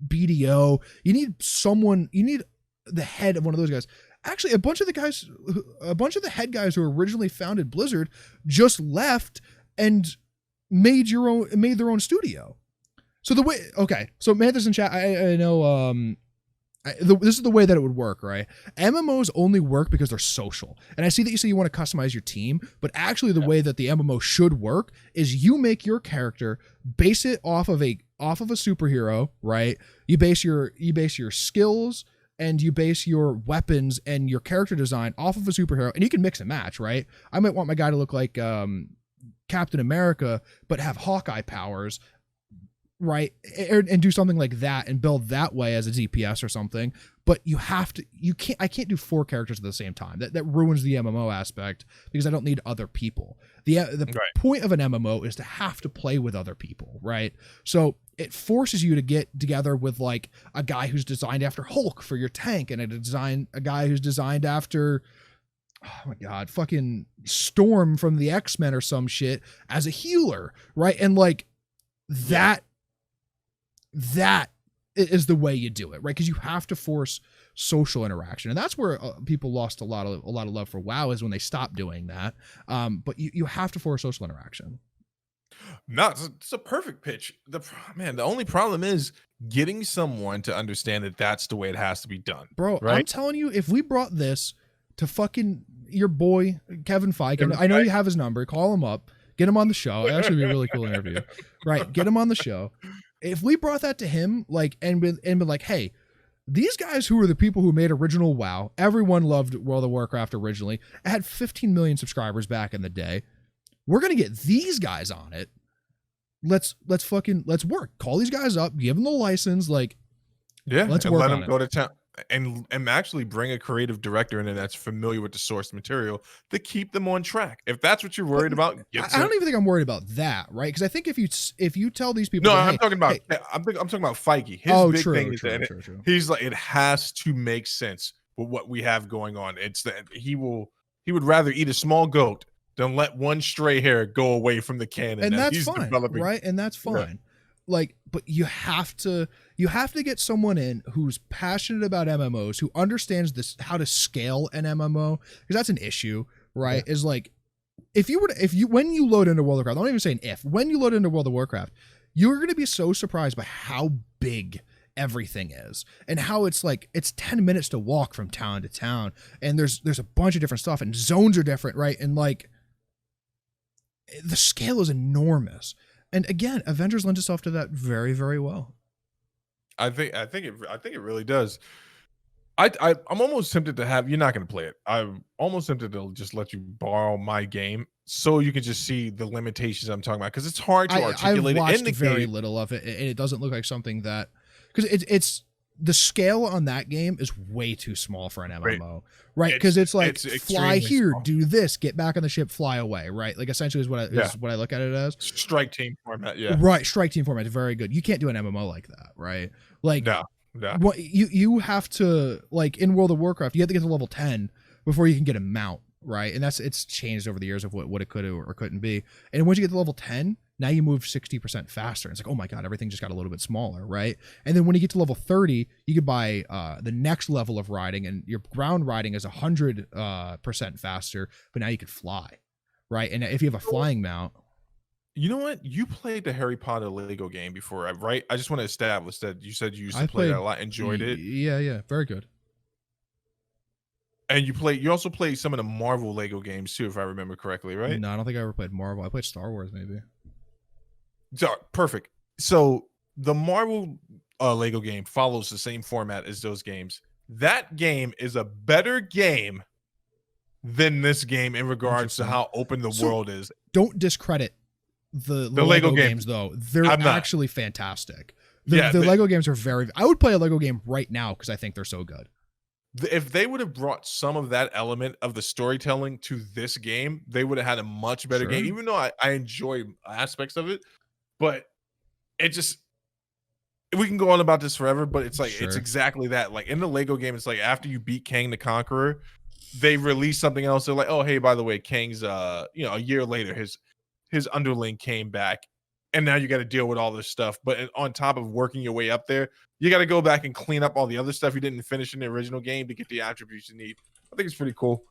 Speaker 1: BDO. You need the head of one of those guys. Actually, a bunch of the head guys who originally founded Blizzard just left and made their own studio. So so Manthus in chat, I know this is the way that it would work, right? MMOs only work because they're social. And I see that you say you want to customize your team, but actually the way that the MMO should work is you make your character, base it off of a superhero, right? You base your skills and you base your weapons and your character design off of a superhero, and you can mix and match, right? I might want my guy to look like Captain America, but have Hawkeye powers, right? And do something like that and build that way as a DPS or something. But I can't do 4 characters at the same time. That ruins the MMO aspect, because I don't need other people. The point of an MMO is to have to play with other people, right? So it forces you to get together with like a guy who's designed after Hulk for your tank, and a guy who's designed after, oh my God, fucking Storm from the X-Men or some shit as a healer, right? And like that is the way you do it, right? Because you have to force social interaction, and that's where people lost a lot of love for WoW, is when they stopped doing that. But you have to force social interaction.
Speaker 2: No, it's a perfect pitch. The only problem is getting someone to understand that that's the way it has to be done,
Speaker 1: Bro, I'm
Speaker 2: right?
Speaker 1: telling you, if we brought this to fucking your boy Kevin Feige, and
Speaker 2: Kevin
Speaker 1: I know
Speaker 2: Feige.
Speaker 1: you have his number, call him up, get him on the show. It actually be a really cool interview, right? Get him on the show. If we brought that to him, like, and been like, hey, these guys who were the people who made original WoW, everyone loved World of Warcraft originally. It had 15 million subscribers back in the day. We're gonna get these guys on it. Let's work. Call these guys up, give them the license, like,
Speaker 2: Yeah,
Speaker 1: let's
Speaker 2: and
Speaker 1: work
Speaker 2: let
Speaker 1: on
Speaker 2: them
Speaker 1: it.
Speaker 2: go to town and actually bring a creative director in there that's familiar with the source material to keep them on track. If that's what you're worried about,
Speaker 1: I don't even think I'm worried about that, right? Because I think if you tell these people,
Speaker 2: No,
Speaker 1: that,
Speaker 2: I'm talking about.
Speaker 1: hey,
Speaker 2: I'm talking about Feige. His big
Speaker 1: true,
Speaker 2: thing is
Speaker 1: true,
Speaker 2: that
Speaker 1: true, true.
Speaker 2: he's like, it has to make sense with what we have going on. It's that he would rather eat a small goat than let one stray hair go away from the canon
Speaker 1: And
Speaker 2: that
Speaker 1: that's
Speaker 2: he's
Speaker 1: fine,
Speaker 2: developing.
Speaker 1: right? And that's
Speaker 2: Yeah.
Speaker 1: fine. Like, but you have to get someone in who's passionate about MMOs, who understands this, how to scale an MMO, because that's an issue, right? Is like, when you load into World of Warcraft, I'm not even saying when you load into World of Warcraft, you're going to be so surprised by how big everything is and how it's like it's 10 minutes to walk from town to town, and there's a bunch of different stuff, and zones are different, right? And like, the scale is enormous. And again, Avengers lends itself to that very, very well.
Speaker 2: I think it really does. I'm almost tempted to have. You're not going to play it. I'm almost tempted to just let you borrow my game so you can just see the limitations I'm talking about, because it's hard to articulate
Speaker 1: I've
Speaker 2: it
Speaker 1: watched
Speaker 2: in the
Speaker 1: very
Speaker 2: game.
Speaker 1: little of it, and it doesn't look like something that, because it's the scale on that game is way too small for an MMO, right? Because it's like, fly here,
Speaker 2: small.
Speaker 1: do this, get back on the ship, fly away, right? Like, essentially is what I look at it as.
Speaker 2: Strike team format, yeah.
Speaker 1: Right, strike team format is very good. You can't do an MMO like that, right? Like,
Speaker 2: No.
Speaker 1: what you have to, like, in World of Warcraft, you have to get to level 10 before you can get a mount, right? And it's changed over the years of what it could or couldn't be. And once you get to level 10, now you move 60% faster. It's like, oh my god, everything just got a little bit smaller, right? And then when you get to level 30, you could buy the next level of riding, and your ground riding is 100% faster, but now you could fly, right? And if you have a flying mount.
Speaker 2: You know what? You played the Harry Potter Lego game before, right? I just want to establish that you said you used to play that a lot, enjoyed it.
Speaker 1: Yeah, very good.
Speaker 2: And you also played some of the Marvel Lego games too, if I remember correctly, right?
Speaker 1: No, I don't think I ever played Marvel. I played Star Wars, maybe.
Speaker 2: So perfect. So the Marvel Lego game follows the same format as those games. That game is a better game than this game in regards to how open the world is.
Speaker 1: Don't discredit the Lego games, though. They're actually fantastic. The Lego games are very. I would play a Lego game right now because I think they're so good.
Speaker 2: If they would have brought some of that element of the storytelling to this game, they would have had a much better game. Even though I enjoy aspects of it, but it just, we can go on about this forever, but it's like, it's exactly that. Like in the Lego game, it's like after you beat Kang the Conqueror, they release something else. They're like, oh, hey, by the way, Kang's a year later, his underling came back, and now you got to deal with all this stuff. But on top of working your way up there, you got to go back and clean up all the other stuff you didn't finish in the original game to get the attributes you need. I think it's pretty cool.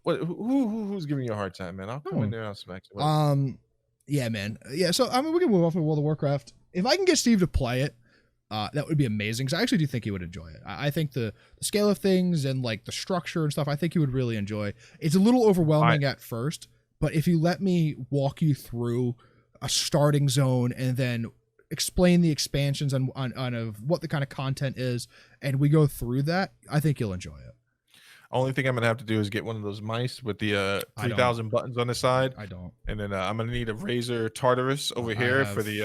Speaker 2: Who's giving you a hard time, man? I'll come in there and I'll smack you.
Speaker 1: Yeah, man. Yeah, so I mean, we can move off of World of Warcraft. If I can get Steve to play it, that would be amazing, because I actually do think he would enjoy it. I think the scale of things and like the structure and stuff, I think he would really enjoy. It's a little overwhelming at first, but if you let me walk you through a starting zone and then explain the expansions on of what the kind of content is, and we go through that, I think you'll enjoy it.
Speaker 2: Only thing I'm gonna have to do is get one of those mice with the 3,000 buttons on the side.
Speaker 1: I don't.
Speaker 2: And then I'm gonna need a Razer Tartarus over here for the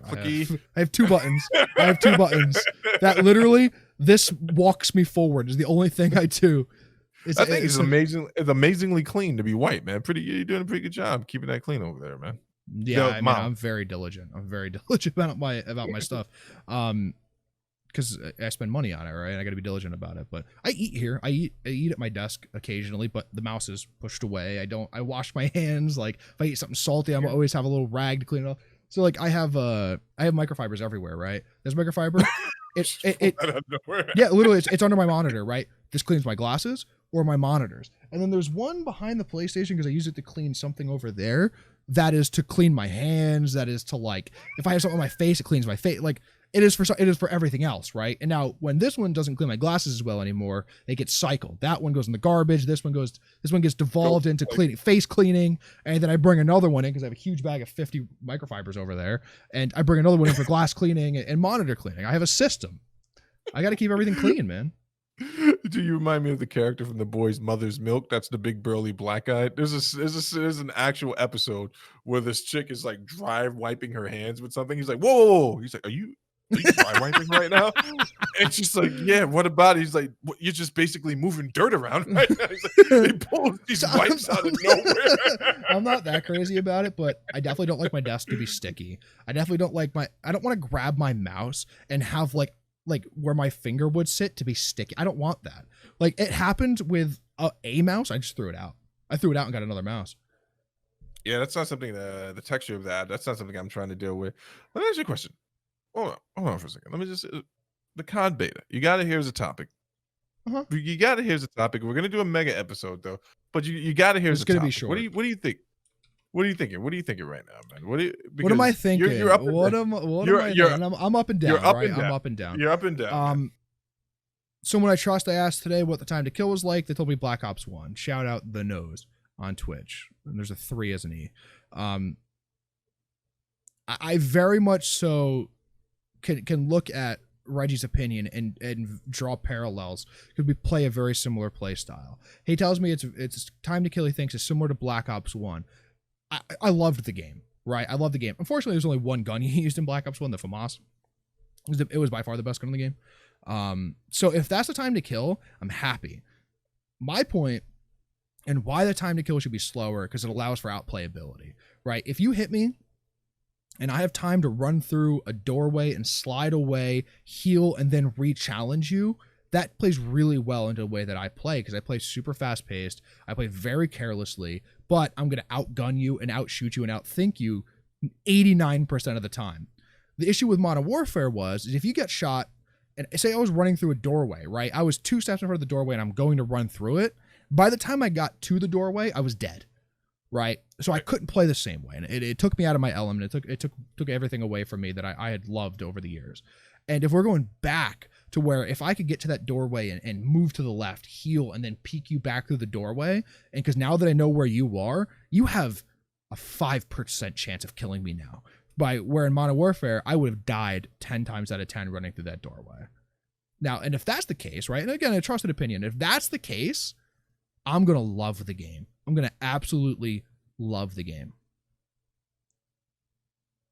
Speaker 2: clicky.
Speaker 1: I have 2 buttons. I have 2 buttons. That literally, this walks me forward. Is the only thing I do.
Speaker 2: I think it's amazing. It's amazingly clean to be white, man. You're doing a pretty good job keeping that clean over there, man.
Speaker 1: Yeah, I mean, I'm very diligent. I'm very diligent about my stuff. Because I spend money on it, right? And I got to be diligent about it. But I eat here. I eat at my desk occasionally, but the mouse is pushed away. I wash my hands. Like if I eat something salty, I'm always have a little rag to clean it up. So like I have microfibers everywhere, right? There's microfiber. Yeah, literally, it's under my monitor, right? This cleans my glasses or my monitors, and then there's one behind the PlayStation because I use it to clean something over there. that is to clean my hands, that is to like if I have something on my face, it cleans my face. Like it is for everything else, right? And now when this one doesn't clean my glasses as well anymore, they get cycled. That one goes in the garbage. This one gets devolved into cleaning, face cleaning, and then I bring another one in because I have a huge bag of 50 microfibers over there, and I bring another one in for glass cleaning and monitor cleaning. I have a system. I got to keep everything clean, man.
Speaker 2: Do you remind me of the character from The Boys Mother's Milk? That's the big burly black guy. There's an actual episode where this chick is like dry wiping her hands with something. He's like, whoa. He's like, are you dry wiping right now? And she's like, yeah, what about it? He's like, you're just basically moving dirt around right now. He's like, he pulls these wipes out of nowhere.
Speaker 1: I'm not that crazy about it, but I definitely don't like my desk to be sticky. I definitely don't like I don't want to grab my mouse and have like where my finger would sit to be sticky. I don't want that. Like it happened with a mouse. I just threw it out. I threw it out and got another mouse.
Speaker 2: Yeah, that's not something, the texture of that's not something I'm trying to deal with. Let me ask you a question. Hold on for a second. Let me just, the COD beta. You got to here's the topic.
Speaker 1: Uh-huh.
Speaker 2: You got to here's the topic. We're going to do a mega episode though, but you got to here's the topic. It's going to be short. What do you think? What are you thinking? What are you thinking right now, man? What am I thinking? You're up and down.
Speaker 1: I'm up and down. I'm up and down.
Speaker 2: You're up and down.
Speaker 1: Someone I trust, I asked today what the time to kill was like. They told me Black Ops 1. Shout out the nose on Twitch. And there's a 3 as an E. I very much so can look at Reggie's opinion and draw parallels because we play a very similar play style. He tells me it's time to kill. He thinks is similar to Black Ops 1. I loved the game, right? I love the game. Unfortunately, there's only one gun he used in Black Ops 1, the FAMAS. It was by far the best gun in the game. So if that's the time to kill, I'm happy. My point and why the time to kill should be slower because it allows for outplayability, right? If you hit me and I have time to run through a doorway and slide away, heal, and then re-challenge you, that plays really well into the way that I play because I play super fast-paced. I play very carelessly, but I'm going to outgun you and outshoot you and outthink you 89% of the time. The issue with Modern Warfare is if you get shot, and say I was running through a doorway, right? I was 2 steps in front of the doorway and I'm going to run through it. By the time I got to the doorway, I was dead, right? So I couldn't play the same way. And it took me out of my element. It took everything away from me that I had loved over the years. And if we're going back to where if I could get to that doorway and move to the left, heal, and then peek you back through the doorway, and because now that I know where you are, you have a 5% chance of killing me now. Where in Modern Warfare, I would have died 10 times out of 10 running through that doorway. Now, and if that's the case, right, and again, a trusted opinion, if that's the case, I'm going to love the game. I'm going to absolutely love the game.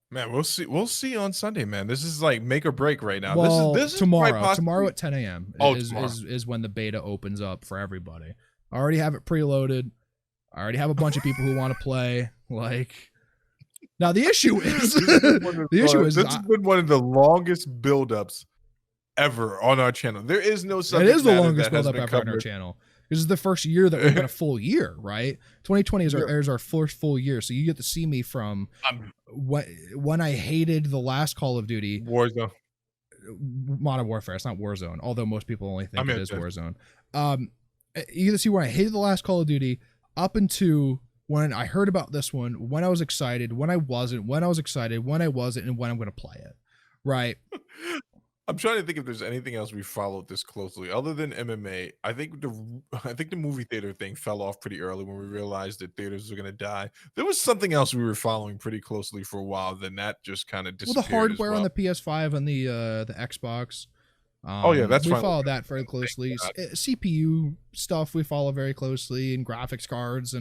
Speaker 2: Man, we'll see on Sunday, man. This is like make or break right now.
Speaker 1: Well,
Speaker 2: this is
Speaker 1: tomorrow at 10 a.m.
Speaker 2: Tomorrow
Speaker 1: is when the beta opens up for everybody. I already have it preloaded. I already have a bunch of people who want to play. Like, now the issue is
Speaker 2: this has been one of the longest buildups ever on our channel. There is no subject.
Speaker 1: It is the longest buildup ever on our channel. This is the first year that we've got a full year, right? 2020 is our first full year, so you get to see me from when I hated the last Call of Duty,
Speaker 2: Warzone,
Speaker 1: Modern Warfare. It's not Warzone, although most people only think it is Warzone. You get to see where I hated the last Call of Duty up into when I heard about this one, when I was excited, when I wasn't, when I was excited, when I wasn't, and when I'm going to play it, right?
Speaker 2: I'm trying to think if there's anything else we followed this closely other than MMA. I think the movie theater thing fell off pretty early when we realized that theaters were going to die. There was something else we were following pretty closely for a while. Then that just kind of disappeared.
Speaker 1: Well, the hardware on the PS5 and the Xbox.
Speaker 2: That's
Speaker 1: we
Speaker 2: fine.
Speaker 1: follow that very closely. CPU stuff we follow very closely, and graphics cards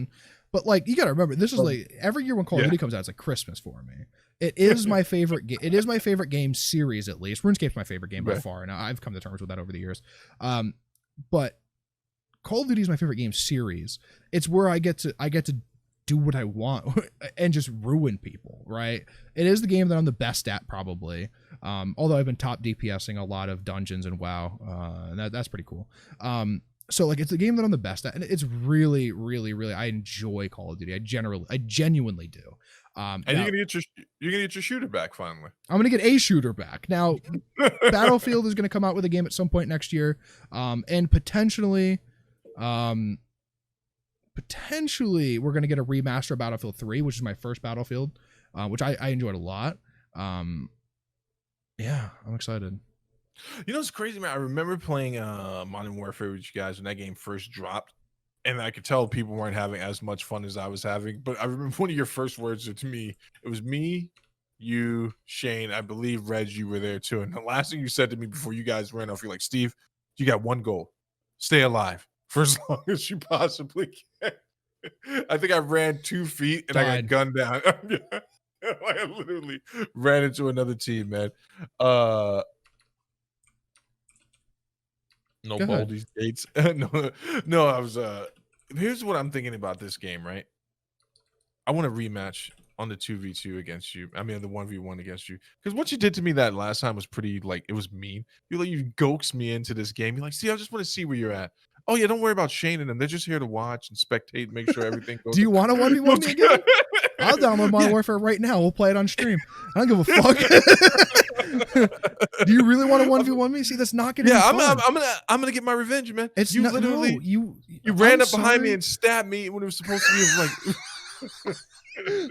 Speaker 1: but like you got to remember, this is like every year when Call of Duty comes out, it's like Christmas for me. It is my favorite. It is my favorite game series, at least. RuneScape's my favorite game by far, and I've come to terms with that over the years. But Call of Duty is my favorite game series. It's where I get to do what I want and just ruin people. Right? It is the game that I'm the best at, probably. Although I've been top DPSing a lot of dungeons and WoW, and that's pretty cool. So like it's the game that I'm the best at, and it's really, really, really I enjoy Call of Duty. I genuinely do.
Speaker 2: And you're gonna get your shooter back finally.
Speaker 1: I'm gonna get a shooter back. Now, Battlefield is gonna come out with a game at some point next year, and potentially, potentially we're going to get a remaster of Battlefield 3, which is my first Battlefield, which I enjoyed a lot. Yeah, I'm excited.
Speaker 2: You know, it's crazy, man. I remember playing Modern Warfare with you guys when that game first dropped, and I could tell people weren't having as much fun as I was having. But I remember one of your first words to me. It was me, you, Shane. I believe Reg, you were there too. And the last thing you said to me before you guys ran off, you're like, Steve, you got one goal: stay alive for as long as you possibly can. I think I ran 2 feet and I got gunned down. I literally ran into another team, man. No Baldi's Gates. no, I was here's what I'm thinking about this game, right? I want a rematch on the 2v2 against you. I mean the 1v1 against you. Because what you did to me that last time was pretty, like, it was mean. You coaxed me into this game. You're like, see, I just want to see where you're at. Oh yeah, don't worry about Shane and them. They're just here to watch and spectate, make sure everything goes.
Speaker 1: Do you want to 1v1 me again? I'll download Modern Warfare right now. We'll play it on stream. I don't give a fuck. Do you really want to 1v1 me? See, that's not gonna be fun.
Speaker 2: I'm gonna get my revenge, man.
Speaker 1: It's
Speaker 2: you
Speaker 1: not,
Speaker 2: literally
Speaker 1: no, you
Speaker 2: ran up behind me and stabbed me when it was supposed to be like.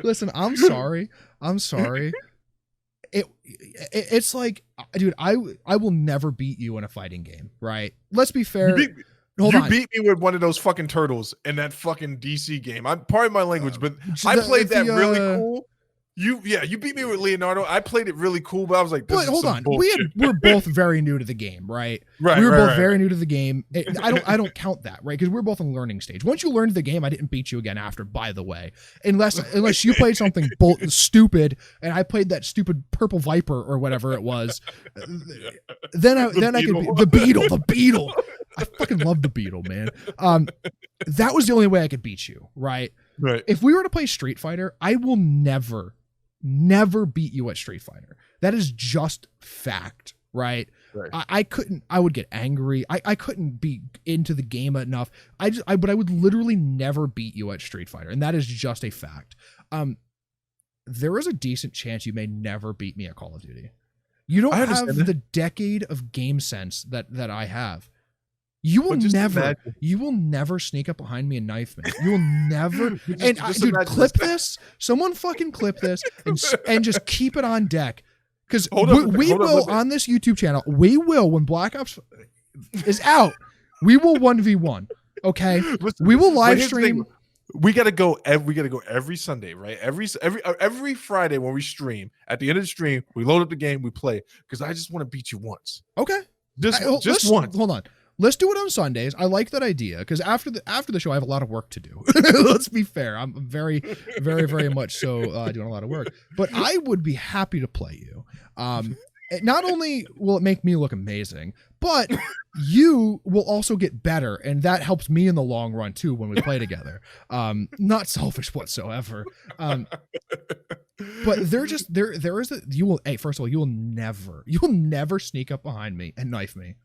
Speaker 1: Listen, I'm sorry. It's like, dude, I will never beat you in a fighting game, right? Let's be fair.
Speaker 2: You beat me with one of those fucking turtles in that fucking DC game. I'm pardon my language, but I played that really cool. You beat me with Leonardo. I played it really cool, but I was like, this is
Speaker 1: hold on.
Speaker 2: Bullshit.
Speaker 1: We're both very new to the game, right?
Speaker 2: Right.
Speaker 1: We were both very new to the game. I don't count that, right? Because we're both in learning stage. Once you learned the game, I didn't beat you again after, by the way. Unless you played something stupid and I played that stupid purple viper or whatever it was. Then I could be the beetle. I fucking love the beetle, man. That was the only way I could beat you, right?
Speaker 2: Right.
Speaker 1: If we were to play Street Fighter, I will never beat you at Street Fighter. That is just fact, right? I would get angry. I couldn't be into the game enough. But I would literally never beat you at Street Fighter. And that is just a fact. There is a decent chance you may never beat me at Call of Duty. You don't have the decade of game sense that I have. You will never sneak up behind me and knife me. You will never. Dude, clip this. Someone fucking clip this and just keep it on deck. Because we will on this YouTube channel. We will, when Black Ops is out, we will 1v1. Okay, we will live stream.
Speaker 2: We gotta go every Sunday, right? Every Friday when we stream. At the end of the stream, we load up the game, we play. Because I just want to beat you once.
Speaker 1: Okay,
Speaker 2: just once.
Speaker 1: Hold on. Let's do it on Sundays. I like that idea because after the show, I have a lot of work to do. Let's be fair. I'm very, very, very much so doing a lot of work. But I would be happy to play you. Not only will it make me look amazing, but you will also get better, and that helps me in the long run too when we play together. Not selfish whatsoever. But first of all, you will never sneak up behind me and knife me.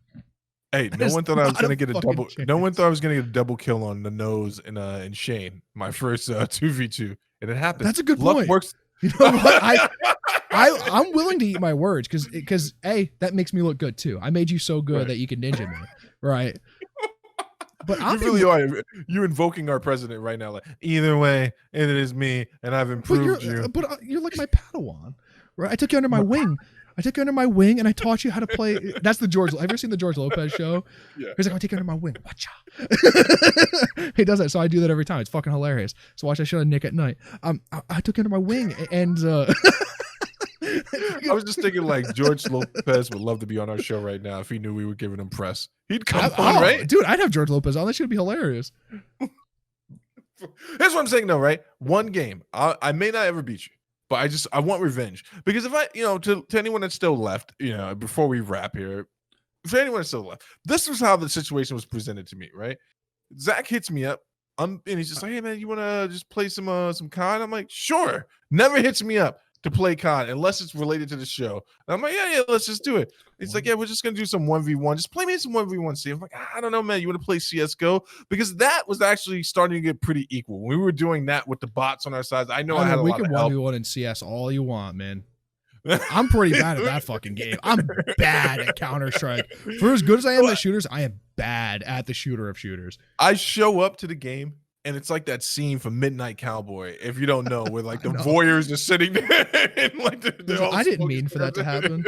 Speaker 2: Hey, no one thought I was gonna get a double. No one thought I was gonna get a double kill on the nose and Shane, my first 2v2, and it happened.
Speaker 1: That's a good
Speaker 2: Luck
Speaker 1: point.
Speaker 2: Works.
Speaker 1: You know what? I'm willing to eat my words because that makes me look good too. I made you so good that you can ninja me, right? But
Speaker 2: you really are. You're invoking our president right now. Like, either way, it is me, and I've improved you.
Speaker 1: But you're like my Padawan, right? I took you under my wing. And I taught you how to play. That's the George. Have you ever seen the George Lopez show?
Speaker 2: Yeah.
Speaker 1: He's like, I'll take you under my wing. Watcha. He does that. So I do that every time. It's fucking hilarious. So watch that show on Nick at Night. I took you under my wing and
Speaker 2: I was just thinking like George Lopez would love to be on our show right now if he knew we were giving him press. He'd come on, right?
Speaker 1: Dude, I'd have George Lopez on. That should be hilarious.
Speaker 2: Here's what I'm saying though, right? One game. I may not ever beat you. But I want revenge because if I, to anyone that's still left, before we wrap here, for anyone that's still left, this was how the situation was presented to me, right? Zach hits me up, and he's just like, "Hey man, you want to just play some COD?" I'm like, "Sure." Never hits me up to play COD unless it's related to the show. And I'm like, yeah, let's just do it. He's like, yeah, we're just gonna do some 1v1. Just play me some 1v1. See, I'm like, I don't know, man. You want to play CS:GO? Because that was actually starting to get pretty equal. When we were doing that with the bots on our sides, I know I had a lot of help.
Speaker 1: We can 1v1 in CS all you want, man. I'm pretty bad at that fucking game. I'm bad at Counter-Strike. For as good as I am at shooters, I am bad at the shooter of shooters.
Speaker 2: I show up to the game And it's like that scene from Midnight Cowboy, if you don't know, where like the voyeurs are sitting there and like
Speaker 1: I didn't mean for that to happen.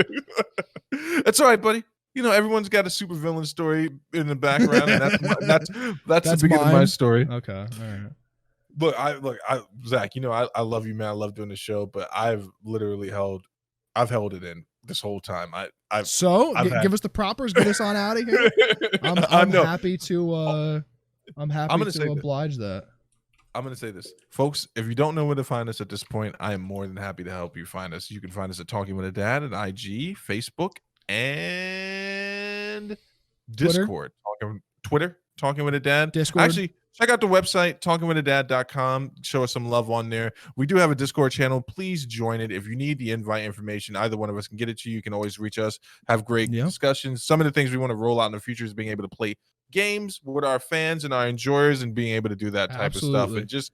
Speaker 2: That's all right, buddy. You know, everyone's got a supervillain story in the background, and that's the beginning of my story.
Speaker 1: Okay, all right.
Speaker 2: Look, Zach, you know, I love you, man. I love doing the show, but I've literally held it in this whole time.
Speaker 1: Give us the propers, get us on out of here. I'm happy to oblige that.
Speaker 2: I'm going to say this, folks. If you don't know where to find us at this point, I am more than happy to help you find us. You can find us at Talking with a Dad at IG, Facebook, and Discord. Twitter, Talking with a Dad.
Speaker 1: Discord.
Speaker 2: Actually, check out the website, talkingwithadad.com. Show us some love on there. We do have a Discord channel. Please join it. If you need the invite information, either one of us can get it to you. You can always reach us, have great discussions. Some of the things we want to roll out in the future is being able to play games with our fans and our enjoyers and being able to do that type of stuff and just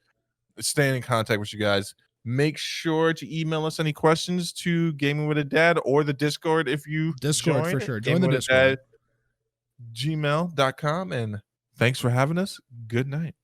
Speaker 2: staying in contact with you guys. Make sure to email us any questions to Gaming with a Dad or the Discord if you
Speaker 1: Discord for sure. Join the Discord.
Speaker 2: gmail.com, and thanks for having us. Good night.